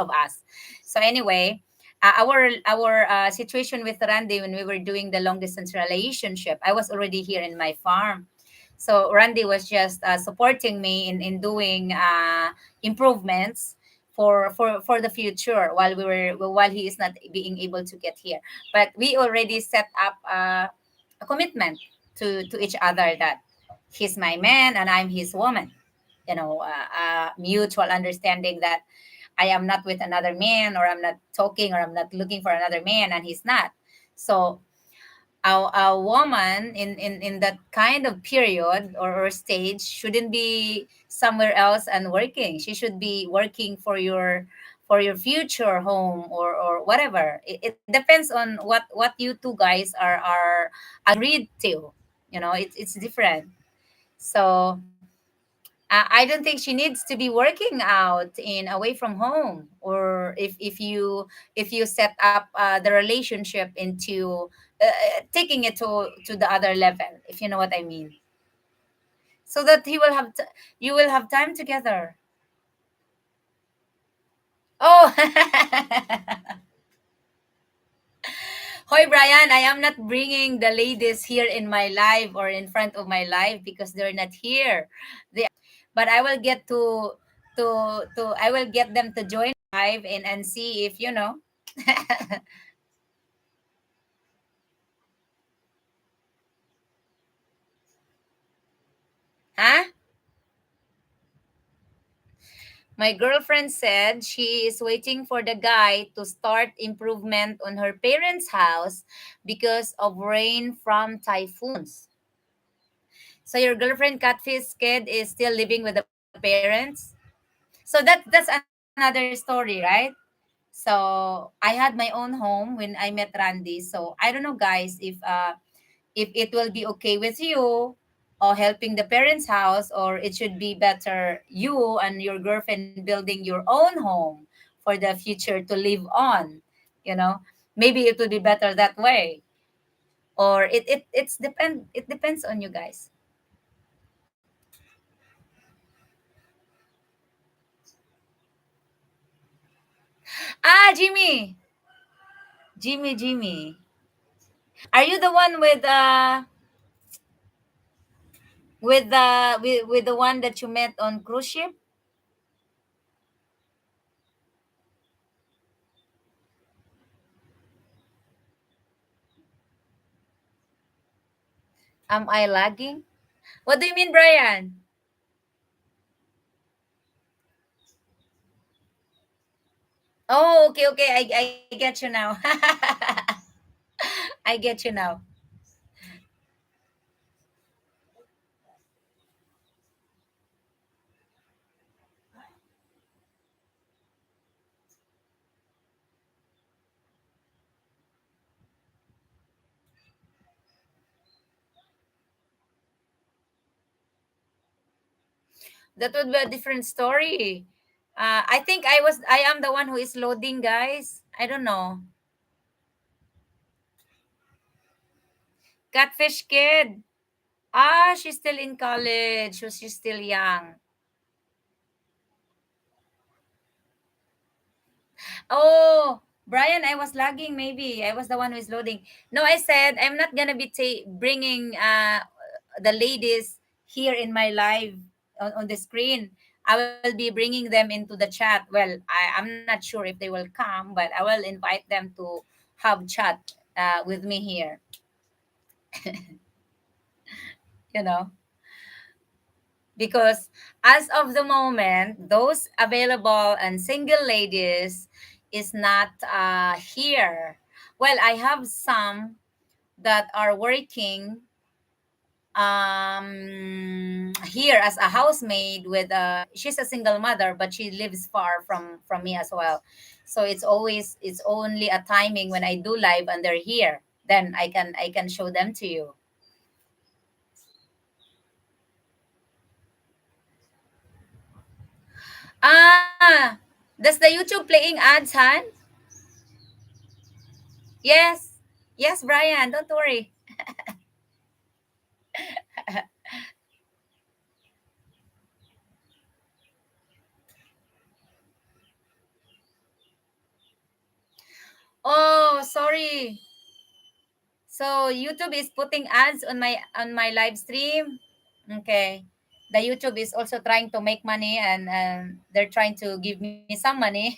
us. So anyway, our situation with Randy when we were doing the long distance relationship, I was already here in my farm, so Randy was just supporting me in doing improvements for the future while he is not being able to get here. But we already set up a commitment to each other that he's my man and I'm his woman. Mutual understanding that I am not with another man, or I'm not talking, or I'm not looking for another man and he's not. So A woman in that kind of period or stage shouldn't be somewhere else and working. She should be working for your future home or whatever. It depends on what you two guys are agreed to. You know, it's different. So I don't think she needs to be working out in away from home, or if you set up the relationship into taking it to the other level, if you know what I mean, so that you will have time together. Oh, Hoy Brian, I am not bringing the ladies here in my live or in front of my live because they're not here. They but I will get to I will get them to join live and see if you know. Huh? My girlfriend said she is waiting for the guy to start improvement on her parents' house because of rain from typhoons. So your girlfriend catfish kid is still living with the parents. So that's another story, right? So I had my own home when I met Randy. So I don't know, guys, if it will be okay with you or helping the parents' house, or it should be better you and your girlfriend building your own home for the future to live on. You know, maybe it will be better that way, or it depends on you guys. Ah, Jimmy. Are you the one with the one that you met on cruise ship? Am I lagging? What do you mean, Brian? Oh, okay. I get you now. I get you now. That would be a different story. I am the one who is loading, guys. I don't know. Catfish kid. Ah, she's still in college. So she's still young. Oh, Brian, I was lagging maybe. I was the one who is loading. No, I said I'm not gonna be bringing the ladies here in my live on the screen. I will be bringing them into the chat. Well, I'm not sure if they will come, but I will invite them to have chat with me here. You know, because as of the moment, those available and single ladies is not here. Well, I have some that are working here as a housemaid with she's a single mother, but she lives far from me as well. So it's only a timing when I do live and they're here, then I can show them to you. Ah, does the YouTube playing ads, Han? Yes. Yes, Brian, don't worry. Oh, sorry. So YouTube is putting ads on my live stream. Okay. The YouTube is also trying to make money, and they're trying to give me some money.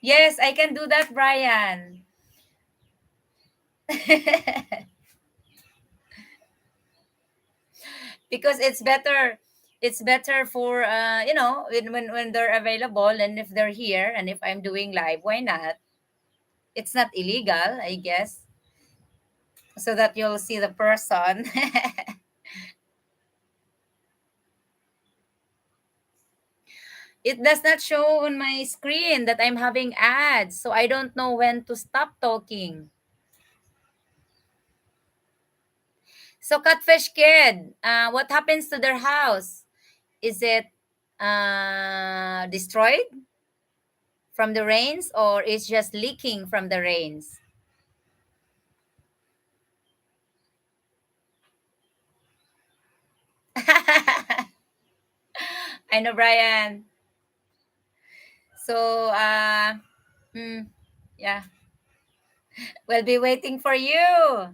Yes, I can do that, Brian. Because it's better. It's better for when they're available, and if they're here, and if I'm doing live, why not? It's not illegal, I guess, so that you'll see the person. It does not show on my screen that I'm having ads, so I don't know when to stop talking. So Catfish Kid, what happens to their house? Is it destroyed from the rains, or it's just leaking from the rains? I know, Brian. So, mm, yeah, we'll be waiting for you.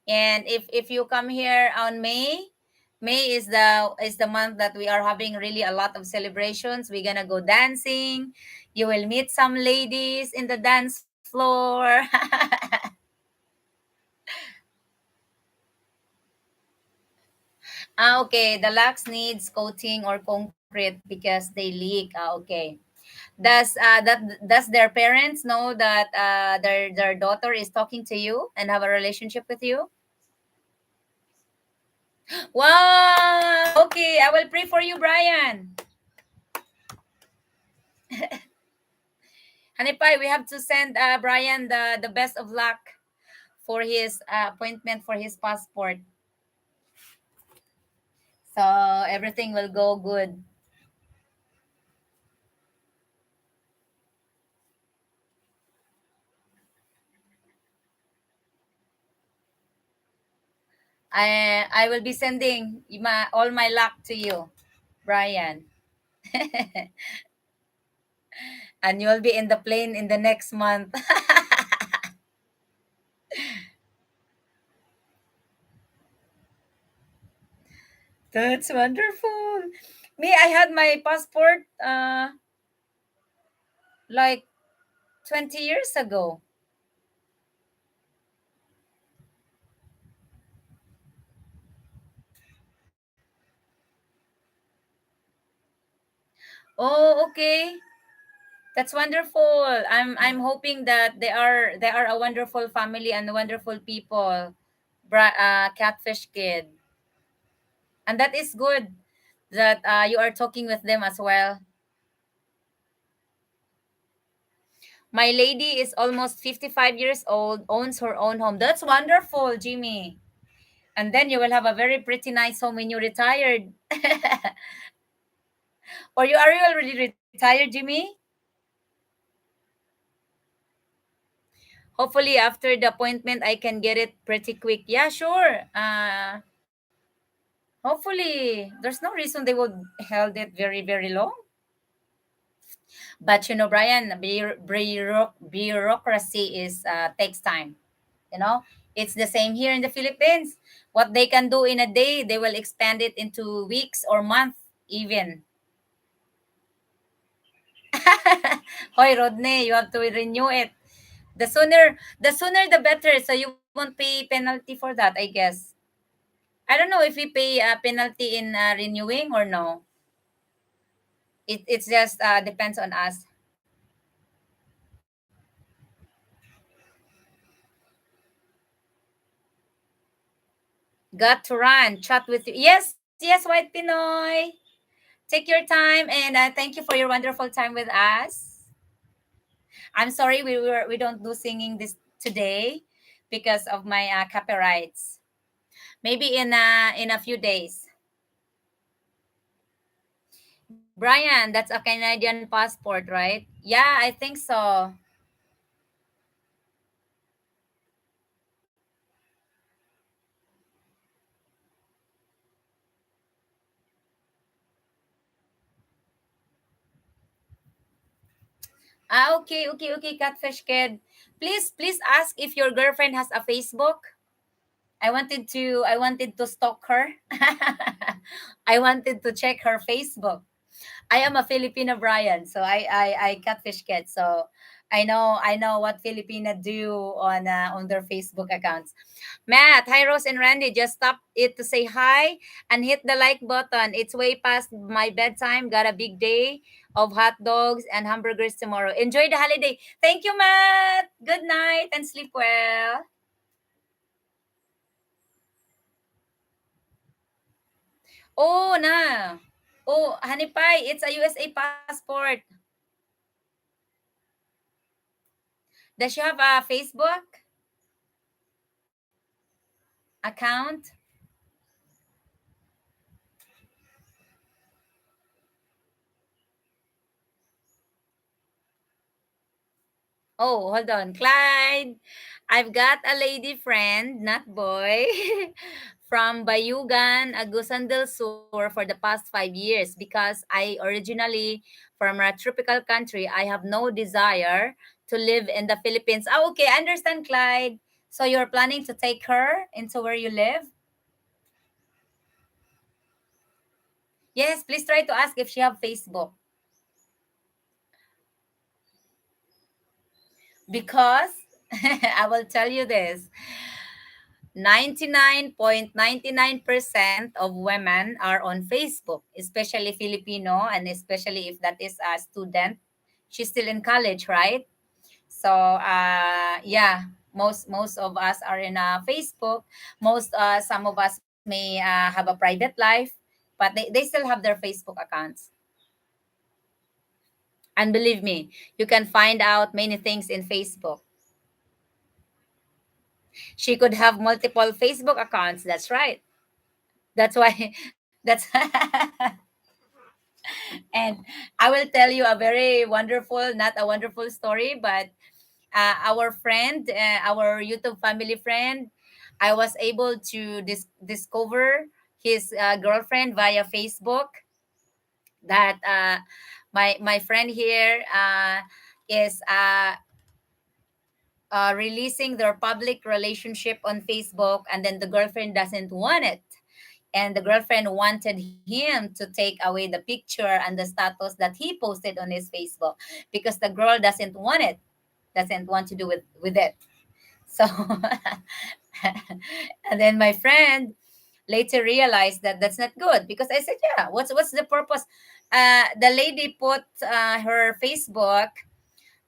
And if you come here on May, May is the month that we are having really a lot of celebrations. We're gonna go dancing. You will meet some ladies in the dance floor. Okay, the locks needs coating or concrete because they leak. Okay. Does their parents know that their daughter is talking to you and have a relationship with you? Wow. Okay, I will pray for you, Brian. Hanipay, we have to send Brian the best of luck for his appointment for his passport. So everything will go good. I will be sending all my luck to you, Brian. And you'll be in the plane in the next month. That's wonderful. Me, I had my passport like 20 years ago. Oh, okay. That's wonderful. I'm hoping that they are a wonderful family and wonderful people. Catfish Kid. And that is good that you are talking with them as well. My lady is almost 55 years old, owns her own home. That's wonderful, Jimmy. And then you will have a very pretty nice home when you retired. Or you already retired, Jimmy? Hopefully after the appointment I can get it pretty quick. Yeah, sure. Hopefully there's no reason they would held it very very long. But Brian, bureaucracy is takes time. You know, it's the same here in the Philippines. What they can do in a day, they will expand it into weeks or month even. Hoy, Rodney, you have to renew it. The sooner the better. So you won't pay penalty for that, I guess. I don't know if we pay a penalty in renewing or no. It's just depends on us. Got to run. Chat with you. Yes, yes, White Pinoy. Take your time, and thank you for your wonderful time with us. I'm sorry we don't do singing this today because of my copyrights. Maybe in a few days. Brian, that's a Canadian passport, right? Yeah, I think so. Okay, okay, okay, Catfish Kid. Please ask if your girlfriend has a Facebook. I wanted to stalk her. I wanted to check her Facebook. I am a Filipino Brian, so I Catfish Kid. So I know what Filipina do on their Facebook accounts. Matt, hi Rose and Randy. Just stop it to say hi and hit the like button. It's way past my bedtime. Got a big day of hot dogs and hamburgers tomorrow. Enjoy the holiday. Thank you, Matt. Good night and sleep well. Oh, na. Oh, Honey Pie, it's a USA passport. Does she have a Facebook account? Oh, hold on. Clyde, I've got a lady friend, not boy, from Bayugan, Agusan del Sur for the past 5 years because I originally from a tropical country. I have no desire to live in the Philippines. Oh, okay. I understand, Clyde. So you're planning to take her into where you live? Yes, please try to ask if she have Facebook. Because I will tell you this. 99.99% of women are on Facebook, especially Filipino, and especially if that is a student. She's still in college, right? So yeah, most of us are in Facebook. Most some of us may have a private life, but they still have their Facebook accounts. And believe me, you can find out many things in Facebook. She could have multiple Facebook accounts. That's right. That's why that's and I will tell you a very wonderful, not a wonderful story, but our friend, our YouTube family friend, I was able to discover his girlfriend via Facebook. That my friend here is releasing their public relationship on Facebook, and then the girlfriend doesn't want it, and the girlfriend wanted him to take away the picture and the status that he posted on his Facebook because the girl doesn't want it, doesn't want to do with it. So and then my friend later realized that that's not good because I said, yeah, what's the purpose? The lady put her Facebook.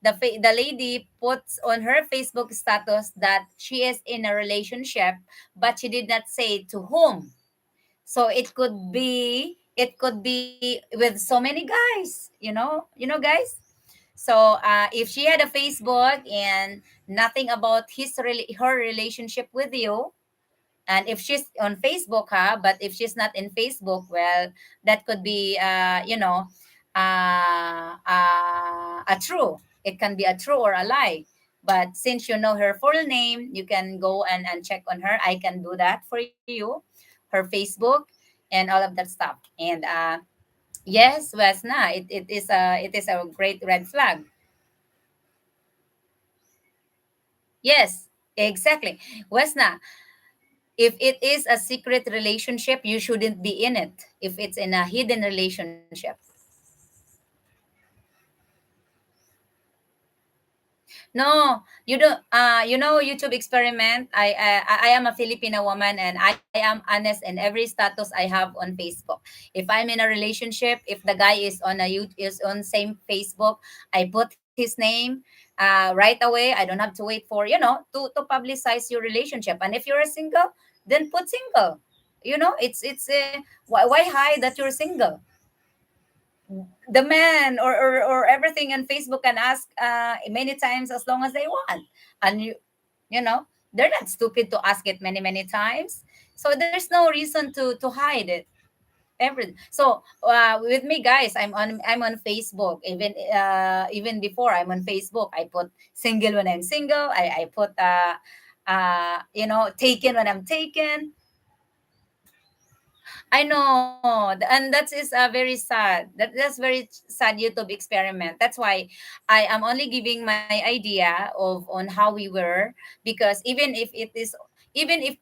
The lady puts on her Facebook status that she is in a relationship, but she did not say to whom. So it could be with so many guys, guys. So if she had a Facebook and nothing about her relationship with you, and if she's on Facebook, but if she's not in Facebook, well, that could be a true. It can be a true or a lie. But since you know her full name, you can go and check on her. I can do that for you, her Facebook and all of that stuff. And yes, Wesna, it is a great red flag. Yes, exactly. Wesna, if it is a secret relationship, you shouldn't be in it. If it's in a hidden relationship. No, you don't. YouTube experiment. I am a Filipino woman, and I am honest in every status I have on Facebook. If I'm in a relationship, if the guy is on same Facebook, I put his name right away. I don't have to wait for to publicize your relationship. And if you're a single, then put single. It's why hide that you're single? The man or everything on Facebook can ask many times as long as they want. And they're not stupid to ask it many times. So there's no reason to hide it. So with me, guys, I'm on Facebook. Even before I'm on Facebook, I put single when I'm single. I put taken when I'm taken. I know, and that is very sad. That's very sad YouTube experiment. That's why I am only giving my idea of on how we were, because even if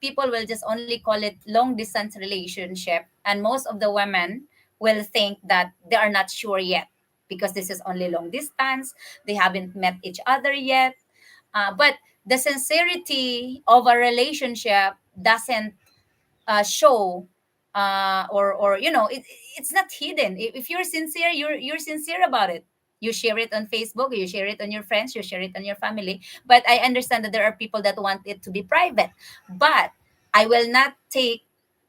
people will just only call it long distance relationship, and most of the women will think that they are not sure yet. because this is only long distance. They haven't met each other yet. But the sincerity of a relationship doesn't show, or it's not hidden. If you're sincere, you're sincere about it. You share it on Facebook, you share it on your friends, you share it on your family. But I understand that there are people that want it to be private. But I will not take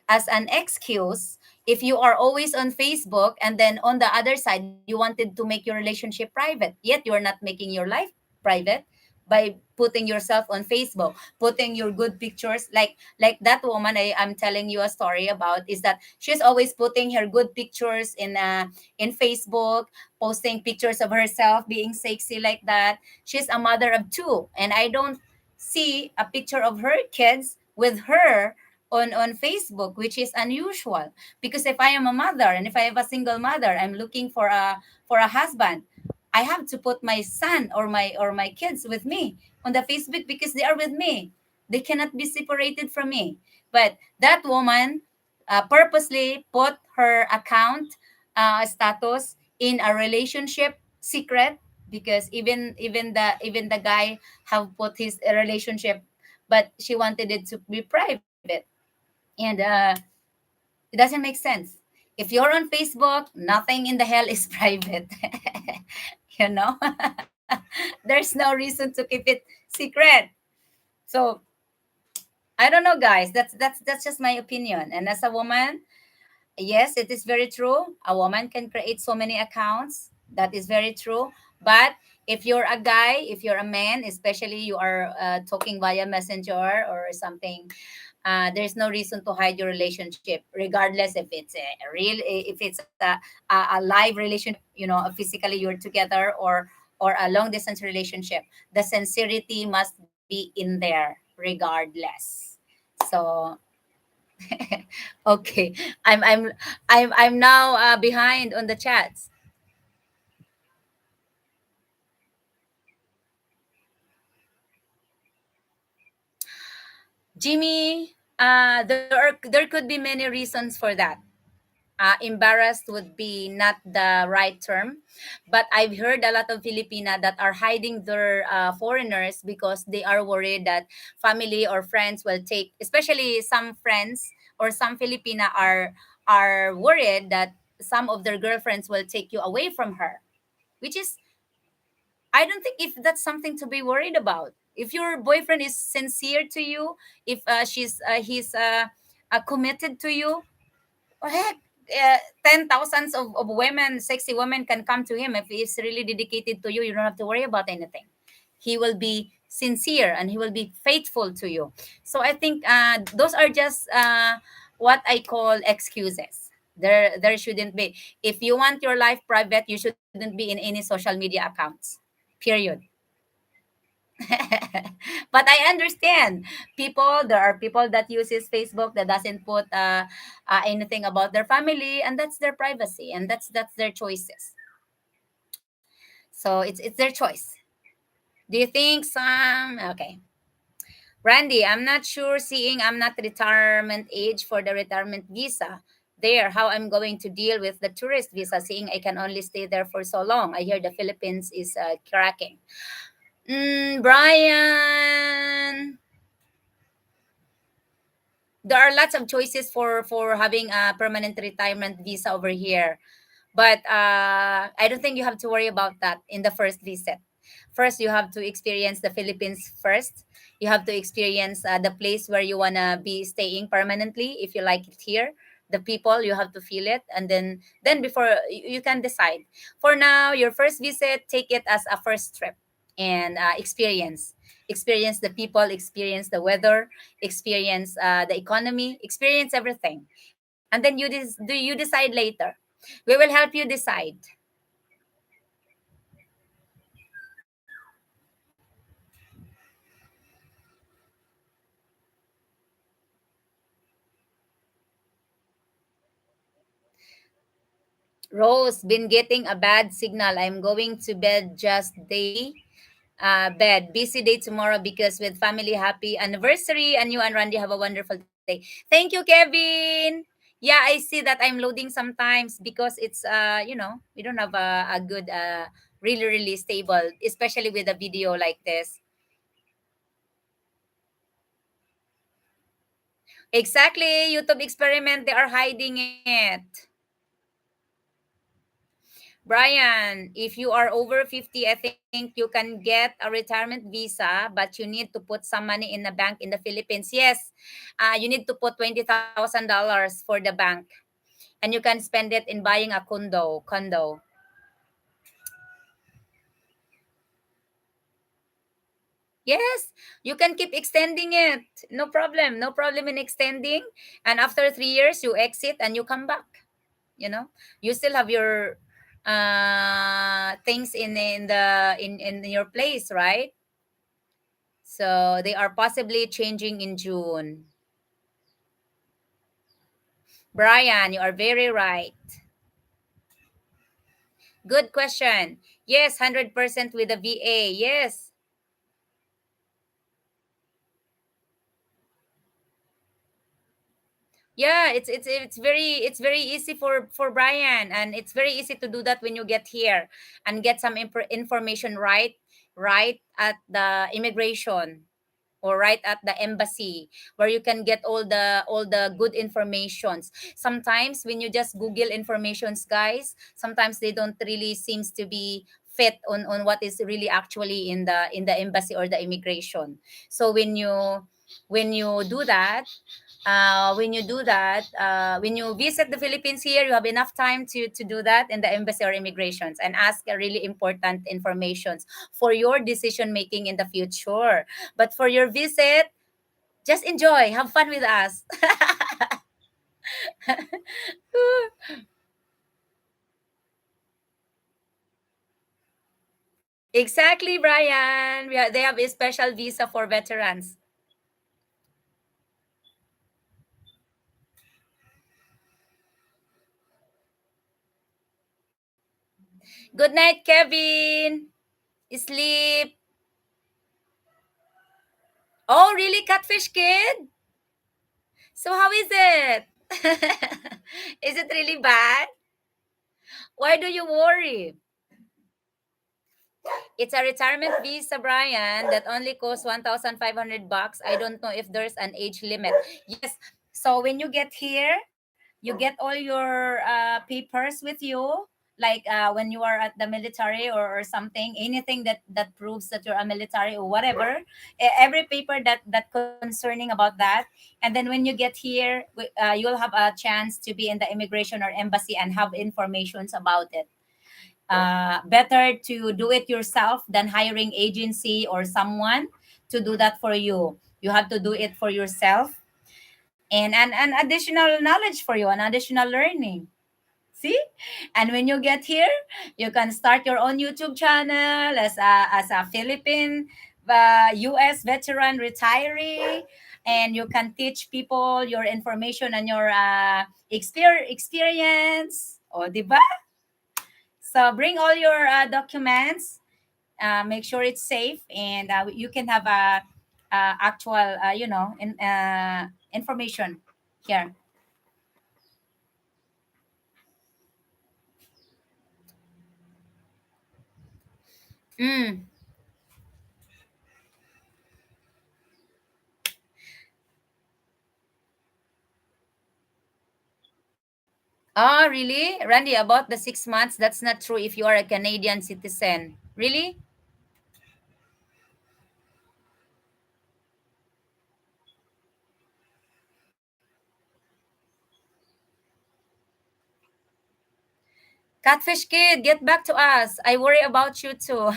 as an excuse if you are always on Facebook and then on the other side you wanted to make your relationship private, yet you're not making your life private by putting yourself on Facebook, putting your good pictures. Like that woman I'm telling you a story about, is that she's always putting her good pictures in Facebook, posting pictures of herself being sexy like that. She's a mother of two, and I don't see a picture of her kids with her on Facebook, which is unusual. Because if I am a mother and if I have a single mother, I'm looking for a husband. I have to put my son or my kids with me on the Facebook because they are with me. They cannot be separated from me. But that woman purposely put her account status in a relationship secret, because even the guy have put his relationship, but she wanted it to be private. And it doesn't make sense. If you're on Facebook, nothing in the hell is private. you know there's no reason to keep it secret. So I don't know, guys. That's just my opinion. And as a woman, yes, it is very true. A woman can create so many accounts. That is very true. But if you're a guy, if you're a man, especially you are talking via messenger or something, there's no reason to hide your relationship, regardless if it's a real, if it's a live relationship, physically you're together, or a long distance relationship. The sincerity must be in there regardless. So okay, I'm now behind on the chats. Jimmy, there could be many reasons for that. Embarrassed would be not the right term, but I've heard a lot of Filipina that are hiding their foreigners because they are worried that family or friends will take, especially some friends or some Filipina are worried that some of their girlfriends will take you away from her, which is, I don't think if that's something to be worried about. If your boyfriend is sincere to you, if he's committed to you, oh, heck, ten thousands of women, sexy women, can come to him. If he's really dedicated to you, you don't have to worry about anything. He will be sincere and he will be faithful to you. So I think those are just what I call excuses. There shouldn't be. If you want your life private, you shouldn't be in any social media accounts. Period. But I understand people. There are people that uses Facebook that doesn't put anything about their family, and that's their privacy, and that's their choices. So it's their choice. Do you think some? Okay, Randy, I'm not sure. Seeing I'm not retirement age for the retirement visa. There, how I'm going to deal with the tourist visa, seeing I can only stay there for so long. I hear the Philippines is cracking. Brian, there are lots of choices for having a permanent retirement visa over here, but I don't think you have to worry about that in the first visit. First, you have to experience the Philippines first. You have to experience the place where you want to be staying permanently. If you like it here, the people, you have to feel it, and then before you can decide. For now, your first visit, take it as a first trip, and experience the people, experience the weather, experience the economy, experience everything, and then you decide later. We will help you decide. Rose, been getting a bad signal. I'm going to bed just day. Bed. Busy day tomorrow because with family, happy anniversary, and you and Randy have a wonderful day. Thank you, Kevin. Yeah, I see that I'm loading sometimes because it's we don't have a good really really stable, especially with a video like this. Exactly, YouTube experiment, they are hiding it. Brian, if you are over 50, I think you can get a retirement visa, but you need to put some money in the bank in the Philippines. Yes, you need to put $20,000 for the bank, and you can spend it in buying a condo. Yes, you can keep extending it. No problem. No problem in extending. And after 3 years, you exit and you come back. You know, you still have your things in your place, right? So they are possibly changing in June. Brian, you are very right. Good question. Yes, 100% with the VA. Yes. Yeah, it's very easy for Brian, and it's very easy to do that when you get here and get some information right at the immigration or right at the embassy, where you can get all the good informations. Sometimes when you just Google informations, guys, sometimes they don't really seems to be fit on what is really actually in the embassy or the immigration. So when you do that, when you visit the Philippines here, you have enough time to do that in the embassy or immigrations and ask a really important informations for your decision making in the future. But for your visit, just enjoy, have fun with us. Exactly, Brian. They have a special visa for veterans. Good night, Kevin. Sleep. Oh, really, Catfish Kid? So how is it? Is it really bad? Why do you worry? It's a retirement visa, Brian, that only costs 1,500 bucks. I don't know if there's an age limit. Yes. So when you get here, you get all your papers with you, like when you are at the military or something, anything that proves that you're a military or whatever, every paper that concerning about that. And then when you get here, you'll have a chance to be in the immigration or embassy and have informations about it. Better to do it yourself than hiring agency or someone to do that for you. You have to do it for yourself, and additional knowledge for you, and additional learning. See? And when you get here, you can start your own YouTube channel as a Philippine US veteran retiree, and you can teach people your information and your experience. O, di ba? So bring all your documents, make sure it's safe, and you can have a actual, information here. Mm. Oh, really? Randy, about the 6 months, that's not true if you are a Canadian citizen. Really? Catfish Kid, get back to us. I worry about you too.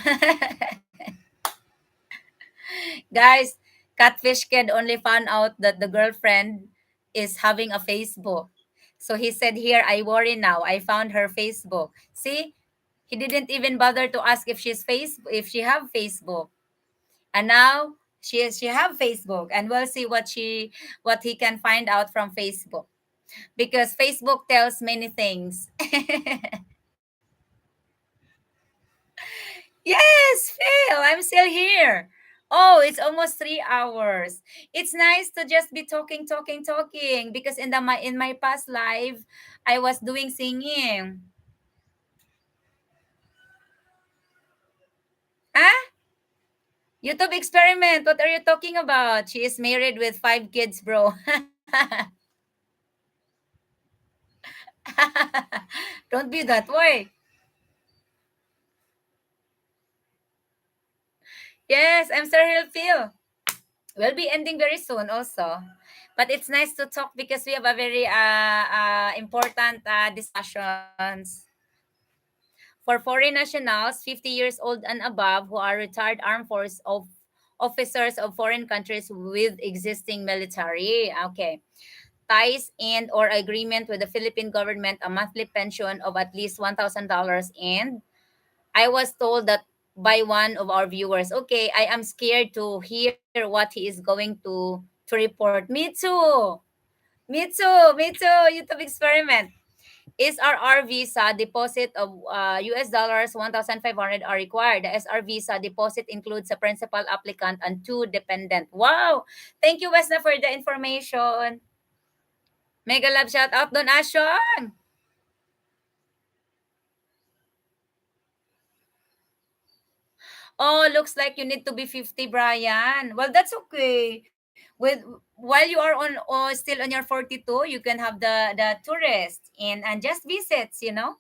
Guys, Catfish Kid only found out that the girlfriend is having a Facebook. So he said here, I worry now. I found her Facebook. See? He didn't even bother to ask if she have Facebook. And now she have Facebook, and we'll see what he can find out from Facebook, because Facebook tells many things. Yes, Phil, I'm still here. Oh, it's almost 3 hours. It's nice to just be talking, talking, talking. Because in my past life, I was doing singing. Ah, YouTube experiment. What are you talking about? She is married with 5 kids, bro. Don't be that way. Yes, I'm sorry he'll feel. We'll be ending very soon also. But it's nice to talk because we have a very important discussions. For foreign nationals 50 years old and above who are retired armed force of officers of foreign countries with existing military. Okay. Ties and or agreement with the Philippine government a monthly pension of at least $1,000. And I was told that by one of our viewers. Okay, I am scared to hear what he is going to report. Me too. Me too. Me too. YouTube experiment. Is our visa deposit of US dollars 1,500 are required. The SR visa deposit includes a principal applicant and 2 dependent. Wow! Thank you, Wesna, for the information. Mega love shout out Don Ashong. Oh, looks like you need to be 50, Brian. Well, that's okay. With while you are on still on your 42, you can have the tourist and just visits, you know?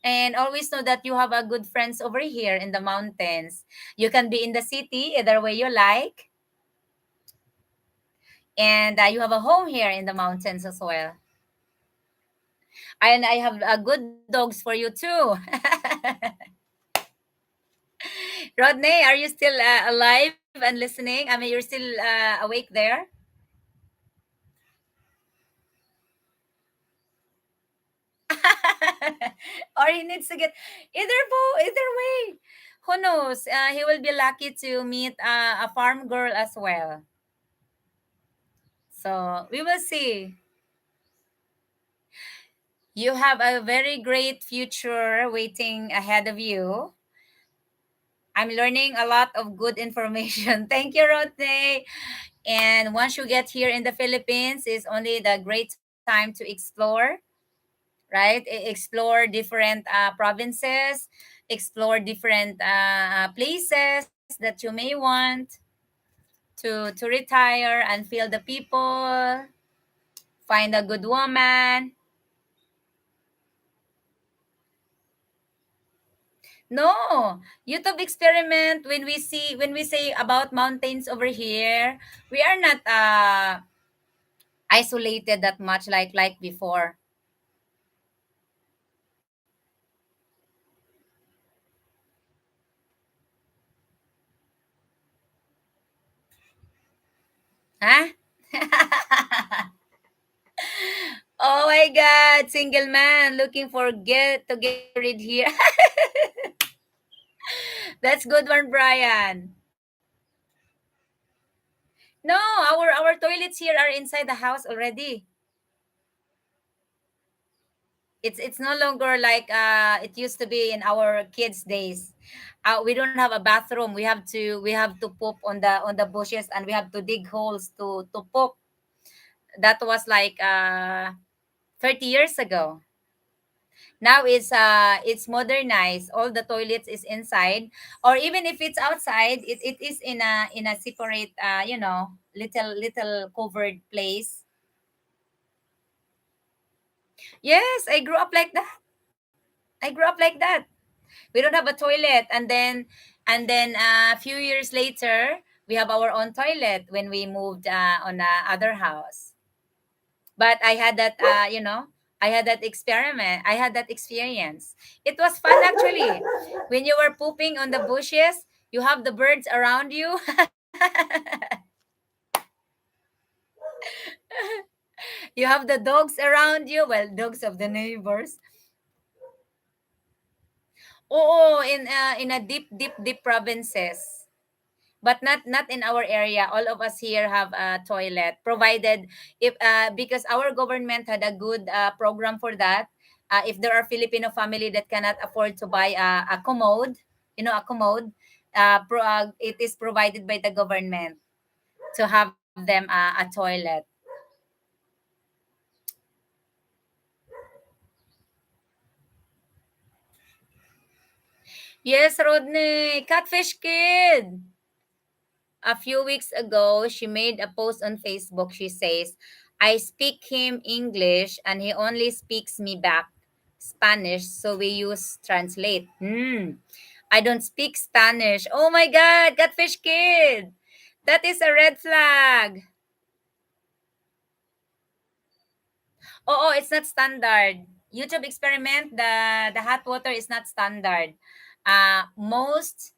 And always know that you have a good friends over here in the mountains. You can be in the city either way you like, and you have a home here in the mountains as well. And I have good dogs for you too. Rodney, are you still alive and listening? I mean, you're still awake there? Or he needs to get either way. Who knows? He will be lucky to meet a farm girl as well. So we will see. You have a very great future waiting ahead of you. I'm learning a lot of good information. Thank you, Rodney. And once you get here in the Philippines, is only the great time to explore, right? Explore different provinces, explore different places that you may want to retire and feel the people, find a good woman. No, YouTube experiment. When we say about mountains over here, we are not isolated that much like before. Huh? Oh my God, single man looking for get to get married here. That's good one, Brian. No, our toilets here are inside the house already. It's no longer like it used to be in our kids' days. We don't have a bathroom. We have to poop on the bushes, and we have to dig holes to poop. That was like 30 years ago. Now it's modernized. All the toilets is inside, or even if it's outside, it is in a separate little covered place. Yes, I grew up like that. I grew up like that. We don't have a toilet, and then a few years later we have our own toilet when we moved on other house. But I had that I had that experience. It was fun actually. When you were pooping on the bushes, you have the birds around you. You have the dogs around you, well, dogs of the neighbors. Oo, in a deep provinces. But not in our area. All of us here have a toilet provided, if because our government had a good program for that. If there are Filipino family that cannot afford to buy a commode, a commode, it is provided by the government to have them a toilet. Yes, Rodney, Catfish Kid. A few weeks ago, she made a post on Facebook. She says, I speak him English and he only speaks me back Spanish, so we use translate. I don't speak Spanish. Oh my God, Catfish Kid. That is a red flag. Oh, it's not standard. YouTube experiment, the hot water is not standard. Most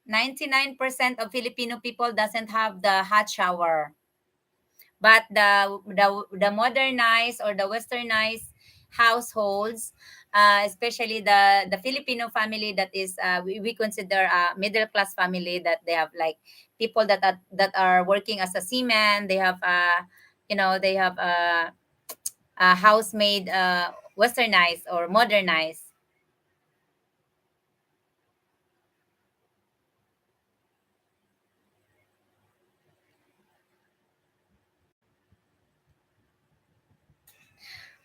99% of Filipino people doesn't have the hot shower. But the modernized or the westernized households, especially the Filipino family that is we consider a middle class family, that they have like people that are working as a seaman. They have they have a house-made westernized or modernized.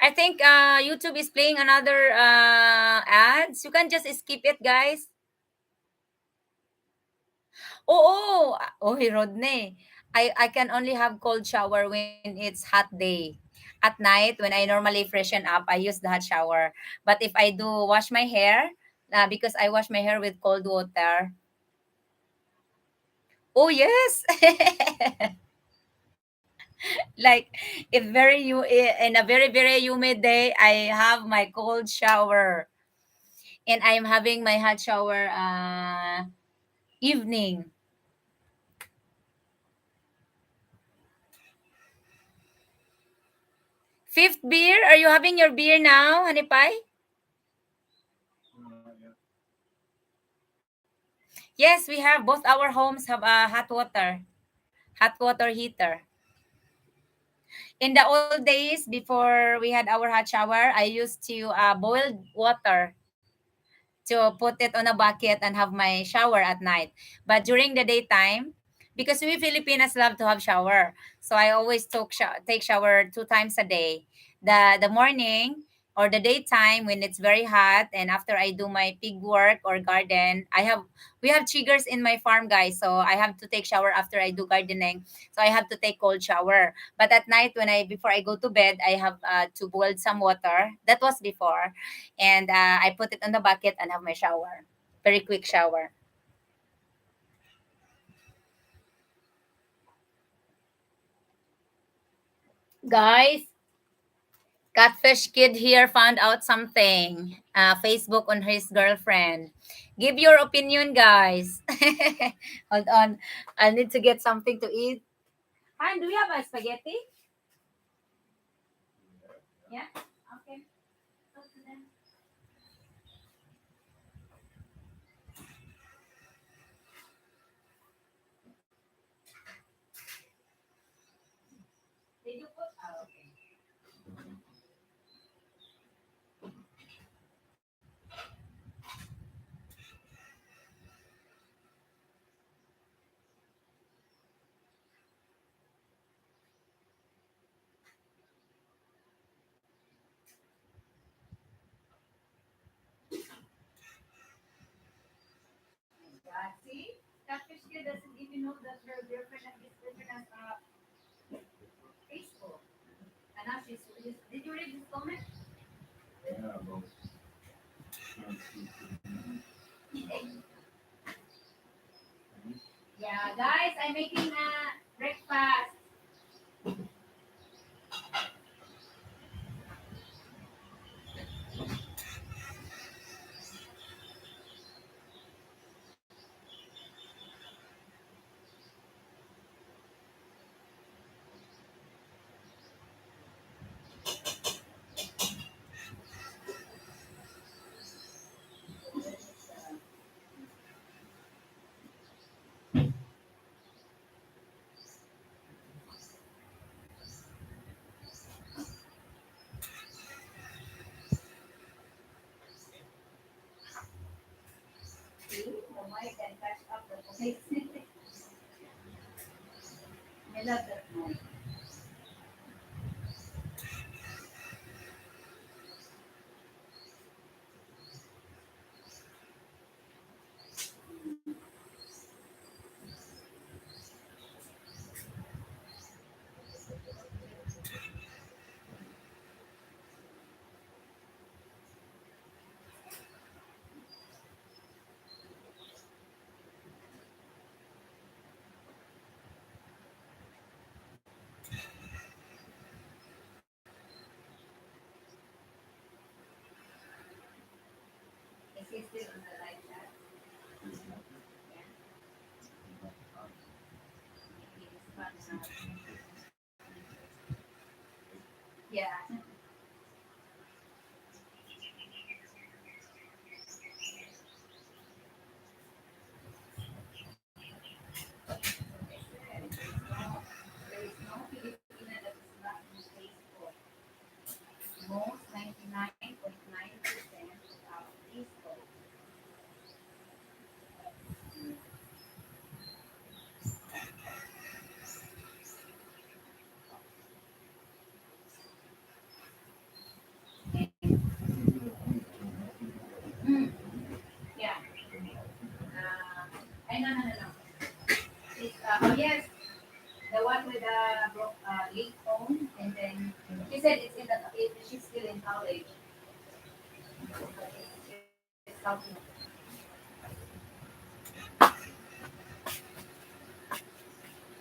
I think YouTube is playing another ads. You can just skip it, guys. Oo. Oy, Rodney. I can only have cold shower when it's hot day. At night, when I normally freshen up, I use the hot shower. But if I do wash my hair, because I wash my hair with cold water. Oh, yes. Like, if in a very, very humid day, I have my cold shower. And I'm having my hot shower evening. Fifth beer? Are you having your beer now, Honey Pie? Yes, we have. Both our homes have a hot water heater. In the old days, before we had our hot shower, I used to boil water to put it on a bucket and have my shower at night. But during the daytime, because we Filipinas love to have shower, so I always take shower 2 times a day. The morning or the daytime when it's very hot, and after I do my pig work or garden, we have chiggers in my farm, guys. So I have to take shower after I do gardening. So I have to take cold shower. But at night, before I go to bed, I have to boil some water. That was before, and I put it on the bucket and have my shower. Very quick shower. Guys, Catfish Kid here found out something. Facebook on his girlfriend. Give your opinion, guys. Hold on. I need to get something to eat. Han, do you have a spaghetti? Yeah? Okay. Talk to them. Did you put? Oh, okay. Yeah, see? Catfish Kid doesn't even know that her girlfriend and his girlfriend has Facebook. And now did you read his comment? Yeah, guys, I'm making breakfast.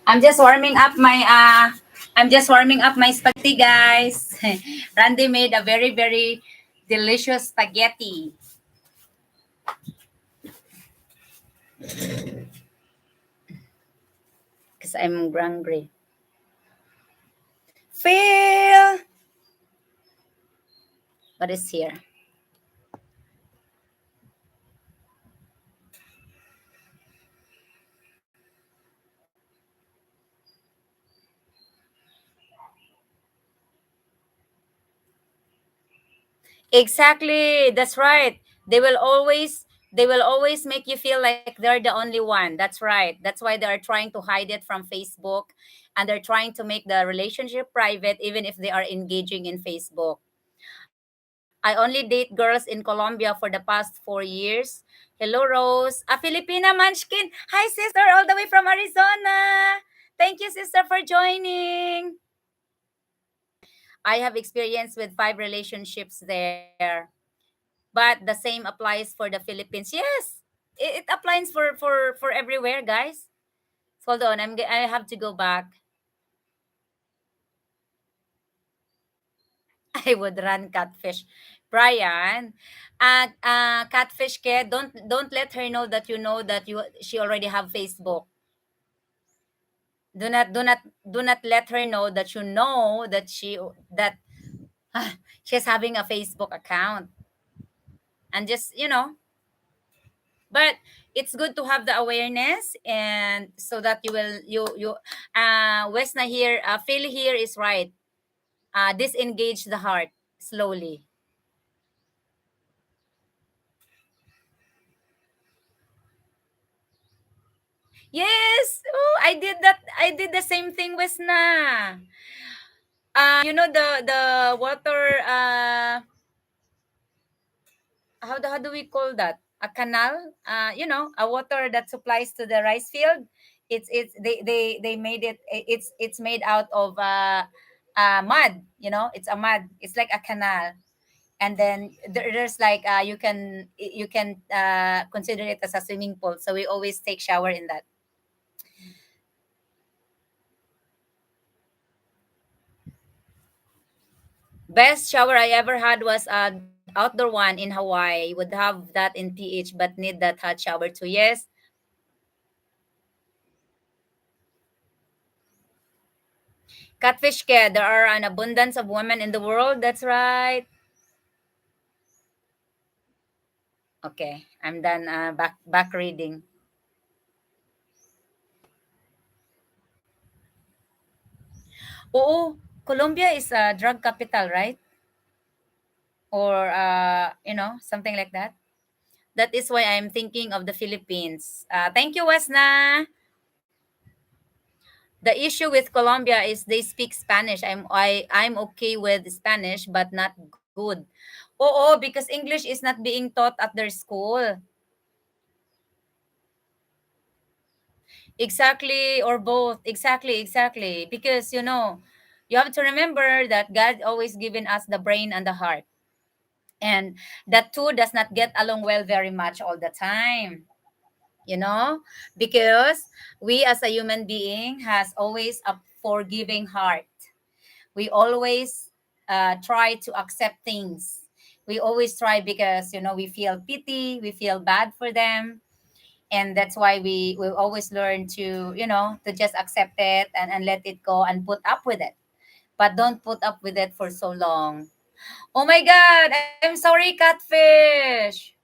I'm just warming up my I'm just warming up my spaghetti, guys. Randy made a very very delicious spaghetti because I'm hungry. Phil, what is here? Exactly, that's right. They will always make you feel like they're the only one. That's right. That's why they are trying to hide it from Facebook, and they're trying to make the relationship private even if they are engaging in Facebook. I only date girls in Colombia for the past 4 years. Hello, Rose. A Filipina Munchkin. Hi, sister, all the way from Arizona. Thank you, sister, for joining. I have experience with 5 relationships there. But the same applies for the Philippines. Yes, it applies for everywhere, guys. Hold on, I have to go back. I would run catfish. Brian, catfish ke, don't let her know that you she already have Facebook. Do not let her know that that she's having a Facebook account. And just, but it's good to have the awareness, and so that you Wesna here, Phil here is right. Disengage the heart slowly. Yes. Oh, I did the same thing, Wesna. The water, how do we call that, a canal, a water that supplies to the rice field. They made it, it's made out of mud. It's a mud, it's like a canal. And then there's like, you can consider it as a swimming pool, so we always take shower in that. Best shower I ever had was outdoor one in Hawaii. Would have that in PH, but need that hot shower too. Yes. Catfish care. There are an abundance of women in the world. That's right. Okay, I'm done. Back reading. Oo, Colombia is a drug capital, right? Or something like that. That is why I'm thinking of the Philippines. Thank you, Wesna. The issue with Colombia is they speak Spanish. I'm okay with Spanish, but not good. Oo, because English is not being taught at their school. Exactly, or both. Exactly, exactly. Because you have to remember that God always given us the brain and the heart. And that two does not get along well very much all the time. you know because we as a human being has always a forgiving heart. We always try to accept things. We always try because we feel pity, we feel bad for them, and that's why we always learn to just accept it and let it go and put up with it. But don't put up with it for so long. Oh my god, I'm sorry, catfish.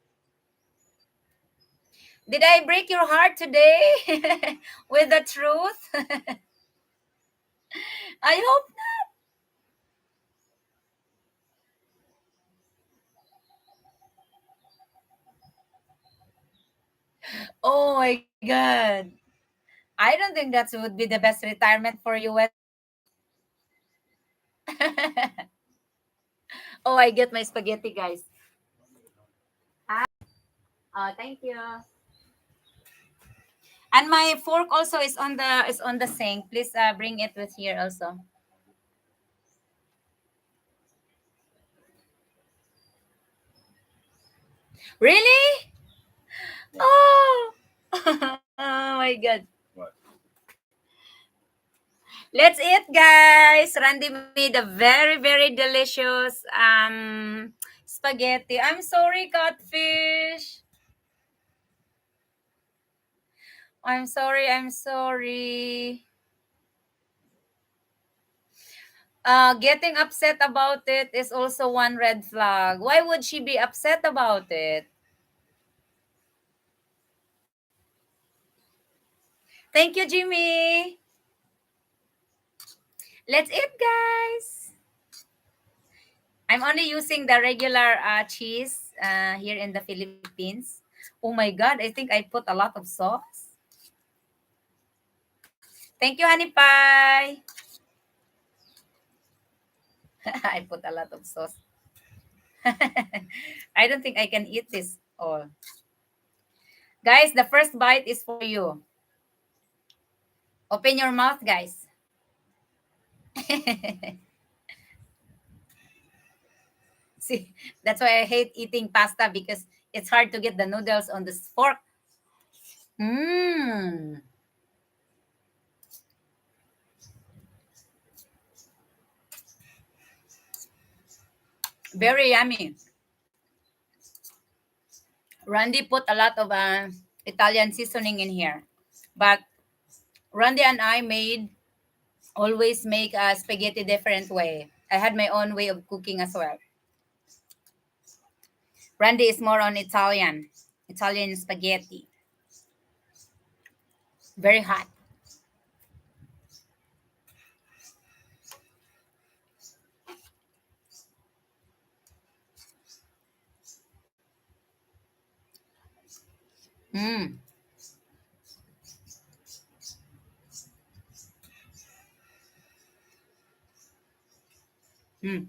Did I break your heart today with the truth? I hope. Oh my god. I don't think that would be the best retirement for you. Oh, I get my spaghetti, guys. Ah, thank you. And my fork also is on the sink. Please bring it with here also. Really? Oh. Oh my god. Let's eat, guys. Randy made a very, very delicious spaghetti. I'm sorry, catfish. I'm sorry. I'm sorry. Getting upset about it is also one red flag. Why would she be upset about it? Thank you, Jimmy. Let's eat, guys. I'm only using the regular cheese here in the Philippines. Oh my god, I think I put a lot of sauce. Thank you, honey pie. I put a lot of sauce. I don't think I can eat this all. Guys, the first bite is for you. Open your mouth, guys. See, that's why I hate eating pasta because it's hard to get the noodles on the fork. Mmm, very yummy. Randy put a lot of Italian seasoning in here, but Randy and I always make a spaghetti different way. I had my own way of cooking as well. Randy is more on Italian spaghetti. Very hot. Mm, mm.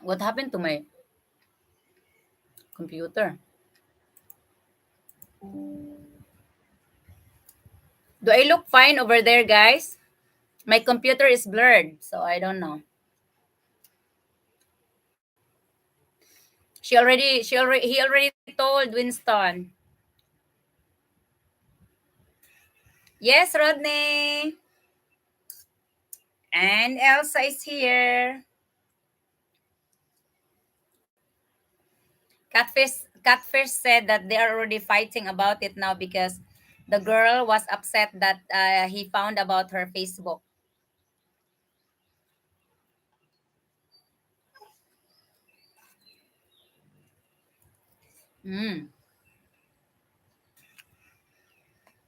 What happened to my computer? Do I look fine over there, guys? My computer is blurred, so I don't know. He already told Winston. Yes, Rodney. And Elsa is here. Catfish said that they are already fighting about it now because the girl was upset that he found about her Facebook. Mm.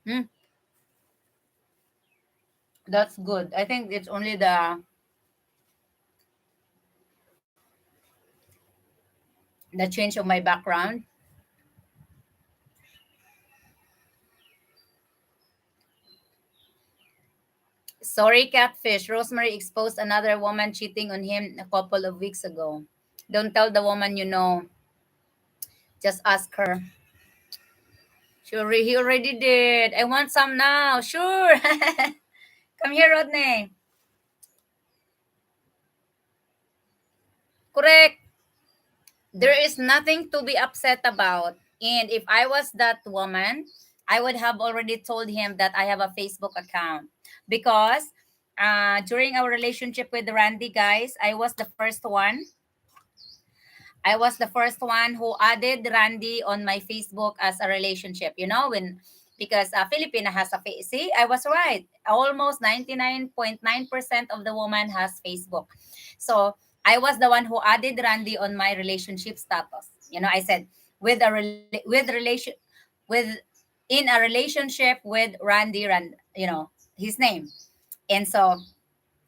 Mm. That's good. I think it's only the change of my background. Sorry, catfish. Rosemary exposed another woman cheating on him a couple of weeks ago. Don't tell the woman you know. Just ask her. Sure, he already did. I want some now. Sure. Come here, Rodney. Correct. There is nothing to be upset about. And if I was that woman, I would have already told him that I have a Facebook account. Because during our relationship with Randy, guys, I was the first one who added Randy on my Facebook as a relationship. You know, when because Filipina has a face. See, I was right. Almost 99.9% of the woman has Facebook. So I was the one who added Randy on my relationship status. You know, I said with relation with in a relationship with Randy Rand. You know his name, and so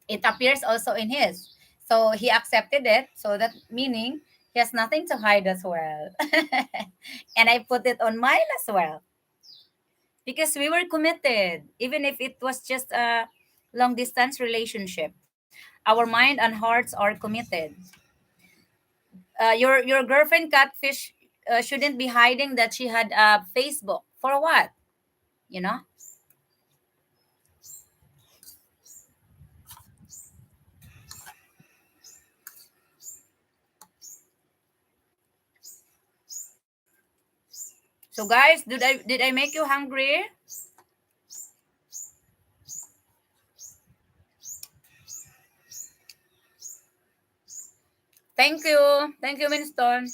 it appears also in his. So he accepted it. So that meaning he has nothing to hide as well. And I put it on mine as well because we were committed, even if it was just a long distance relationship. Our mind and hearts are committed. Your girlfriend catfish shouldn't be hiding that she had a Facebook for what? You know. So guys, did I make you hungry? Thank you, Winston.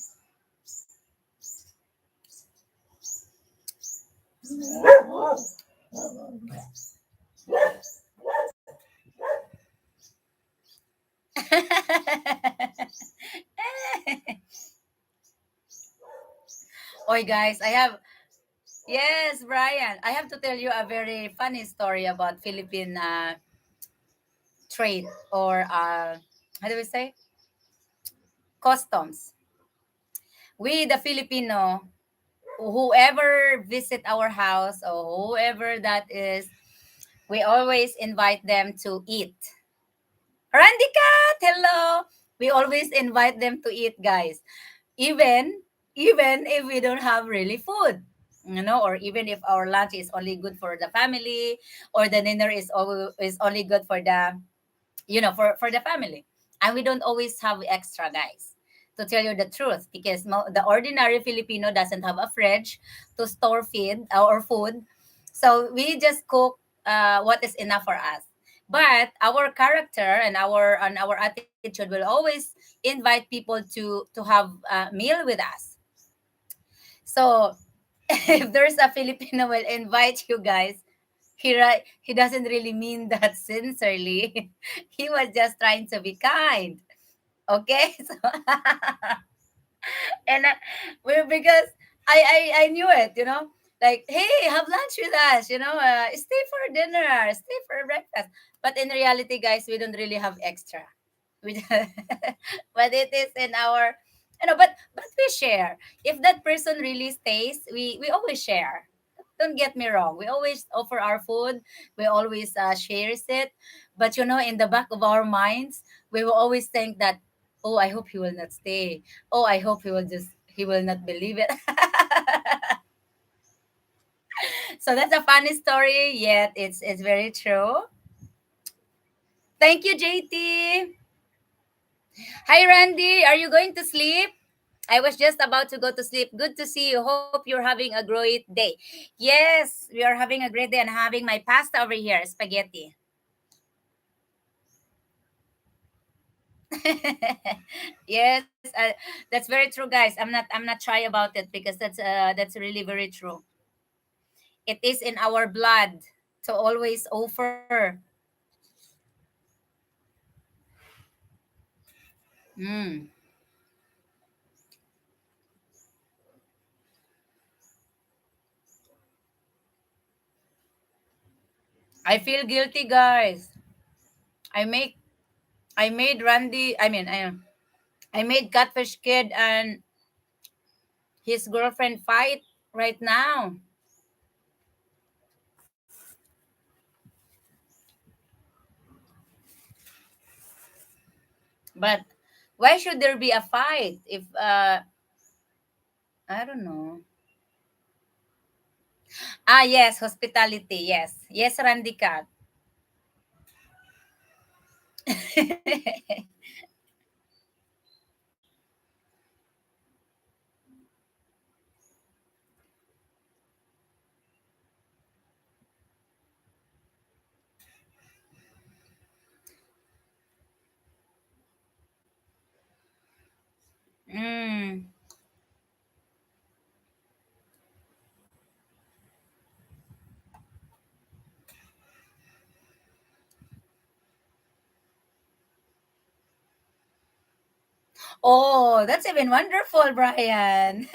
Oi guys, I have yes, Brian. I have to tell you a very funny story about Philippine trade or how do we say customs. We the Filipino, whoever visit our house or whoever that is, we always invite them to eat. Randy Cat, hello. We always invite them to eat, guys. Even even if we don't have really food, you know, or even if our lunch is only good for the family, or the dinner is only good for the for the family, and we don't always have extra, guys, to tell you the truth, because the ordinary Filipino doesn't have a fridge to store feed or food, so we just cook what is enough for us. But our character and our attitude will always invite people to have a meal with us. So if there's a Filipino will invite you guys, he doesn't really mean that sincerely. He was just trying to be kind. Okay, so and because I knew it, like, hey, have lunch with us, stay for dinner, stay for breakfast. But in reality, guys, we don't really have extra. We but it is in our, but we share. If that person really stays, we always share. Don't get me wrong. We always offer our food. We always shares it. But in the back of our minds, we will always think that, oh, I hope he will not stay. Oh, I hope he will not believe it. So that's a funny story, yet it's very true. Thank you, JT. Hi, Randy. Are you going to sleep? I was just about to go to sleep. Good to see you. Hope you're having a great day. Yes, we are having a great day and having my pasta over here, spaghetti. Yes, that's very true, guys. I'm not shy about it because that's really very true. It is in our blood to always offer. Mm. I feel guilty, guys. I make I made Randy. I made Catfish Kid and his girlfriend fight right now. But why should there be a fight if I don't know. Ah, yes, hospitality. Yes. Yes, Randy Cat. Mm. Oh, that's even wonderful, Brian.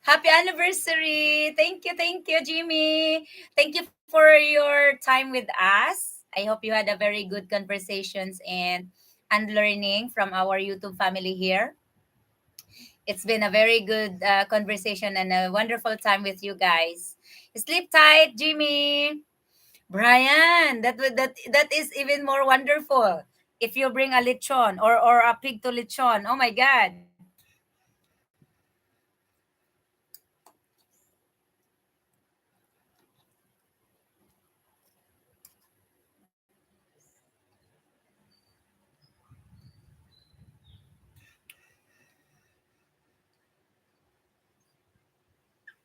Happy anniversary. Thank you, Jimmy. Thank you for your time with us. I hope you had a very good conversations and learning from our YouTube family here. It's been a very good conversation and a wonderful time with you guys. Sleep tight, Jimmy. Brian, that is even more wonderful. If you bring a lechon or a pig to lechon, oh my god.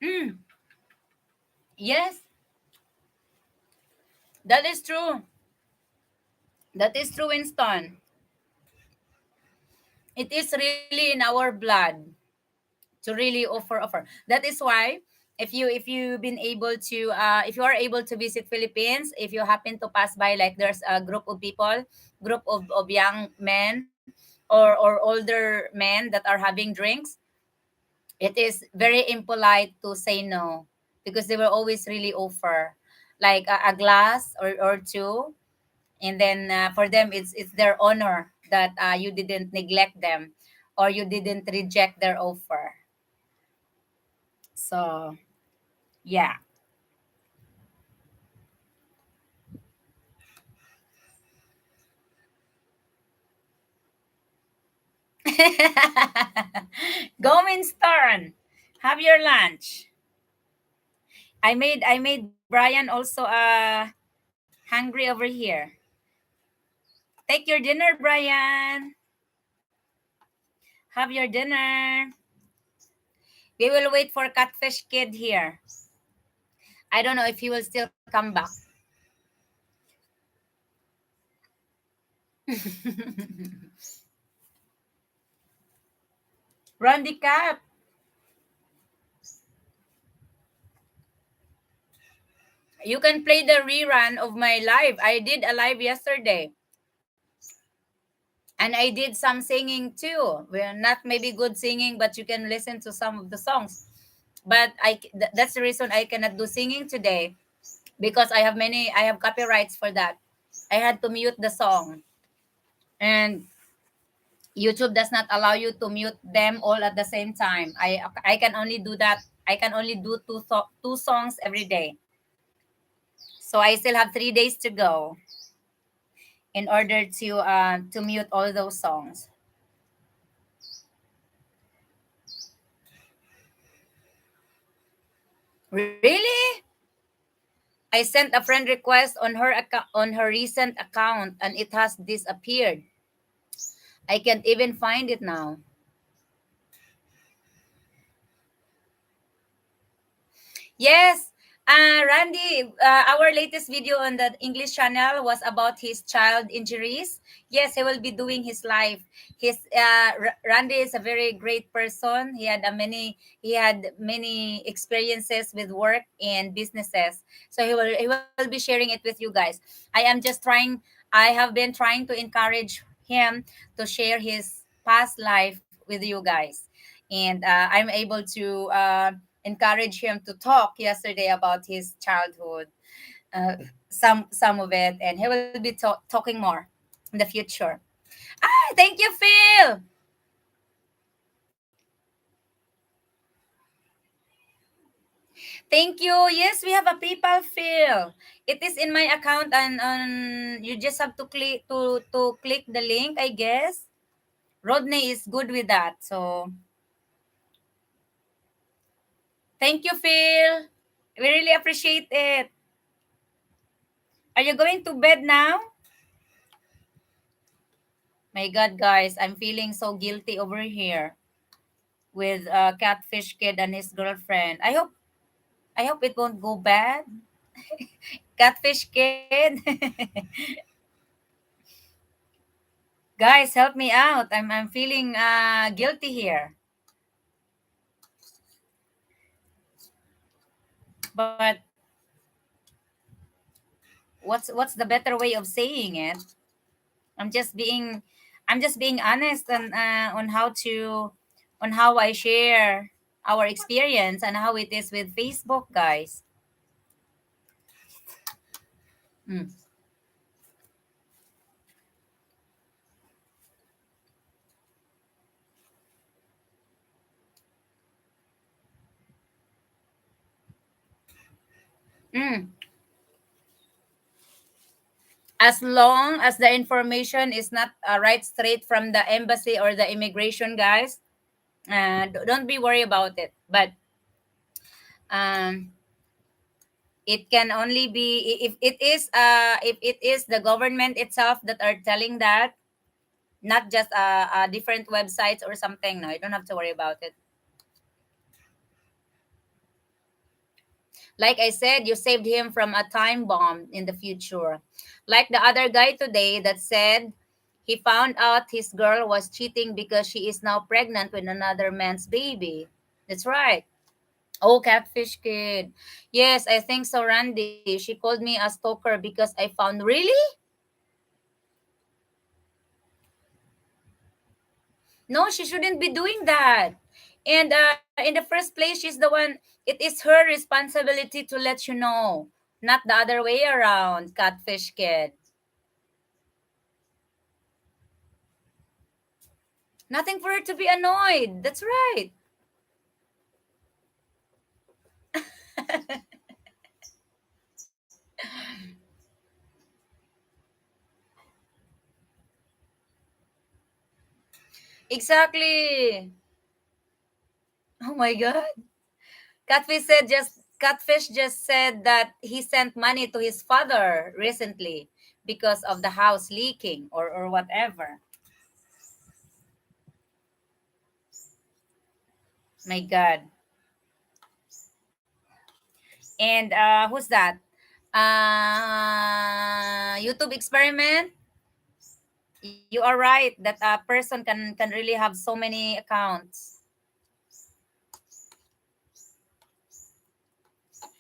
Mm, yes, that is true. That is true, Winston. It is really in our blood to really offer. That is why if you've been able to if you are able to visit Philippines, if you happen to pass by, like there's a group of people, group of young men or older men that are having drinks, it is very impolite to say no because they will always really offer like a glass or two, and then for them it's their honor that you didn't neglect them or you didn't reject their offer. So yeah. Go Winston, have your lunch. I made Brian also hungry over here. Take your dinner, Brian. Have your dinner. We will wait for Catfish Kid here. I don't know if he will still come back. Randy Cap, you can play the rerun of my live. I did a live yesterday. And I did some singing too. We're not maybe good singing, but you can listen to some of the songs. But that's the reason I cannot do singing today because I have copyrights for that. I had to mute the song. And YouTube does not allow you to mute them all at the same time. I can only do that. I can only do two songs every day. So I still have 3 days to go in order to mute all those songs. Really? I sent a friend request on her account, on her recent account, and it has disappeared. I can't even find it now. Yes, Randy, our latest video on the English channel was about his child injuries. Yes, he will be doing his live. Randy is a very great person. He had many experiences with work and businesses. So he will be sharing it with you guys. I have been trying to encourage him to share his past life with you guys, and I'm able to. Encourage him to talk yesterday about his childhood, uh, some of it, and he will be talking more in the future. Ah, thank you, Phil. Thank you. Yes, we have a PayPal fill. It is in my account, and you just have to click the link, I guess. Rodney is good with that. So thank you, Phil. We really appreciate it. Are you going to bed now? My God, guys, I'm feeling so guilty over here with Catfish Kid and his girlfriend. I hope it won't go bad. Catfish Kid. Guys, help me out. I'm feeling guilty here. But what's the better way of saying it? I'm just being I'm just being honest on how I share our experience and how it is with Facebook, guys. Mm. Mm. As long as the information is not right straight from the embassy or the immigration guys, don't be worried about it. But um, it can only be if it is the government itself that are telling that, not just different websites or something. No, you don't have to worry about it. Like I said, you saved him from a time bomb in the future. Like the other guy today that said he found out his girl was cheating because she is now pregnant with another man's baby. That's right. Oh, catfish kid. Yes, I think so, Randy. She called me a stalker because I found. Really? No, she shouldn't be doing that. And in the first place, she's the one, it is her responsibility to let you know, not the other way around, catfish kid. Nothing for her to be annoyed. That's right. Exactly. Oh my god. Catfish just said that he sent money to his father recently because of the house leaking or whatever. My god. And who's that? YouTube experiment. You are right that a person can really have so many accounts.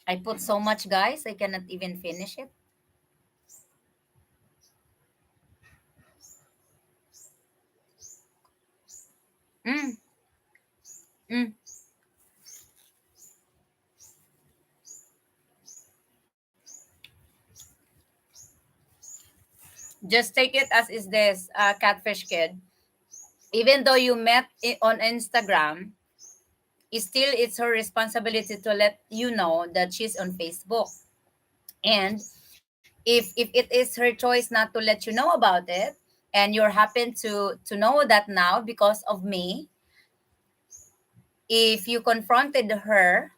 I put so much, guys, I cannot even finish it. Mm, mm. Just take it as is this, catfish kid. Even though you met on Instagram, still it's her responsibility to let you know that she's on Facebook. And if it is her choice not to let you know about it, and you happen to know that now because of me, if you confronted her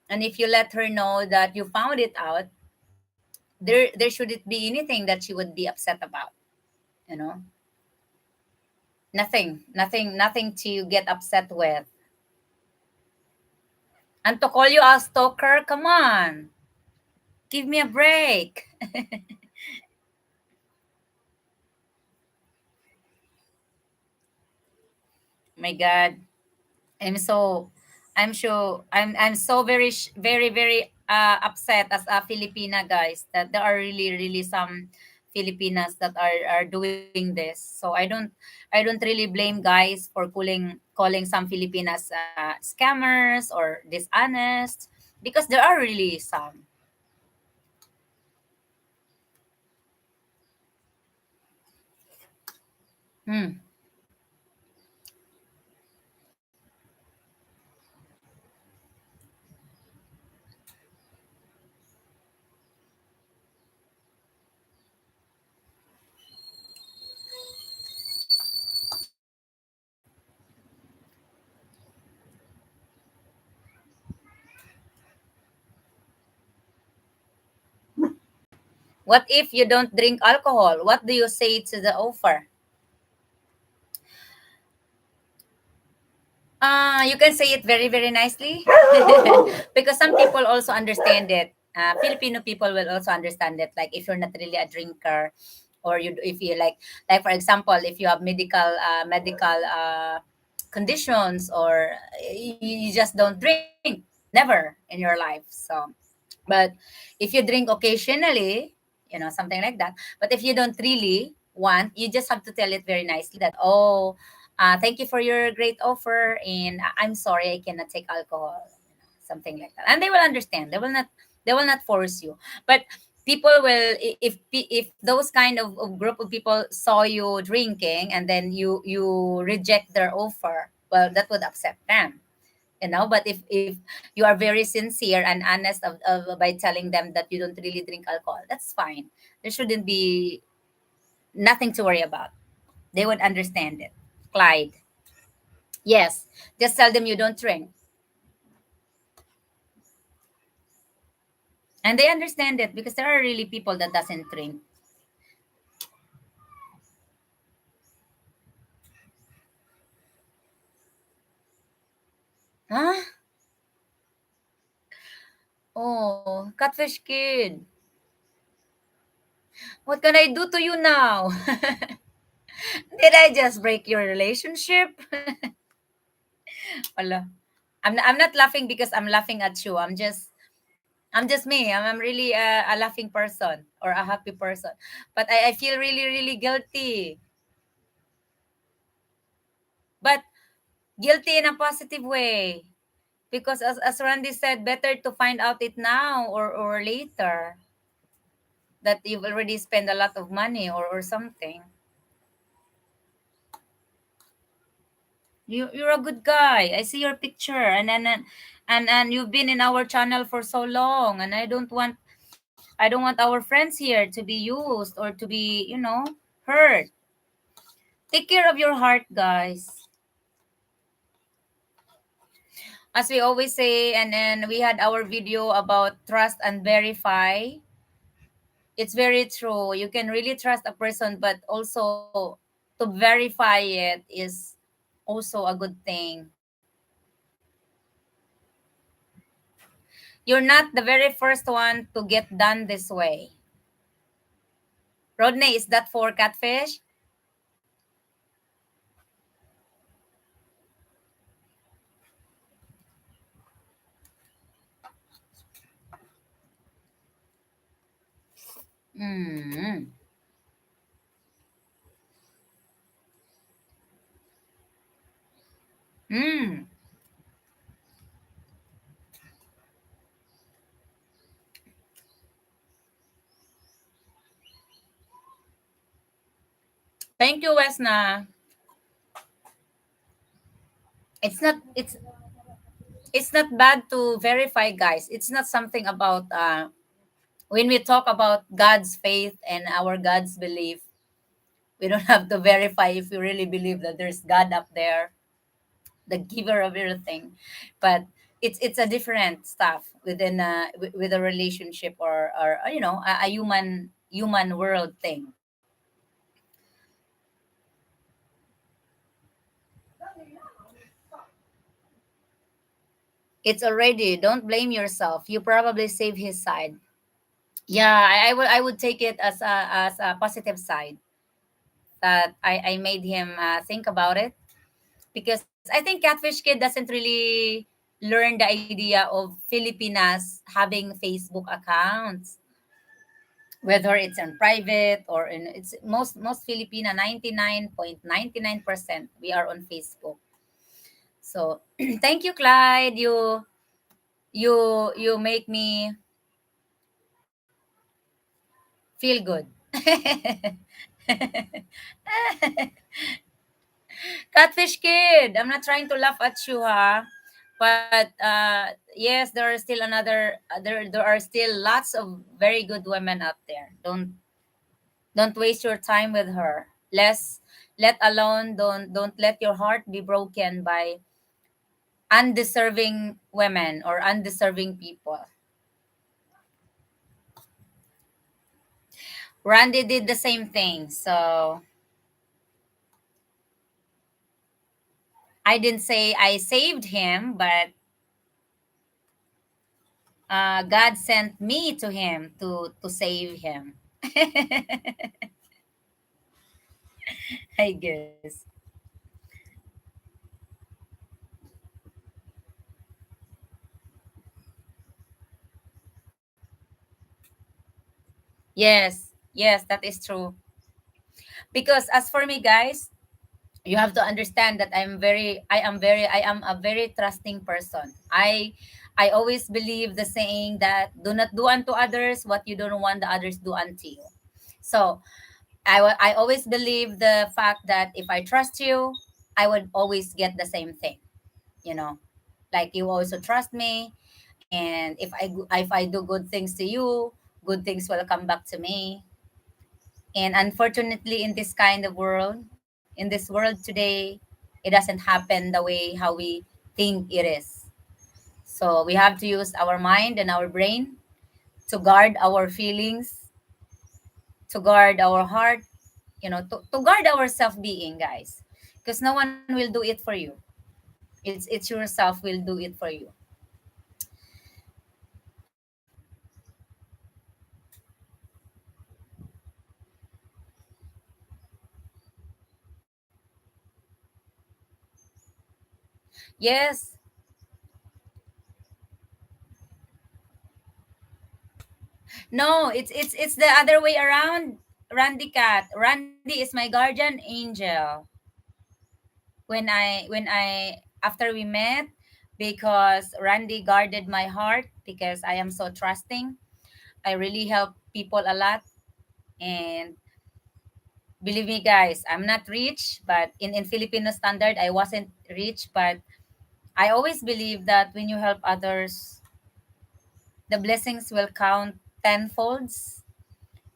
and if you let her know that you found it out, there shouldn't be anything that she would be upset about, you know. Nothing to get upset with. And to call you a stalker, come on, give me a break. My god, I'm so I'm so very upset as a Filipina, guys, that there are really some Filipinas that are doing this. So I don't really blame guys for calling some Filipinas scammers or dishonest, because there are really some. Hmm. What if you don't drink alcohol? What do you say to the offer? You can say it very, very nicely because some people also understand it. Filipino people will also understand it. Like if you're not really a drinker, or you, if you like for example, if you have medical conditions, or you just don't drink, never in your life. So, but if you drink occasionally, something like that. But if you don't really want, you just have to tell it very nicely that, oh, thank you for your great offer, and I'm sorry I cannot take alcohol, something like that. And they will understand. They will not force you. But people will, if those kind of group of people saw you drinking and then you reject their offer, well, that would upset them. But if you are very sincere and honest by telling them that you don't really drink alcohol, that's fine. There shouldn't be nothing to worry about. They would understand it. Clyde, yes, just tell them you don't drink, and they understand it because there are really people that doesn't drink. Huh? Oh, catfish kid, what can I do to you now? Did I just break your relationship? Wala. I'm not laughing because I'm laughing at you. I'm just me. I'm really a laughing person or a happy person. But I feel really, really guilty. But guilty in a positive way. Because as Randy said, better to find out it now or later that you've already spent a lot of money or something. You're a good guy. I see your picture, and you've been in our channel for so long, and I don't want our friends here to be used or to be, hurt. Take care of your heart, guys. As we always say, and then we had our video about trust and verify. It's very true. You can really trust a person, but also to verify it is also a good thing. You're not the very first one to get done this way. Rodney, is that for catfish? Mm. Mm. Thank you, Wesna. It's not bad to verify, guys. It's not something about when we talk about God's faith and our God's belief, we don't have to verify if we really believe that there's God up there, the giver of everything. But it's a different stuff within with a relationship or a human world thing. It's already, don't blame yourself. You probably save his side. Yeah, I would take it as a positive side that I made him think about it, because I think Catfish Kid doesn't really learn the idea of Filipinas having Facebook accounts, whether it's in private or in, it's most Filipina, 99.99% we are on Facebook. So thank you, Clyde. You make me feel good. Catfish Kid, I'm not trying to laugh at you, ha. But yes, there are still there are still lots of very good women out there. Don't waste your time with her. Let alone, don't let your heart be broken by undeserving women or undeserving people. Randy did the same thing. So I didn't say I saved him, but God sent me to him to save him. I guess. Yes, yes, that is true. Because as for me, guys, you have to understand that I am a very trusting person. I always believe the saying that do not do unto others what you don't want the others do unto you. So I always believe the fact that if I trust you, I would always get the same thing. You know, like you also trust me, and if I do good things to you, good things will come back to me. And unfortunately, in this kind of world, in this world today, it doesn't happen the way how we think it is. So we have to use our mind and our brain to guard our feelings, to guard our heart, to guard our self-being, guys. Because no one will do it for you. It's yourself will do it for you. Yes. No, it's the other way around. Randy Cat. Randy is my guardian angel. When I after we met, because Randy guarded my heart because I am so trusting. I really help people a lot. And believe me, guys, I'm not rich, but in Filipino standard, I wasn't rich, but I always believe that when you help others, the blessings will count tenfolds,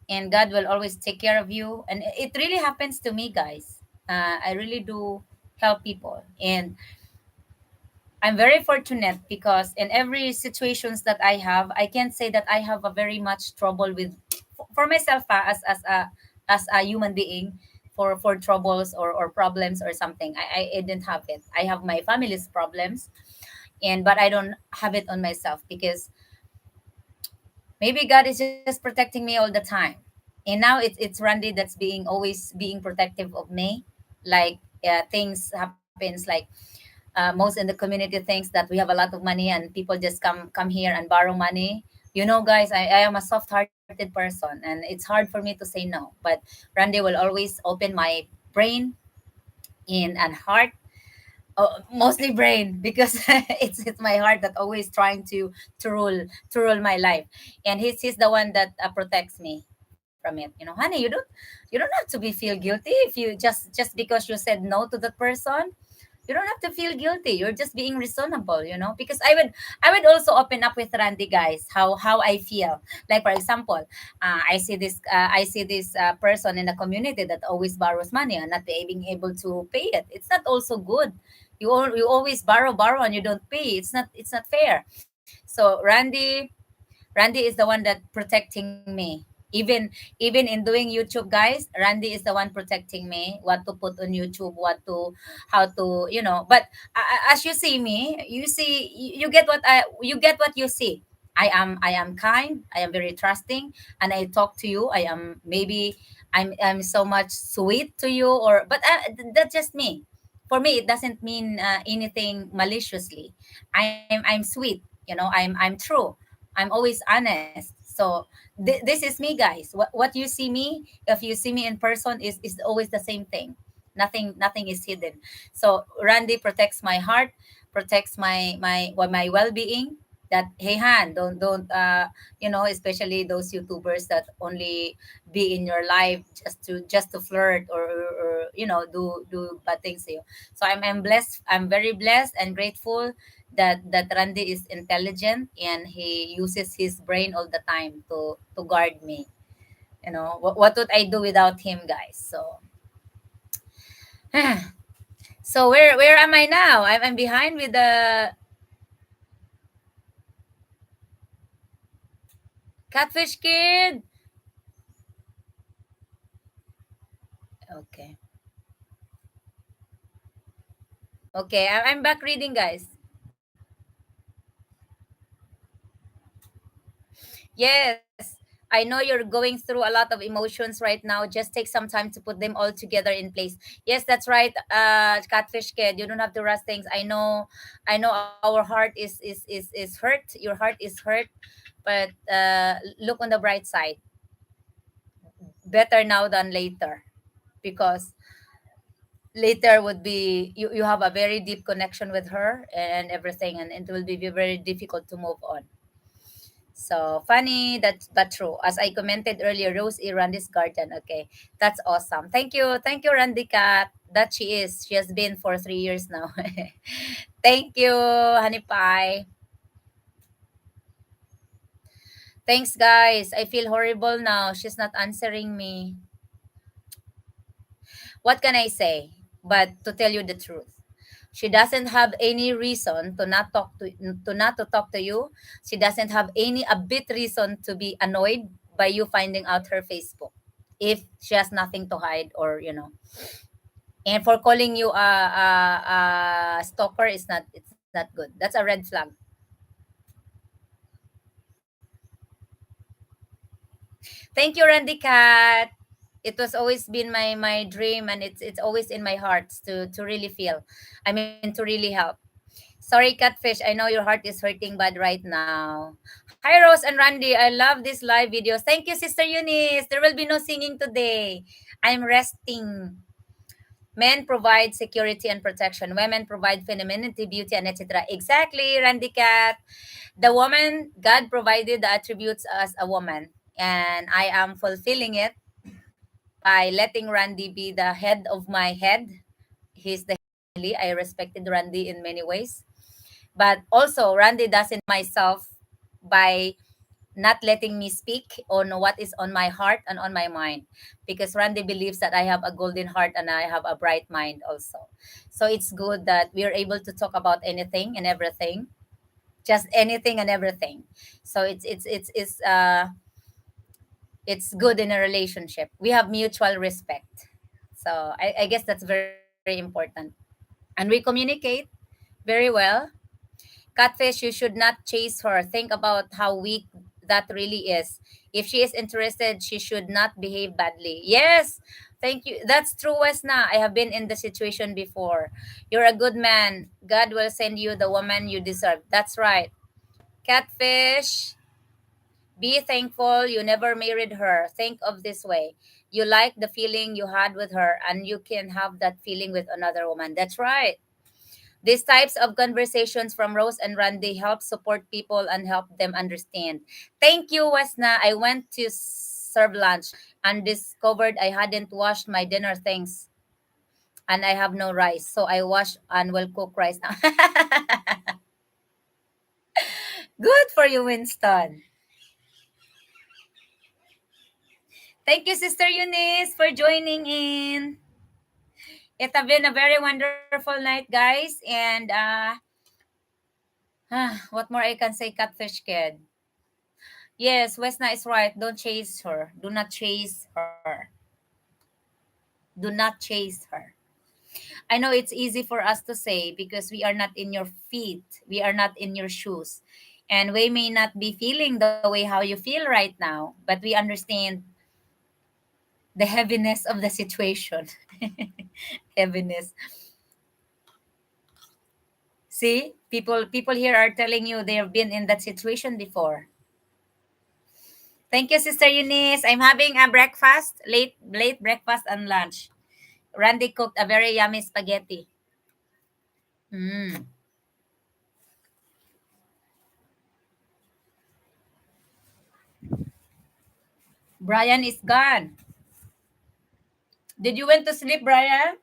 and God will always take care of you. And it really happens to me, guys. I really do help people, and I'm very fortunate because in every situations that I have, I can say that I have a very much trouble with for myself, as a human being, for troubles or problems or something. I didn't have it. I have my family's problems, and but I don't have it on myself because maybe God is just protecting me all the time. And now it's Randy that's being always being protective of me. Like things happens like most in the community thinks that we have a lot of money and people just come here and borrow money. Guys, I am a soft-hearted person and it's hard for me to say no. But Randy will always open my brain and heart, mostly brain, because it's my heart that always trying to rule my life. And he's the one that protects me from it. Honey, you don't have to be feel guilty if you just because you said no to that person. You don't have to feel guilty. You're just being reasonable. Because I would also open up with Randy, guys, how I feel. Like for example, I see this person in the community that always borrows money and not being able to pay it. It's not also good. You always borrow and you don't pay. It's not fair. So Randy is the one that protecting me. Even in doing YouTube, guys, Randy is the one protecting me. What to put on YouTube, how to, But as you see me, you get what you see. I am kind. I am very trusting, and I talk to you. I'm so much sweet to you, that's just me. For me, it doesn't mean anything maliciously. I'm sweet. I'm true. I'm always honest. So this is me, guys. What you see me, if you see me in person, is always the same thing. Nothing is hidden. So Randy protects my heart, protects my well-being. That, hey Han, don't, especially those YouTubers that only be in your life just to flirt or do bad things to you. So I'm blessed. I'm very blessed and grateful that Randy is intelligent and he uses his brain all the time to guard me. What would I do without him, guys? So so where am I now? I'm behind with the Catfish Kid. Okay. Okay, I'm back reading, guys. Yes, I know you're going through a lot of emotions right now. Just take some time to put them all together in place. Yes, that's right. Catfish kid, you don't have to rush things. I know our heart is hurt. Your heart is hurt, but look on the bright side. Better now than later, because later would be you have a very deep connection with her and everything, and it will be very difficult to move on. So funny that but true. As I commented earlier, Rose is Randy's garden. Okay, that's awesome. Thank you, Randy Cat. That she is. She has been for 3 years now. Thank you, Honey Pie. Thanks, guys. I feel horrible now. She's not answering me. What can I say? But to tell you the truth, she doesn't have any reason to not to talk to you. She doesn't have any a bit reason to be annoyed by you finding out her Facebook. If she has nothing to hide, or and for calling you a stalker is not, it's not good. That's a red flag. Thank you, Randy Cat. It was always been my dream, and it's always in my heart to really feel. I mean, to really help. Sorry, Catfish. I know your heart is hurting bad right now. Hi, Rose and Randy. I love these live videos. Thank you, Sister Eunice. There will be no singing today. I'm resting. Men provide security and protection. Women provide femininity, beauty, and etc. Exactly, Randy Cat. The woman, God provided the attributes as a woman. And I am fulfilling it by letting Randy be the head of my head. He's the family. I respected Randy in many ways. But also, Randy doesn't myself by not letting me speak on what is on my heart and on my mind, because Randy believes that I have a golden heart and I have a bright mind also. So it's good that we are able to talk about anything and everything, just anything and everything. So it's good in a relationship. We have mutual respect. So I guess that's very important. And we communicate very well. Catfish, you should not chase her. Think about how weak that really is. If she is interested, she should not behave badly. Yes, thank you. That's true, Wesna. I have been in the situation before. You're a good man. God will send you the woman you deserve. That's right. Catfish, be thankful you never married her. Think of this way. You like the feeling you had with her, and you can have that feeling with another woman. That's right. These types of conversations from Rose and Randy help support people and help them understand. Thank you, Wesna. I went to serve lunch and discovered I hadn't washed my dinner things, and I have no rice. So I wash and will cook rice now. Good for you, Winston. Thank you, Sister Eunice, for joining in. It has been a very wonderful night, guys. And what more I can say, Catfish Kid? Yes, Wesna is right. Don't chase her. Do not chase her. Do not chase her. I know it's easy for us to say because we are not in your feet. We are not in your shoes. And we may not be feeling the way how you feel right now, but we understand the heaviness of the situation. Heaviness. See, people here are telling you they have been in that situation before. Thank you, Sister Eunice. I'm having a breakfast, late breakfast and lunch. Randy cooked a very yummy spaghetti. Mm. Brian is gone. Did you went to sleep, Brian?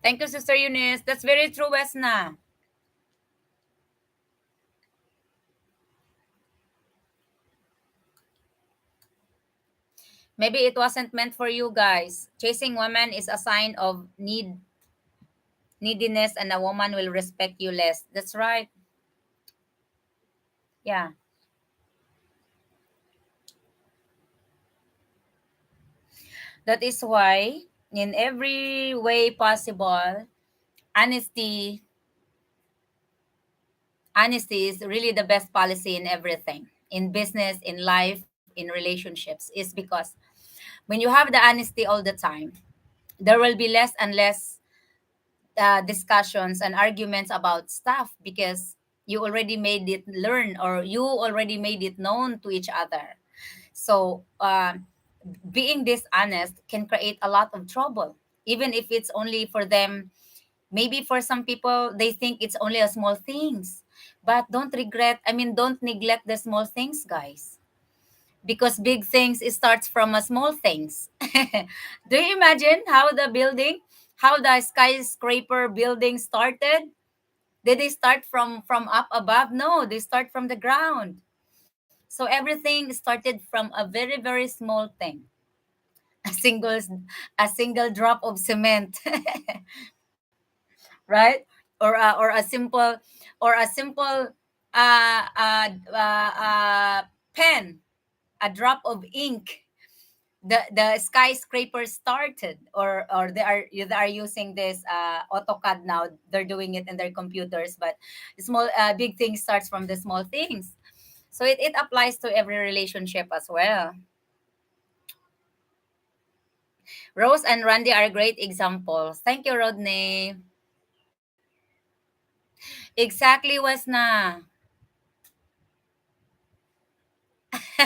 Thank you, Sister Eunice. That's very true, Wesna. Maybe it wasn't meant for you guys. Chasing women is a sign of neediness, and a woman will respect you less. That's right. Yeah. That is why, in every way possible, honesty honesty is really the best policy in everything, in business, in life, in relationships, is because when you have the honesty all the time, there will be less and less discussions and arguments about stuff, because you already made it learn, or you already made it known to each other. So being dishonest can create a lot of trouble, even if it's only for them. Maybe for some people they think it's only a small things, but don't neglect the small things, guys, because big things, it starts from a small things. Do you imagine how the skyscraper building started? Did they start from up above? No, they start from the ground. So everything started from a very, very small thing. a single a single drop of cement. Right? Or a simple pen, a drop of ink. The skyscraper started, or they are using this AutoCAD now. They're doing it in their computers, but small big things starts from the small things. So it applies to every relationship as well. Rose and Randy are great examples. Thank you, Rodney. Exactly, Wasna.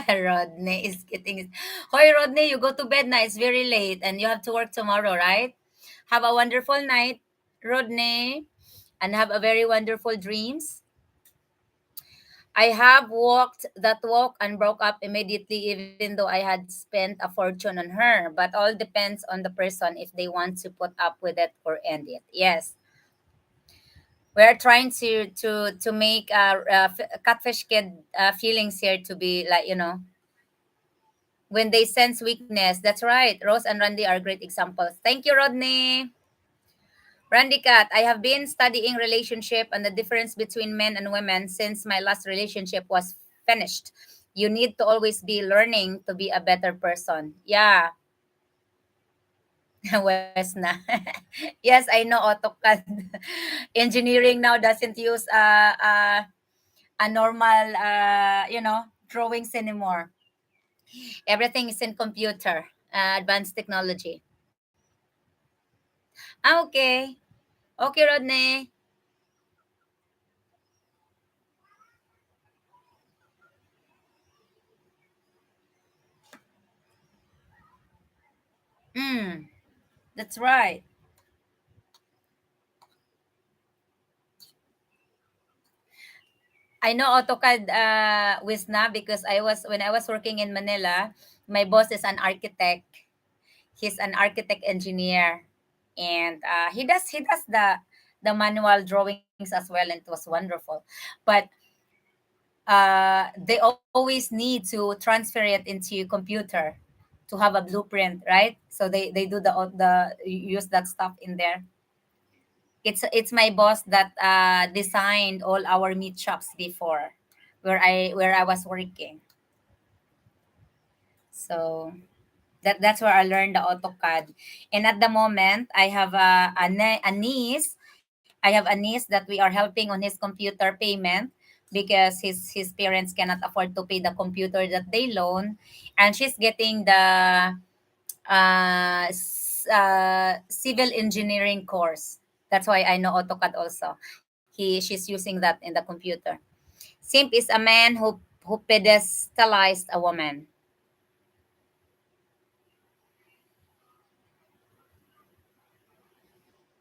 Rodney is getting. Hoy, Rodney, you go to bed na. It's very late and you have to work tomorrow, right? Have a wonderful night, Rodney, and have a very wonderful dreams. I have walked that walk and broke up immediately, even though I had spent a fortune on her. But all depends on the person if they want to put up with it or end it. Yes, we're trying to make catfish kid feelings here to be like, when they sense weakness. That's right. Rose and Randy are great examples. Thank you, Rodney. Randy Cat, I have been studying relationship and the difference between men and women since my last relationship was finished. You need to always be learning to be a better person. Yeah, Wes na. Yes, I know AutoCAD. Engineering now doesn't use a normal, drawings anymore. Everything is in computer, advanced technology. Okay. Okay, Rodney. Mm, that's right. I know AutoCAD Wisna, because when I was working in Manila, my boss is an architect. He's an architect engineer, and he does the manual drawings as well, and it was wonderful. But they always need to transfer it into computer to have a blueprint, right? So they do the use that stuff in there. It's my boss that designed all our meat shops before, where I was working. So that's where I learned the AutoCAD. And at the moment, I have a niece. I have a niece that we are helping on his computer payment, because his parents cannot afford to pay the computer that they loan, and she's getting the civil engineering course. That's why I know AutoCAD also. She's using that in the computer. Simp is a man who pedestalized a woman.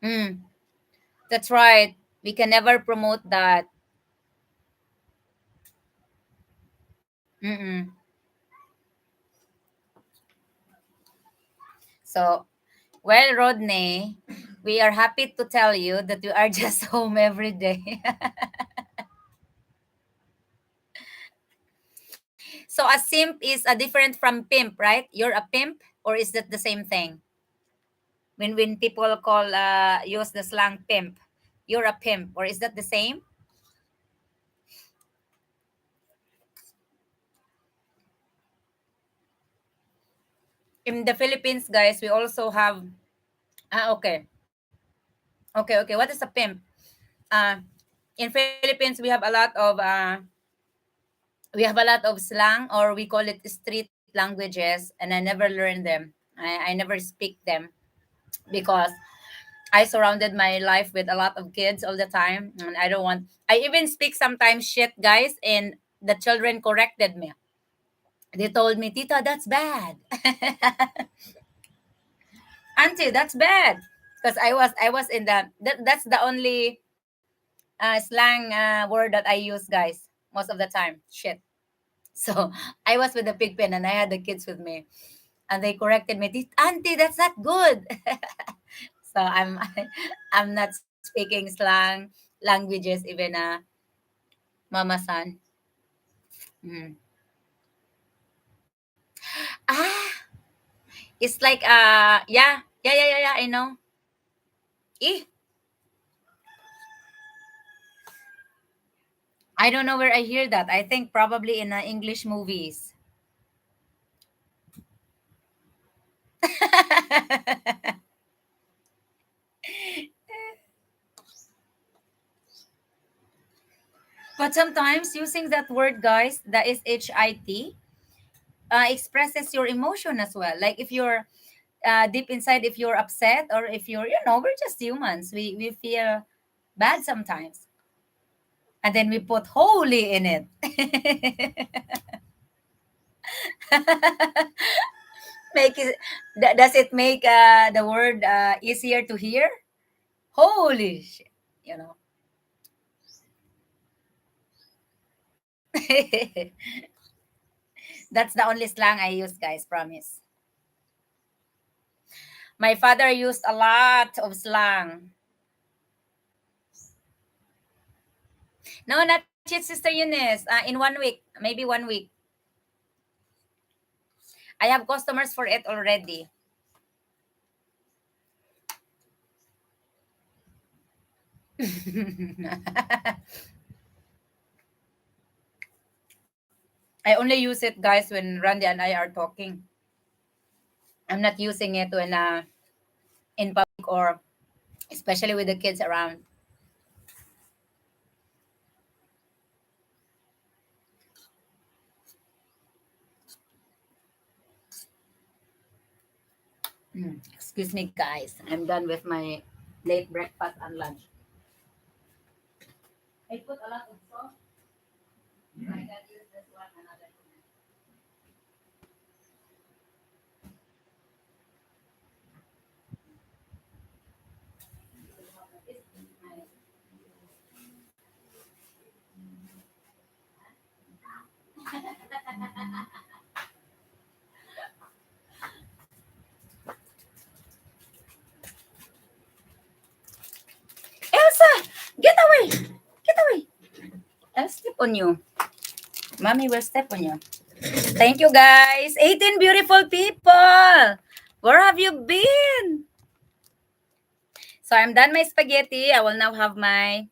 Mm, that's right. We can never promote that. Mm-mm. So, well, Rodney, we are happy to tell you that we are just home every day. So, a simp is a different from pimp, right? You're a pimp, or is that the same thing? When people use the slang pimp, you're a pimp, or is that the same? in the Philippines, guys, we also have okay. Okay, okay. What is a pimp? Uh in Philippines we have a lot of slang, or we call it street languages, and I never learned them. I never speak them because I surrounded my life with a lot of kids all the time, and I don't want. I even speak sometimes shit, guys, and the children corrected me. They told me, "Tita, that's bad." Auntie, that's bad. Because I was in that's the only slang word that I use, guys, most of the time. Shit. So I was with the pig pen, and I had the kids with me, and they corrected me, Auntie, that's not good." So I'm not speaking slang languages, even mama san. Mm. Ah, it's like yeah, I know. Eh, I don't know where I hear that. I think probably in English movies. But sometimes using that word, guys, that is HIT, expresses your emotion as well. Like if you're deep inside, if you're upset, or if you're, we're just humans. We feel bad sometimes, and then we put holy in it. Make it. Does it make the word easier to hear? Holy shit! You know. That's the only slang I use, guys. Promise. My father used a lot of slang. No, not yet, Sister Eunice. In 1 week, maybe 1 week. I have customers for it already. I only use it, guys, when Randy and I are talking. I'm not using it when in public, or especially with the kids around. Excuse me, guys. I'm done with my late breakfast and lunch. I put a lot of sauce. I can use this one another time. Elsa, get away! Get away! I'll step on you. Mommy will step on you. Thank you, guys. 18 beautiful people. Where have you been? So I'm done my spaghetti. I will now have my.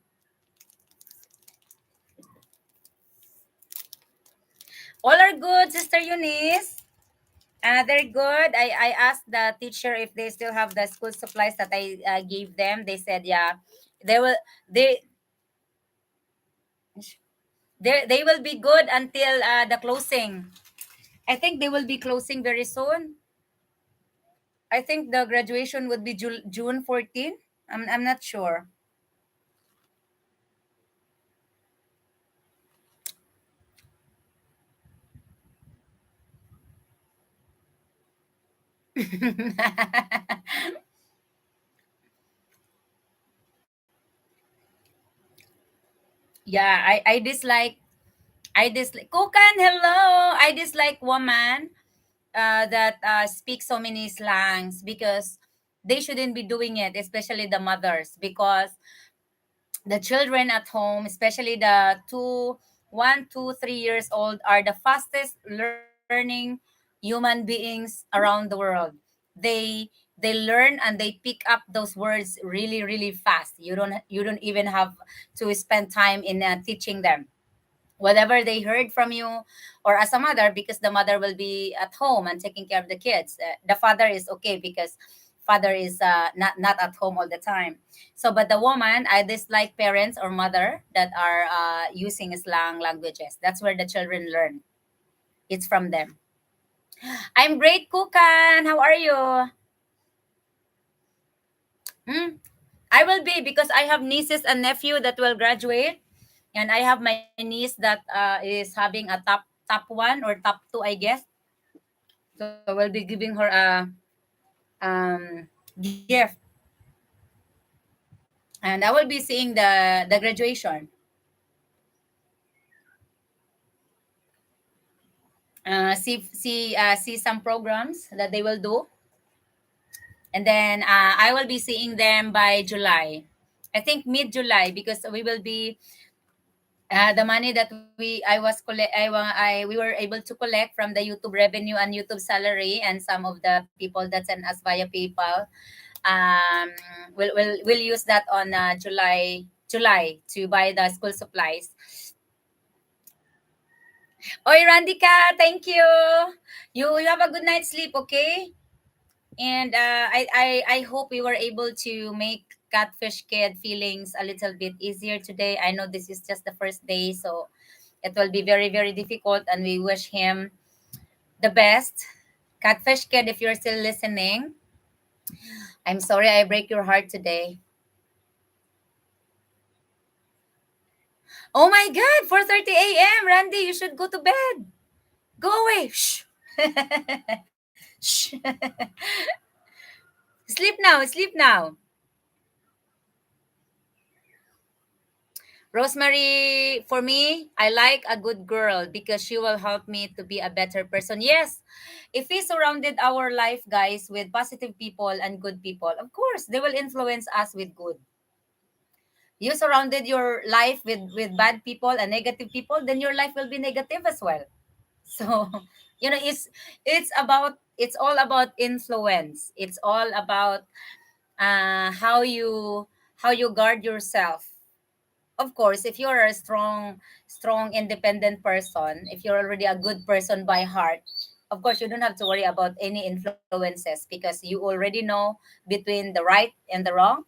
All are good, Sister Eunice. They're good. I asked the teacher if they still have the school supplies that I gave them. They said, yeah. They will. They will be good until the closing. I think they will be closing very soon. I think the graduation would be June 14. I'm not sure. Yeah, I dislike Kukan, hello. I dislike woman that speak so many slangs, because they shouldn't be doing it, especially the mothers, because the children at home, especially the 1, 2, 3 years old, are the fastest learning human beings around the world. They learn and they pick up those words really really fast. You don't even have to spend time in teaching them. whatever they heard from you, or as a mother, because the mother will be at home and taking care of the kids. The father is okay because father is not at home all the time. So but the woman, I dislike parents or mother that are using slang languages. That's where the children learn. It's from them. I'm great, Kukan. How are you? Hmm? I will be, because I have nieces and nephew that will graduate, and I have my niece that is having a top one or top two, I guess. So we'll be giving her a gift, and I will be seeing the graduation. See some programs that they will do, and then I will be seeing them by July. I think mid July, because we will be the money that we were able to collect from the YouTube revenue and YouTube salary, and some of the people that send us via PayPal. Um, we'll use that on July to buy the school supplies. Oy, Randika, thank you. You have a good night's sleep, okay? And I hope we were able to make Catfish Kid feelings a little bit easier today. I know this is just the first day, so it will be very, very difficult, and we wish him the best. Catfish Kid, if you're still listening, I'm sorry I break your heart today. Oh my God, 4:30 a.m. Randy, you should go to bed. Go away. Shh. Shh. Sleep now. Sleep now. Rosemary, for me, I like a good girl because she will help me to be a better person. Yes, if we surrounded our life, guys, with positive people and good people, of course, they will influence us with good. You surrounded your life with bad people and negative people, then your life will be negative as well. So, it's all about influence. It's all about how you guard yourself. Of course, if you're a strong independent person, if you're already a good person by heart, of course you don't have to worry about any influences, because you already know between the right and the wrong.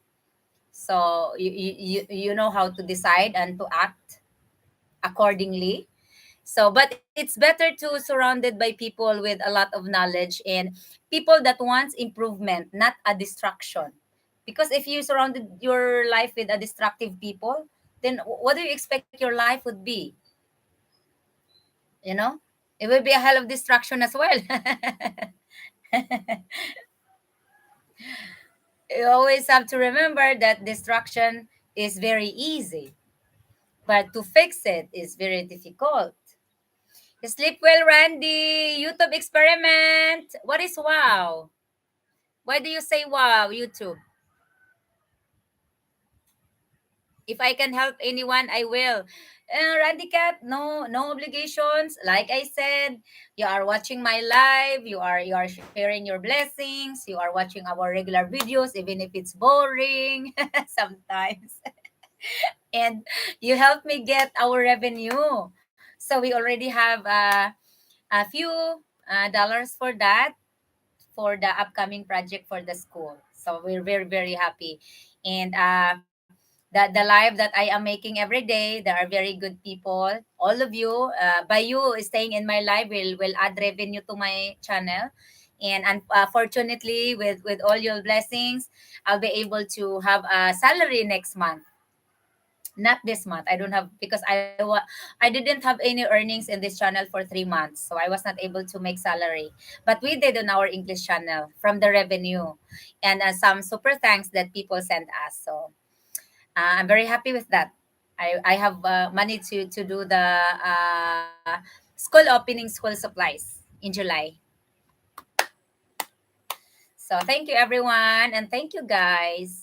So you know how to decide and to act accordingly. So but it's better to surrounded by people with a lot of knowledge, and people that wants improvement, not a distraction. Because if you surrounded your life with a destructive people, then what do you expect your life would be? You know, it will be a hell of distraction as well. You always have to remember that distraction is very easy, but to fix it is very difficult. Sleep well, Randy. YouTube experiment. What is wow? Why do you say wow, YouTube? If I can help anyone, I will. Randy Cat, no obligations. Like I said, you are watching my live. You are sharing your blessings. You are watching our regular videos, even if it's boring sometimes. And you help me get our revenue. So we already have a few dollars for that, for the upcoming project for the school. So we're very, very happy. And the live that I am making every day, there are very good people. All of you, by you staying in my live, will add revenue to my channel. And unfortunately, with all your blessings, I'll be able to have a salary next month. Not this month. I don't have, because I didn't have any earnings in this channel for 3 months, so I was not able to make salary. But we did on our English channel from the revenue, and some super thanks that people sent us. So I'm very happy with that. I have money to do the school opening school supplies in July. So thank you everyone, and thank you guys.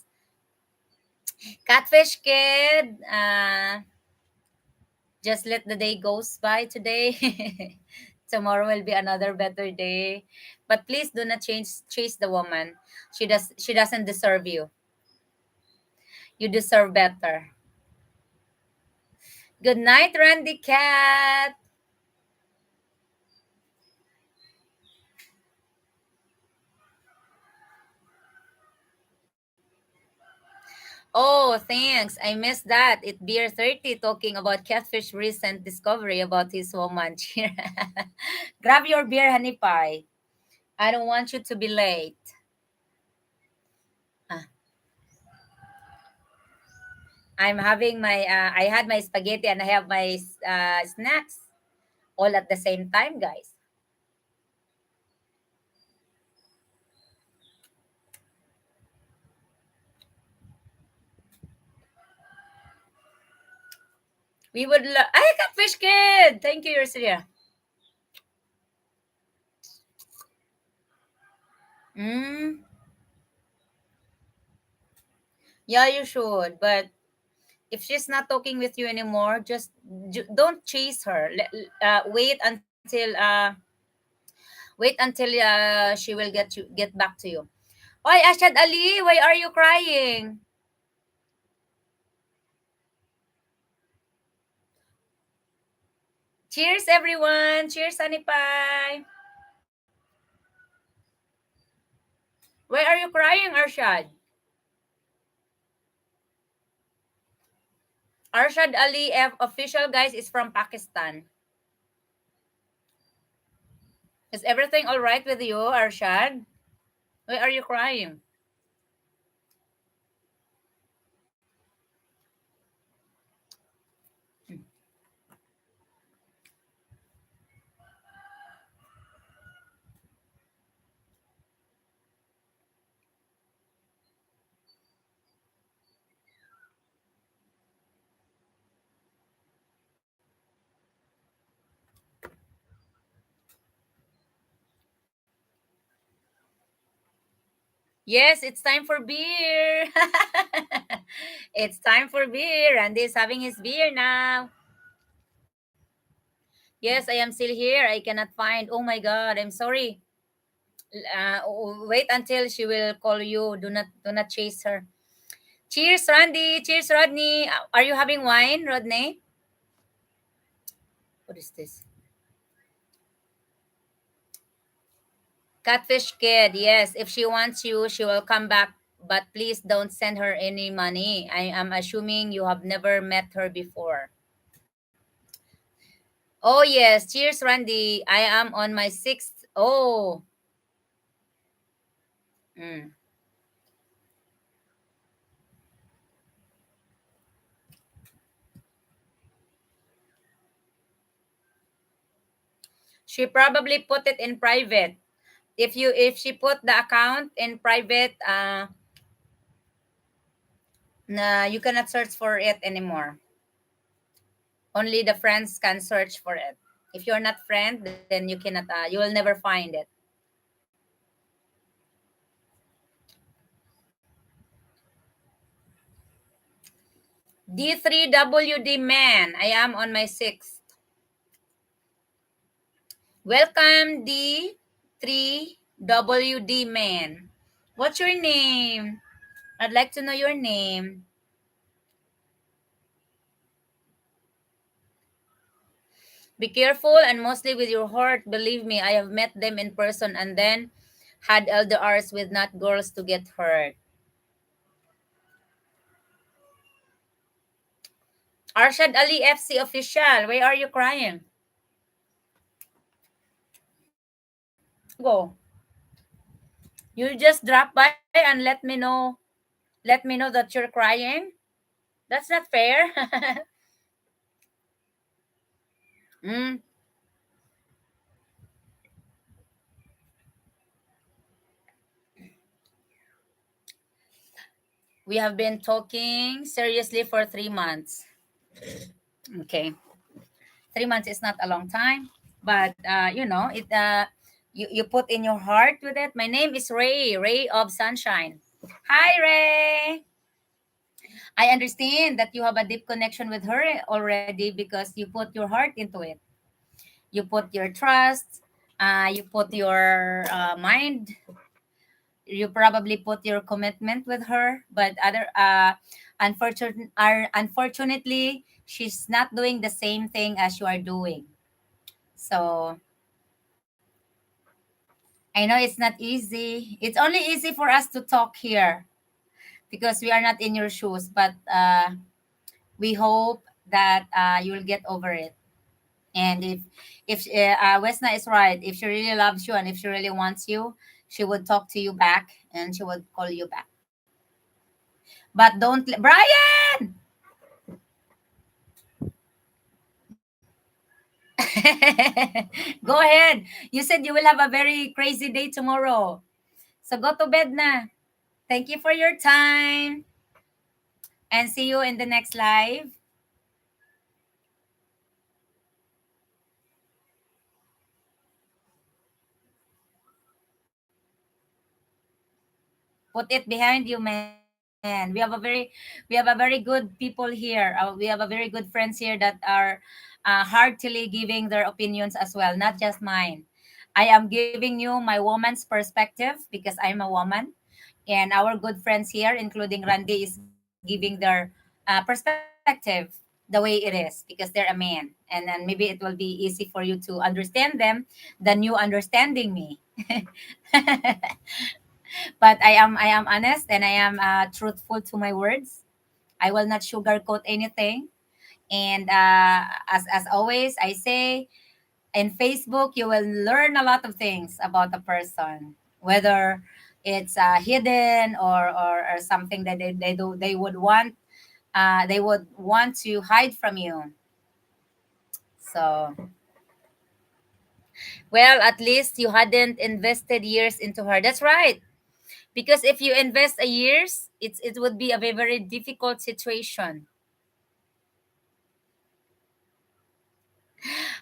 Catfish Kid, just let the day goes by today. Tomorrow will be another better day. But please do not chase the woman. She doesn't deserve you. You deserve better. Good night, Randy Cat. Oh, thanks. I missed that. It Beer 30 talking about Catfish recent discovery about his woman. Cheer. Grab your beer, honey pie. I don't want you to be late. Ah, I'm having my, I had my spaghetti and I have my snacks all at the same time, guys. We would love. I got fish kid. Thank you, Ursula. Mm, yeah, you should. But if she's not talking with you anymore, just don't chase her. Wait until she will get back to you. Oy, Ashad Ali, why are you crying? Cheers, everyone. Cheers, Honey Pie. Why are you crying, Arshad? Arshad Ali F official guys is from Pakistan. Is everything all right with you, Arshad? Why are you crying? Yes, it's time for beer. It's time for beer. Randy is having his beer now. Yes, I am still here. I cannot find. Oh my God, I'm sorry. Wait until she will call you. Do not chase her. Cheers, Randy. Cheers, Rodney. Are you having wine, Rodney? What is this? Catfish kid. Yes, if she wants you, she will come back. But please don't send her any money. I am assuming you have never met her before. Oh yes, cheers, Randy. I am on my sixth. Oh, mm. She probably put it in private. If she put the account in private, nah, you cannot search for it anymore. Only the friends can search for it. If you're not friend, then you cannot. You will never find it. D3WD man. I am on my sixth. Welcome D3WD man. What's your name? I'd like to know your name. Be careful and mostly with your heart. Believe me, I have met them in person and then had LDRs with not girls to get hurt. Arshad Ali FC official, why are you crying? Go. You just drop by and let me know that you're crying. That's not fair. mm, we have been talking seriously for 3 months. Okay. 3 months is not a long time, but you put in your heart with it. My name is Ray of Sunshine. Hi, Ray. I understand that you have a deep connection with her already because you put your heart into it. You put your trust. You put your mind. You probably put your commitment with her, but unfortunately she's not doing the same thing as you are doing. So I know it's not easy. It's only easy for us to talk here because we are not in your shoes. But we hope that you'll get over it. And if Wesna is right, if she really loves you and if she really wants you, she would talk to you back and she would call you back. But Brian. Go ahead. You said you will have a very crazy day tomorrow. So go to bed na. Thank you for your time and see you in the next live. Put it behind you, man. We have a very good people here. We have a very good friends here that are heartily giving their opinions as well, not just mine. I am giving you my woman's perspective because I'm a woman, and our good friends here, including Randy, is giving their perspective the way it is because they're a man, and then maybe it will be easy for you to understand them than you understanding me. But I am honest and I am truthful to my words. I will not sugarcoat anything. And as always, I say in Facebook, you will learn a lot of things about a person, whether it's hidden or something that they would want to hide from you. So, well, at least you hadn't invested years into her. That's right. Because if you invest a years, it would be a very difficult situation.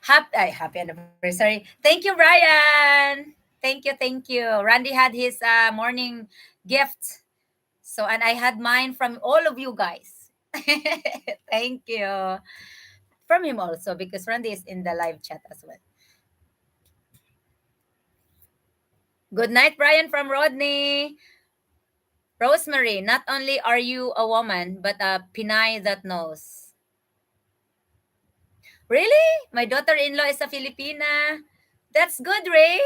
Happy anniversary. Thank you, Brian. Thank you. Randy had his morning gift. So, and I had mine from all of you guys. Thank you. From him also, because Randy is in the live chat as well. Good night, Brian from Rodney. Rosemary, not only are you a woman, but a Pinay that knows. Really? My daughter-in-law is a Filipina. That's good, Ray.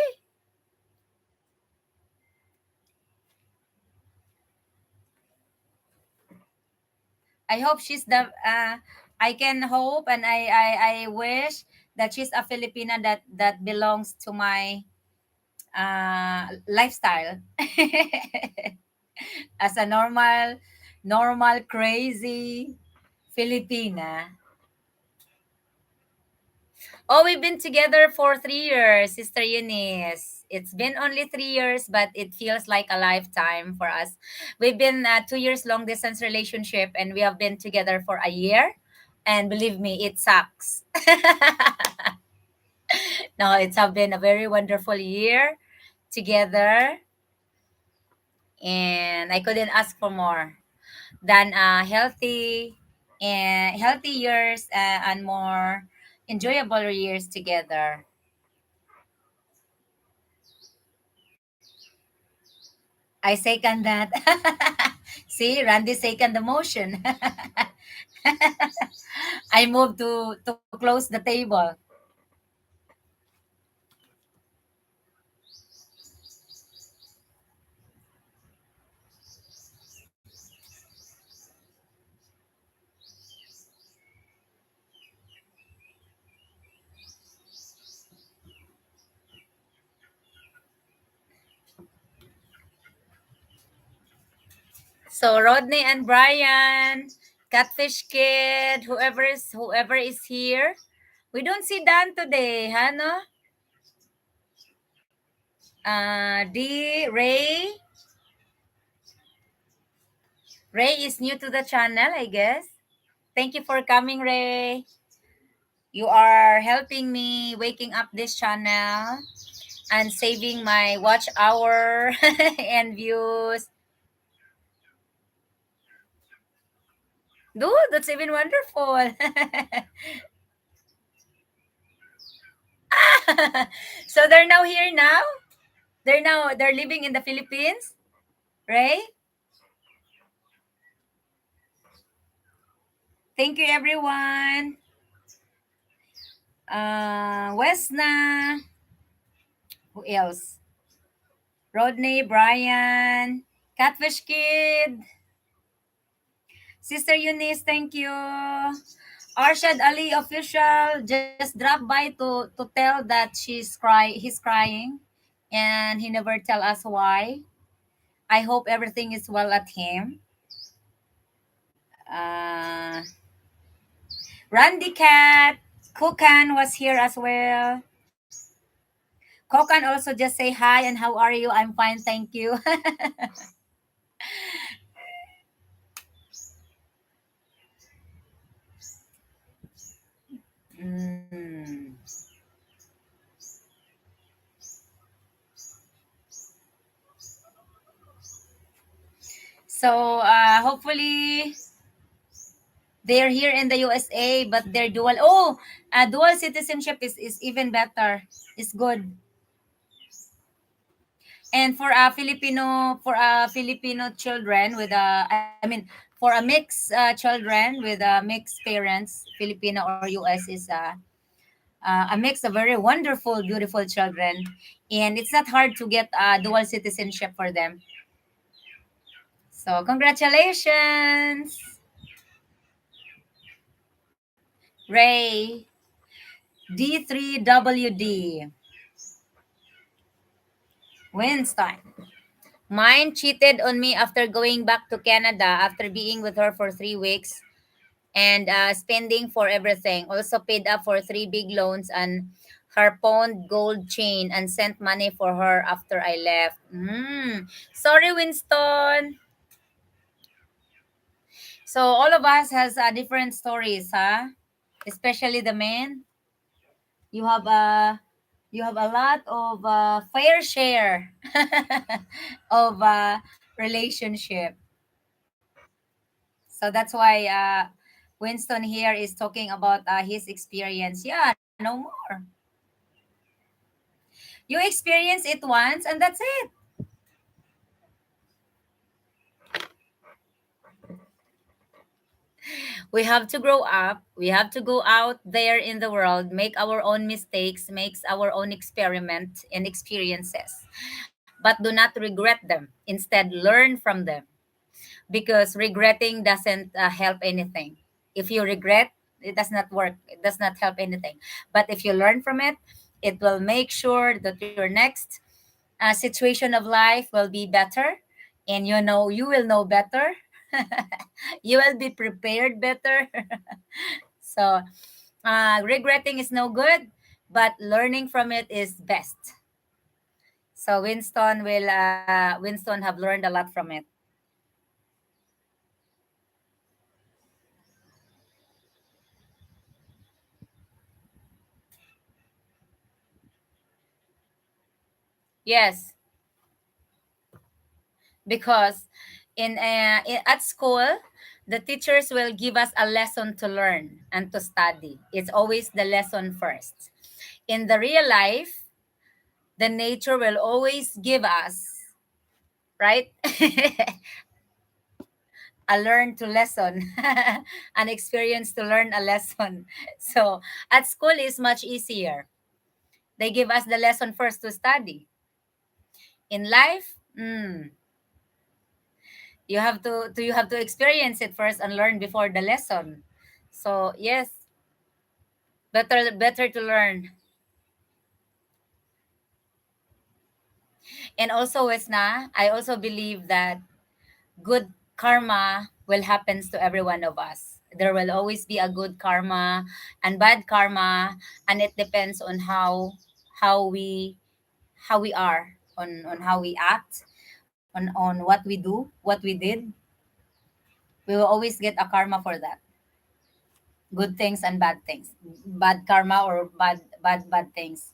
I hope she's the I can hope and I wish that she's a Filipina that belongs to my lifestyle as a normal crazy Filipina. Oh, we've been together for 3 years, Sister Eunice. It's been only 3 years, but it feels like a lifetime for us. We've been 2 years long distance relationship, and we have been together for a year. And believe me, it sucks. No, it's have been a very wonderful year together, and I couldn't ask for more than healthy years and more enjoyable years together. I second that. See, Randy second the motion. I moved to close the table. So Rodney and Brian, Catfish Kid, whoever is here. We don't see Dan today, huh? No? D Ray is new to the channel, I guess. Thank you for coming, Ray. You are helping me waking up this channel and saving my watch hour and views. Dude, that's even wonderful. So they're now here now? They're living in the Philippines, right? Thank you, everyone. Wesna. Who else? Rodney, Brian, Catfish Kid, Sister Eunice, thank you. Arshad Ali official just dropped by to tell that he's crying and he never tell us why. I hope everything is well at him. Uh, Randy Cat, Kukan was here as well. Kokan also just say hi and how are you? I'm fine, thank you. Mm. So hopefully they're here in the USA, but they're dual. Oh, dual citizenship is even better. It's good. And for Filipino children with for a mixed children with mixed parents, Filipino or US is a mix of very wonderful, beautiful children, and it's not hard to get dual citizenship for them. So congratulations, Ray D3WD Winston. Mine cheated on me after going back to Canada after being with her for 3 weeks and spending for everything. Also paid up for three big loans and her pawned gold chain and sent money for her after I left. Sorry, Winston. So all of us has different stories, huh? Especially the men. You have a lot of fair share of relationship. So that's why Winston here is talking about his experience. Yeah, no more. You experience it once and that's it. We have to grow up. We have to go out there in the world, make our own mistakes, makes our own experiment and experiences. But do not regret them. Instead, learn from them because regretting doesn't help anything. If you regret, it does not work. It does not help anything. But if you learn from it, it will make sure that your next situation of life will be better, and you will know better. You will be prepared better. So regretting is no good, but learning from it is best. So Winston have learned a lot from it. Yes, because at school the teachers will give us a lesson to learn and to study. It's always the lesson first. In the real life, the nature will always give us, right? A learn to lesson, an experience to learn a lesson. So at school is much easier. They give us the lesson first to study. In life, you have to experience it first and learn before the lesson. So yes, better to learn. And also, Wesna, I also believe that good karma will happens to every one of us. There will always be a good karma and bad karma, and it depends on how we how we are, on how we act, on what we do, what we did. We will always get a karma for that. Good things and bad things, bad karma or bad things.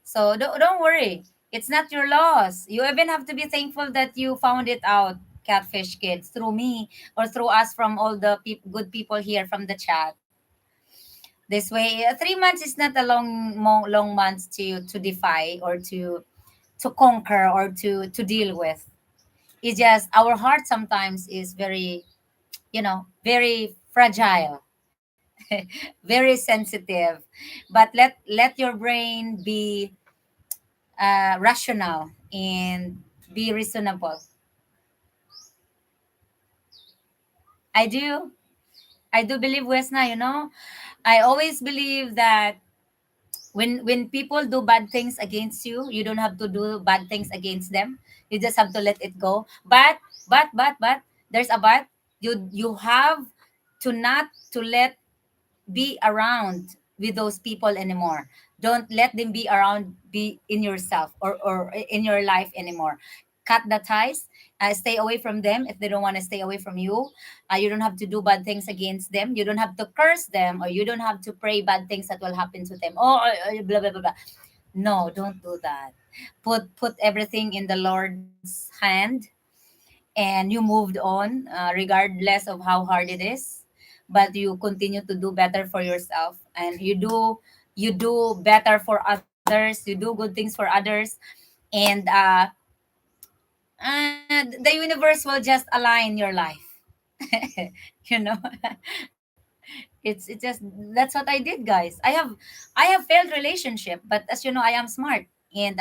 So don't worry, it's not your loss. You even have to be thankful that you found it out, Catfish Kids, through me or through us, from all the good people here from the chat. This way 3 months is not a long months to defy or to conquer or to deal with. It's just our heart sometimes is very very fragile. Very sensitive. But let your brain be rational and be reasonable. I do. I do believe, Wesna, I always believe that when people do bad things against you, you don't have to do bad things against them. You just have to let it go. But there's a but. You have to not to let be around with those people anymore. Don't let them be around, be in yourself, or in your life anymore. Cut the ties. Stay away from them if they don't want to stay away from you. You don't have to do bad things against them. You don't have to curse them, or you don't have to pray bad things that will happen to them. Oh, blah blah blah blah. No, don't do that. Put everything in the Lord's hand, and you moved on, regardless of how hard it is. But you continue to do better for yourself, and you do better for others. You do good things for others, and the universe will just align your life. you know it's just that's what I did, guys. I have failed relationship, but as you know, I am smart. And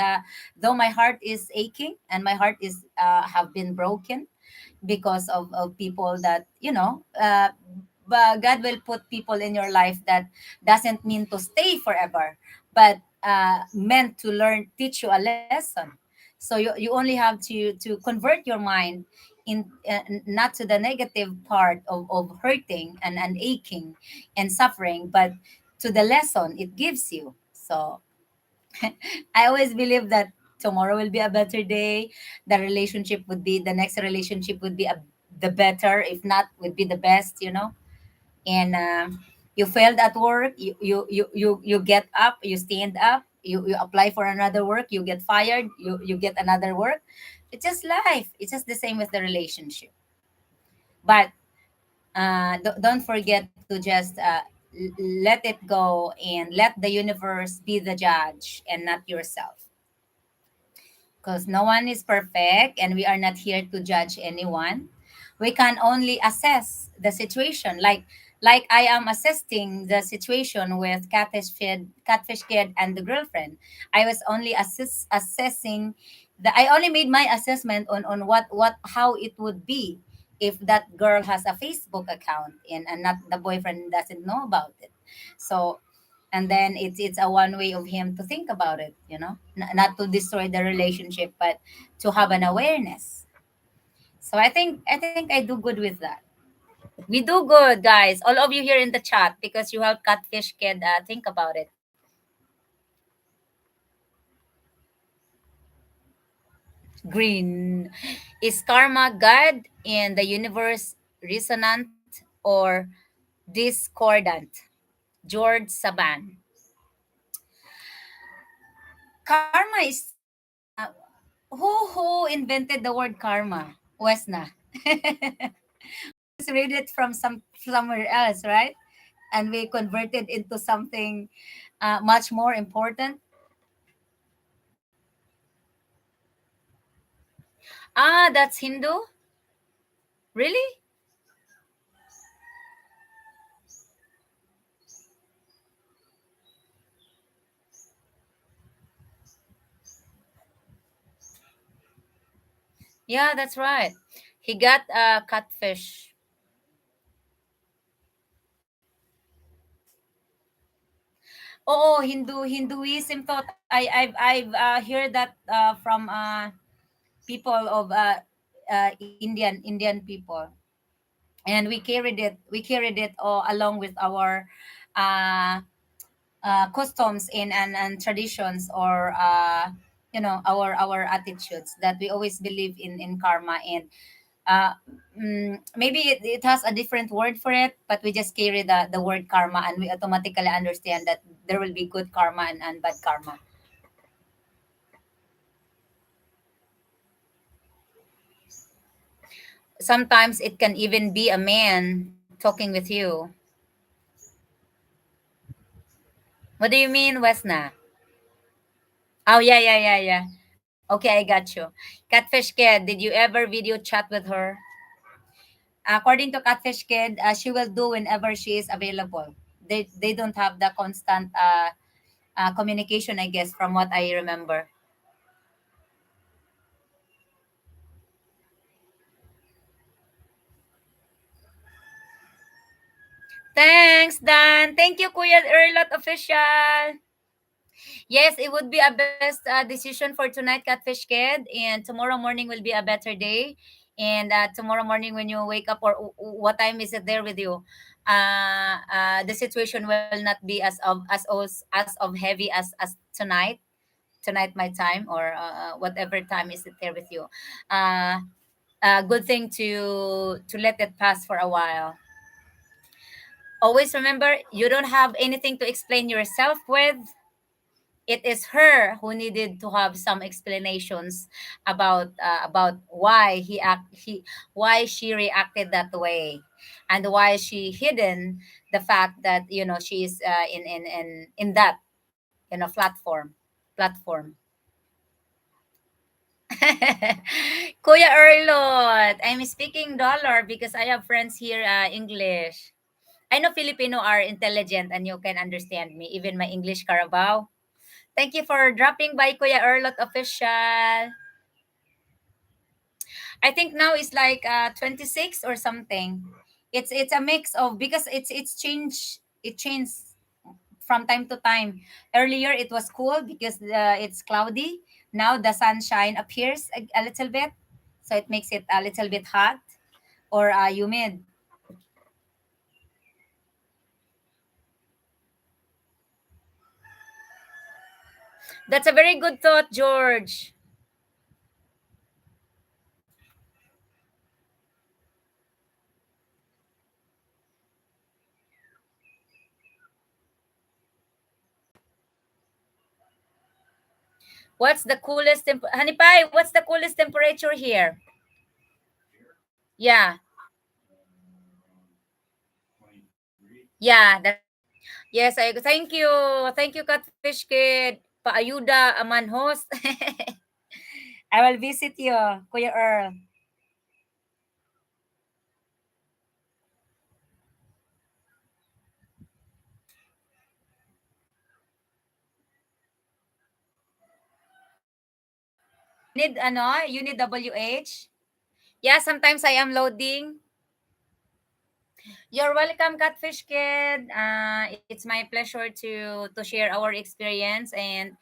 though my heart is aching and my heart is have been broken because of people that but God will put people in your life that doesn't mean to stay forever, but meant to learn, teach you a lesson. So you only have to convert your mind in, not to the negative part of hurting and aching and suffering, but to the lesson it gives you. So I always believe that tomorrow will be a better day. The next relationship would be the better, if not, would be the best, And you failed at work, you get up, you stand up, you apply for another work, you get fired, you get another work. It's just life. It's just the same with the relationship. But don't forget to just let it go and let the universe be the judge and not yourself, because no one is perfect and we are not here to judge anyone. We can only assess the situation, like I am assessing the situation with catfish kid and the girlfriend. I was only assessing I only made my assessment on what how it would be if that girl has a Facebook account, and not the boyfriend doesn't know about it. So, and then it's a one way of him to think about it, not to destroy the relationship, but to have an awareness. So I think I do good with that. We do good, guys, all of you here in the chat, because you help catfish kid think about it. Green. Is karma God and the universe resonant or discordant? George Saban. Karma is who invented the word karma? Wesna. Just read it from somewhere else, right? And we converted into something much more important. Ah, that's Hindu. Really? Yeah, that's right. He got a catfish. Oh, Hinduism thought I've heard that from people of Indian people, and we carried it all along with our uh, customs and traditions, or our attitudes, that we always believe in karma. And uh, maybe it has a different word for it, but we just carry the word karma, and we automatically understand that there will be good karma and bad karma. Sometimes it can even be a man talking with you. What do you mean, Wesna? Oh, yeah, yeah, yeah, yeah. Okay, I got you. Catfish Kid, did you ever video chat with her? According to Catfish Kid, she will do whenever she is available. They don't have the constant communication, I guess, from what I remember. Thanks, Dan. Thank you, Kuya Erlot Official. Yes, it would be a best decision for tonight, Catfish Kid. And tomorrow morning will be a better day. And tomorrow morning, when you wake up, or what time is it there with you? The situation will not be as of heavy as tonight. Tonight, my time, or whatever time is it there with you. Uh, Good thing to let it pass for a while. Always remember, you don't have anything to explain yourself with. It is her who needed to have some explanations about why she reacted that way, and why she hidden the fact that she is in that platform. Kuya Erlot, I'm speaking dollar because I have friends here, English. I know Filipino are intelligent and you can understand me, even my English Carabao. Thank you for dropping by, Kuya Erlot Official. I think now it's like 26 or something. It's a mix of, because it changed from time to time. Earlier it was cool because it's cloudy. Now the sunshine appears a little bit, so it makes it a little bit hot or humid. That's a very good thought, George. What's the coolest Honey Pie, what's the coolest temperature here? Yeah. Yeah, that's right. Yes, I thank you. Thank you, Catfish Kid. Paayuda, aman host. I will visit you, Kuya Earl. You need WH? Yeah, sometimes I am loading. You're welcome, Catfish Kid. It's my pleasure to share our experience, and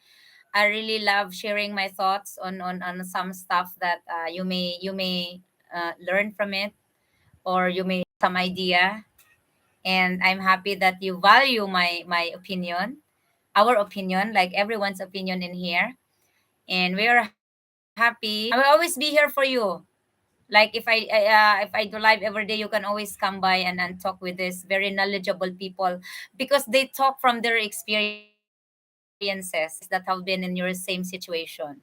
I really love sharing my thoughts on some stuff that you may learn from it, or you may some idea. And I'm happy that you value my opinion, our opinion, like everyone's opinion in here. And we are happy. I will always be here for you. Like if I do live every day, you can always come by and talk with this very knowledgeable people, because they talk from their experiences that have been in your same situation.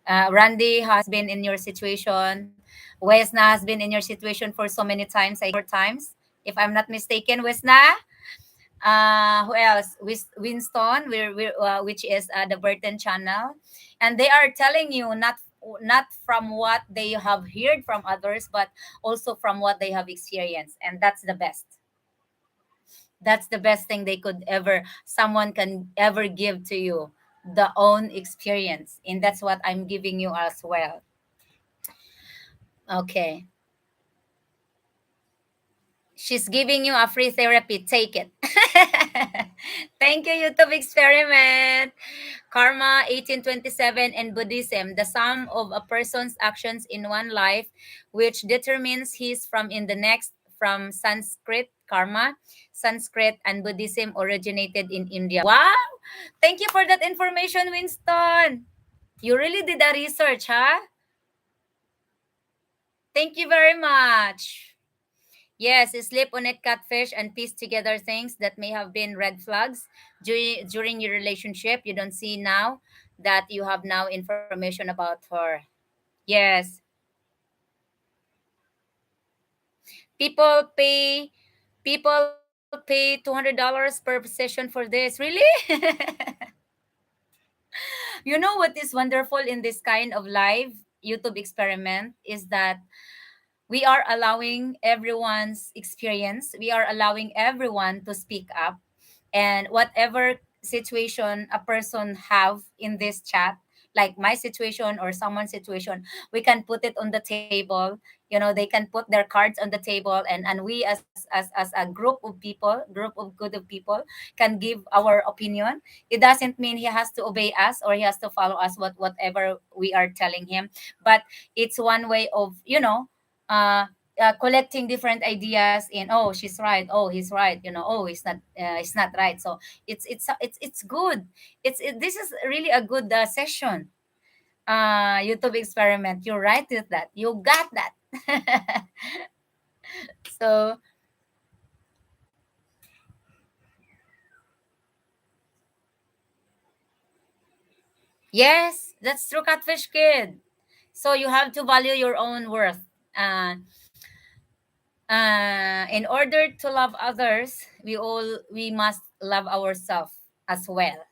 Randy has been in your situation. Wesna has been in your situation for so many times, I guess 4 times, if I'm not mistaken, Wesna. Who else? Winston, which is the Burton channel, and they are telling you, not from what they have heard from others, but also from what they have experienced, and that's the best. That's the best thing they could ever someone can ever give to you, the own experience, and that's what I'm giving you as well. Okay. She's giving you a free therapy. Take it. Thank you, YouTube experiment. Karma 1827 and Buddhism, the sum of a person's actions in one life, which determines his from in the next, from Sanskrit, karma. Sanskrit and Buddhism originated in India. Wow! Thank you for that information, Winston. You really did a research, huh? Thank you very much. Yes, sleep on it, catfish, and piece together things that may have been red flags during your relationship. You don't see now that you have now information about her. Yes, people pay people pay $200 per session for this. Really? You know what is wonderful in this kind of live YouTube experiment is that we are allowing everyone's experience. We are allowing everyone to speak up. And whatever situation a person have in this chat, like my situation or someone's situation, we can put it on the table. They can put their cards on the table, and we as a group of people, group of good of people, can give our opinion. It doesn't mean he has to obey us or he has to follow us whatever we are telling him, but it's one way of uh collecting different ideas in, oh, she's right, oh, he's right, oh, it's not right. So it's good. This is really a good session, YouTube experiment. You're right with that, you got that. So yes, that's true, Catfish Kid. So you have to value your own worth. In order to love others, we must love ourselves as well,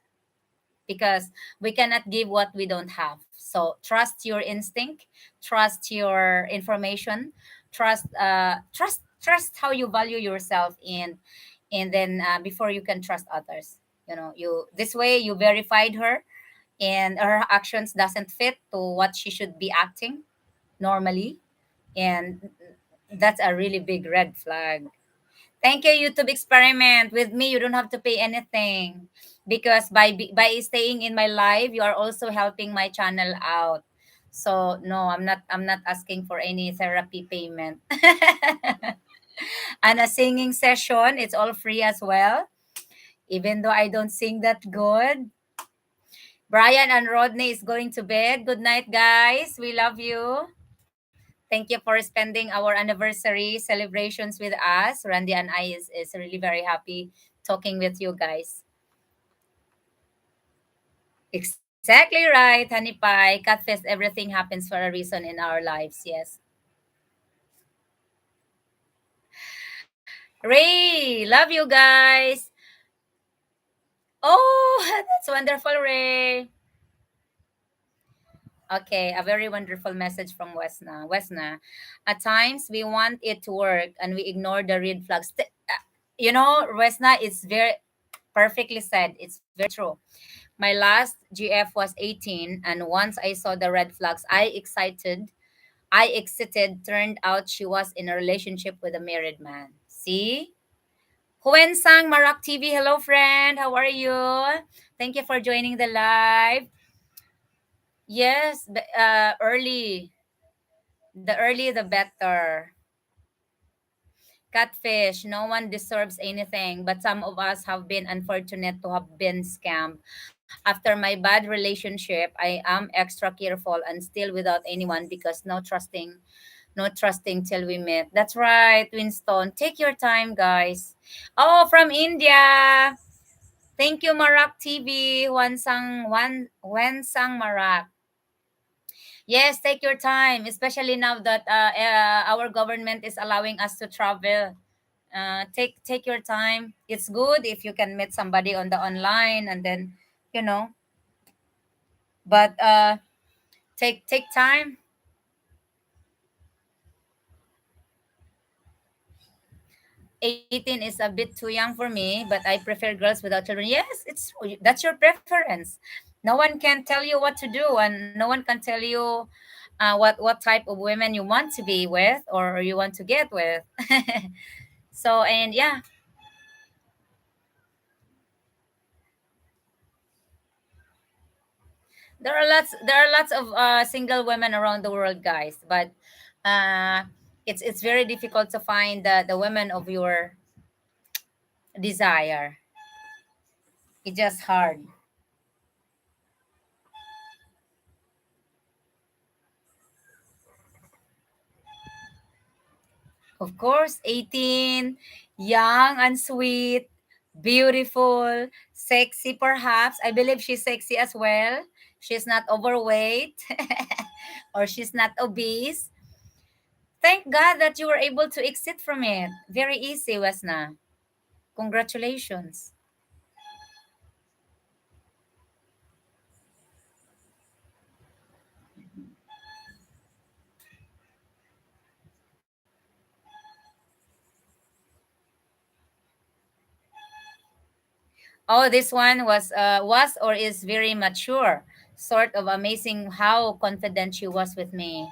because we cannot give what we don't have. So trust your instinct, trust your information, trust how you value yourself, and then before you can trust others. You this way you verified her, and her actions doesn't fit to what she should be acting normally, and that's a really big red flag. Thank you, YouTube experiment. With me, you don't have to pay anything, because by staying in my live, you are also helping my channel out. So no, I'm not asking for any therapy payment. And a singing session, it's all free as well. Even though I don't sing that good. Brian and Rodney is going to bed. Good night, guys. We love you. Thank you for spending our anniversary celebrations with us. Randy and I is really very happy talking with you guys. Exactly right, Honey Pie. Catfest, everything happens for a reason in our lives. Yes. Ray, love you guys. Oh, that's wonderful, Ray. Okay, a very wonderful message from Wesna. Wesna, at times we want it to work and we ignore the red flags. Wesna, it's very perfectly said. It's very true. My last GF was 18, and once I saw the red flags, I exited. Turned out she was in a relationship with a married man. See? Huen Sang Marak TV, hello friend. How are you? Thank you for joining the live. Yes, early. The early, the better. Catfish, no one deserves anything, but some of us have been unfortunate to have been scammed. After my bad relationship, I am extra careful and still without anyone because no trusting till we meet. That's right, Winston. Take your time, guys. Oh, from India. Thank you, Marak TV. Wansang Marak. Yes, take your time, especially now that our government is allowing us to travel. Take your time. It's good if you can meet somebody on the online, and then you know, but take time. 18 is a bit too young for me, but I prefer girls without children. Yes, that's your preference. No one can tell you what to do, and no one can tell you what type of women you want to be with or you want to get with. So, and yeah, there are lots of single women around the world, guys, but uh it's very difficult to find the women of your desire. It's just hard. Of course, 18, young and sweet, beautiful, sexy perhaps. I believe she's sexy as well. She's not overweight or she's not obese. Thank God that you were able to exit from it. Very easy, Wesna. Congratulations. Oh, this one was or is very mature. Sort of amazing how confident she was with me.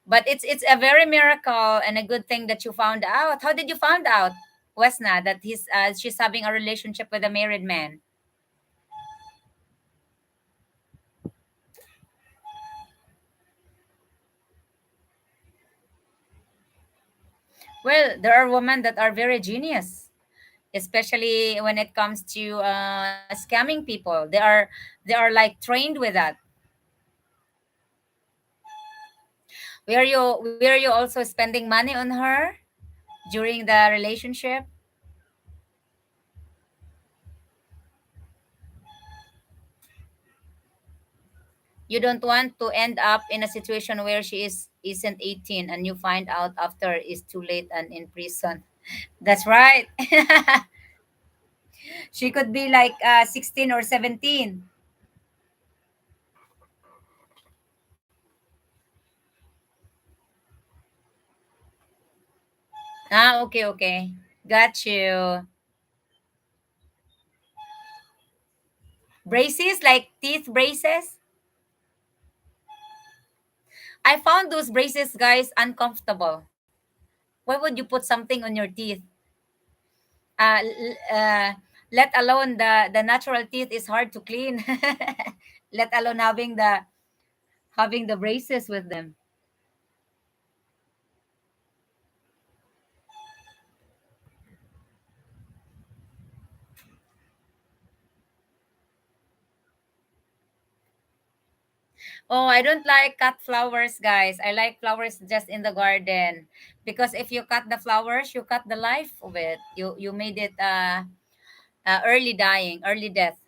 But it's a very miracle and a good thing that you found out. How did you found out, Wesna, that she's having a relationship with a married man? Well, there are women that are very genius, especially when it comes to scamming people. They are like trained with that. Were you also spending money on her during the relationship? You don't want to end up in a situation where she isn't 18 and you find out after it's too late and in prison. That's right. She could be like 16 or 17. Ah, okay, okay. Got you. Braces, like teeth braces? I found those braces, guys, uncomfortable. Why would you put something on your teeth? Uh, l- uh, let alone the natural teeth is hard to clean. Let alone having the braces with them. Oh, I don't like cut flowers, guys. I like flowers just in the garden because if you cut the flowers, you cut the life of it. You made it early dying, early death.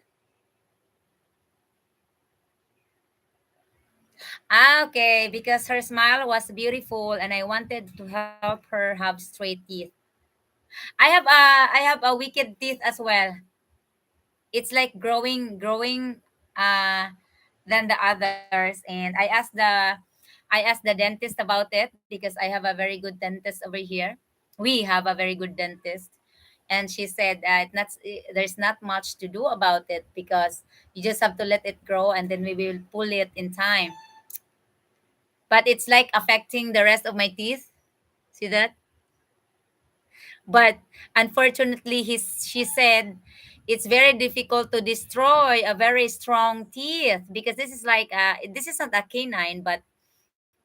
Ah, okay, because her smile was beautiful and I wanted to help her have straight teeth. I have a wicked teeth as well. It's like growing uh than the others, and I asked the dentist about it because I have a very good dentist over here. We have a very good dentist, and she said there's not much to do about it because you just have to let it grow and then we will pull it in time. But it's like affecting the rest of my teeth. See that? But unfortunately, she said it's very difficult to destroy a very strong teeth because this is not a canine, but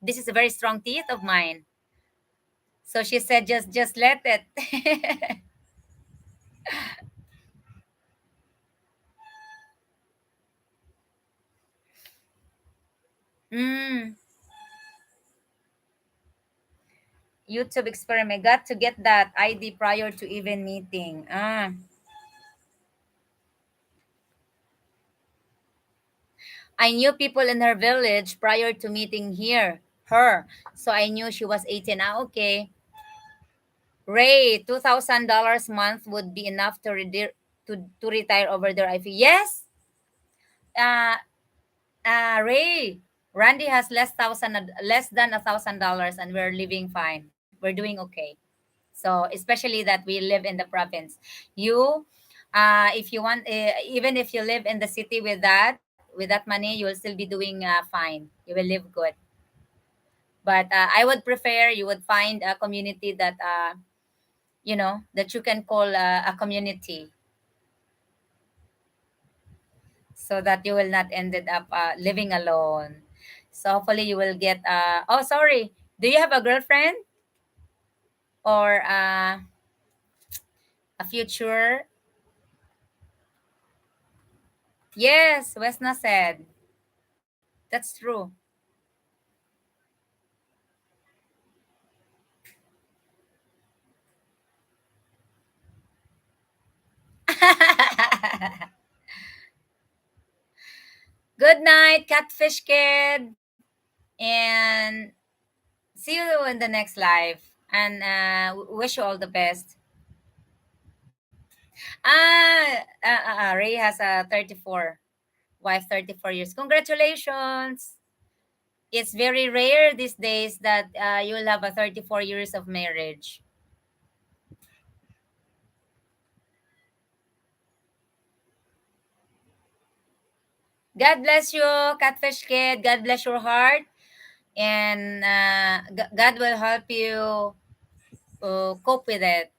this is a very strong teeth of mine. So she said just let it. Mm, YouTube experiment. Got to get that ID prior to even meeting. I knew people in her village prior to meeting her. So I knew she was 18. Ah, okay. Ray, $2,000 month would be enough to retire over there. I feel yes. Uh, Ray, Randy has less than $1,000, and we're living fine. We're doing okay. So especially that we live in the province. You, if you want, even if you live in the city with that money, you will still be doing fine. You will live good. But I would prefer you would find a community that that you can call a community so that you will not ended up living alone. So hopefully you will get oh, sorry, do you have a girlfriend or a future? Yes, Wesna said that's true. Good night, catfish kid, and see you in the next live, and wish you all the best. Ray has a 34 wife, 34 years. Congratulations. It's very rare these days that you'll have a 34 years of marriage. God bless you, Catfish Kid. God bless your heart. And God will help you cope with it.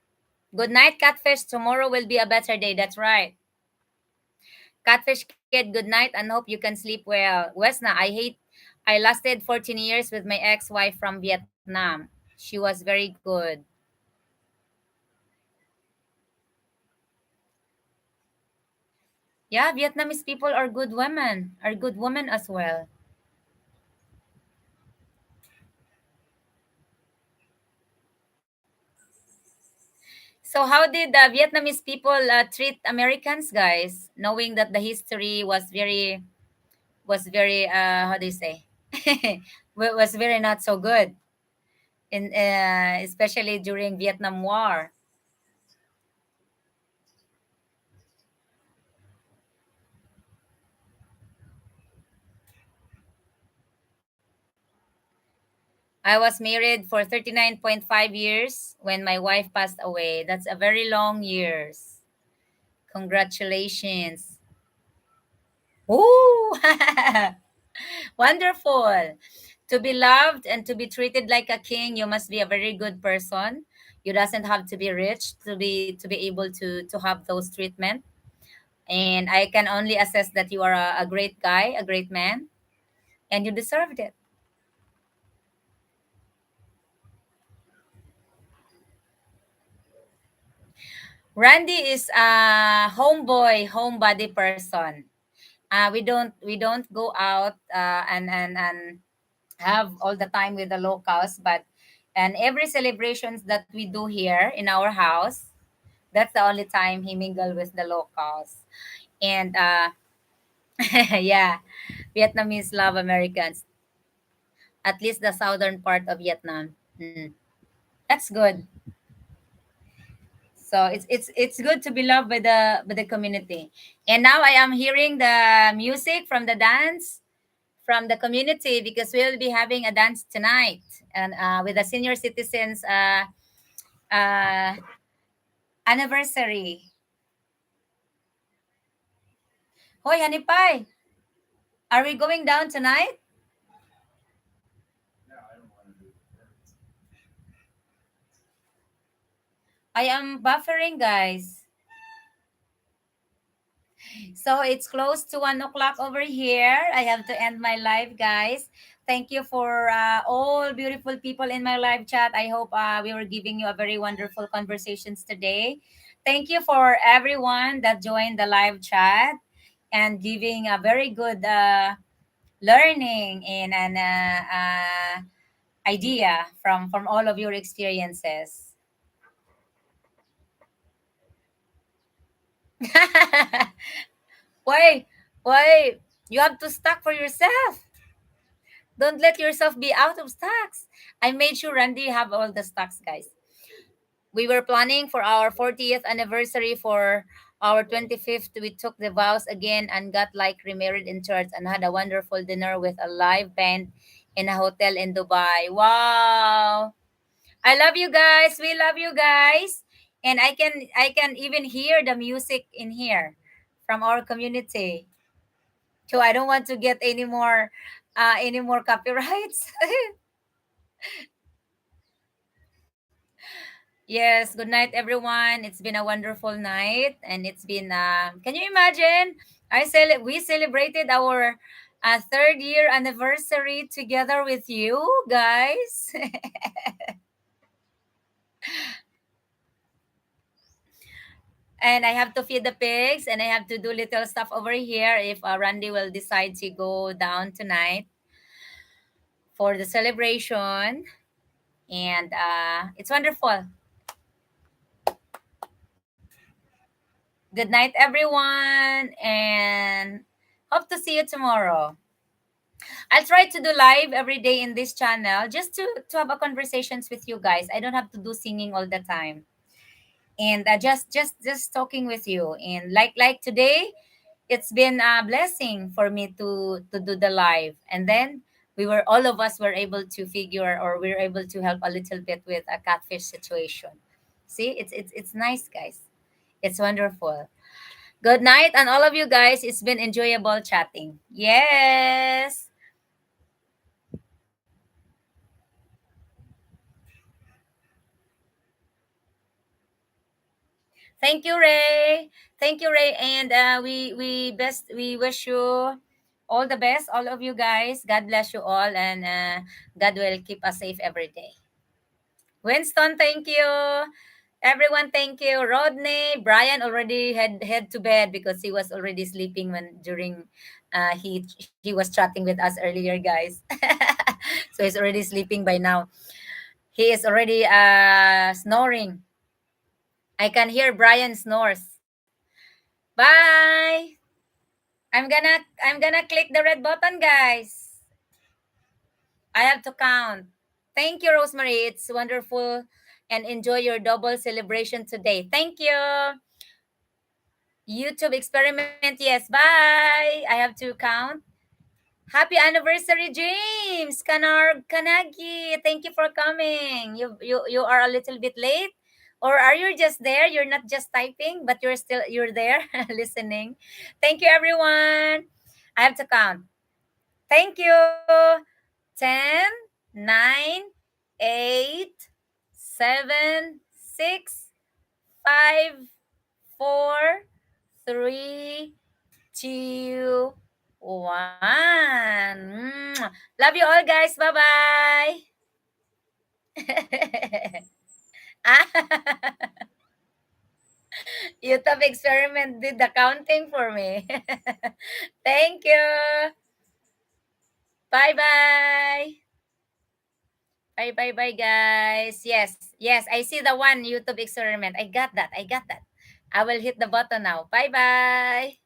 Good night, Catfish. Tomorrow will be a better day. That's right. Catfish Kid, good night and hope you can sleep well. Wesna, I lasted 14 years with my ex-wife from Vietnam. She was very good. Yeah, Vietnamese people are good women as well. So how did the Vietnamese people treat Americans, guys, knowing that the history was very how do you say was very not so good in especially during Vietnam War. I was married for 39.5 years when my wife passed away. That's a very long years. Congratulations. Ooh. Wonderful. To be loved and to be treated like a king, you must be a very good person. You doesn't have to be rich to be able to have those treatment. And I can only assess that you are a great guy, a great man, and you deserved it. Randy is a homeboy, homebody person. We don't go out and have all the time with the locals, but and every celebrations that we do here in our house, that's the only time he mingle with the locals. And yeah, Vietnamese love Americans, at least the southern part of Vietnam. That's good. So it's good to be loved by the community. And now I am hearing the music from the dance from the community because we'll be having a dance tonight and with the senior citizens uh, anniversary. Hoy, Hanipay, are we going down tonight? I am buffering, guys. So it's close to 1 o'clock over here. I have to end my live, guys. Thank you for all beautiful people in my live chat. I hope we were giving you a very wonderful conversations today. Thank you for everyone that joined the live chat and giving a very good learning and an idea from all of your experiences. why why you have to stack for yourself? Don't let yourself be out of stocks. I made sure Randy have all the stocks, guys. We were planning for our 40th anniversary for our 25th. We took the vows again and got like remarried in church and had a wonderful dinner with a live band in a hotel in Dubai. Wow. I love you guys. We love you guys. And I can even hear the music in here from our community. So I don't want to get any more copyrights. Yes, good night, everyone. It's been a wonderful night, and it's been. Can you imagine? We celebrated our third year anniversary together with you guys, and I have to feed the pigs, and I have to do little stuff over here. If Randy will decide to go down tonight for the celebration, and it's wonderful. Good night, everyone, and hope to see you tomorrow. I'll try to do live every day in this channel just to have a conversations with you guys. I don't have to do singing all the time. And just talking with you. And like today, it's been a blessing for me to do the live. And then all of us were able to figure or we were able to help a little bit with a catfish situation. See, it's nice, guys. It's wonderful. Good night, and all of you guys. It's been enjoyable chatting. Yes. Thank you, Ray. Thank you, Ray. And we wish you all the best, all of you guys. God bless you all, and God will keep us safe every day. Winston, thank you. Everyone, thank you. Rodney, Brian already head to bed because he was already sleeping when during he was chatting with us earlier, guys. So he's already sleeping by now. He is already snoring. I can hear Brian snores. Bye. I'm gonna click the red button, guys. I have to count. Thank you, Rosemary. It's wonderful, and enjoy your double celebration today. Thank you. YouTube experiment. Yes. Bye. I have to count. Happy anniversary, James Kanagi. Thank you for coming. You are a little bit late, or are you just there? You're not just typing, but you're there listening. Thank you, everyone. I have to count. Thank you. 10, 9, 8, 7, 6, 5, 4, 3, 2, 1. Love you all, guys. Bye bye. YouTube experiment did the counting for me. Thank you. Bye bye. Bye bye bye, guys. Yes, yes, I see the one YouTube experiment. I got that. I got that. I will hit the button now. Bye bye.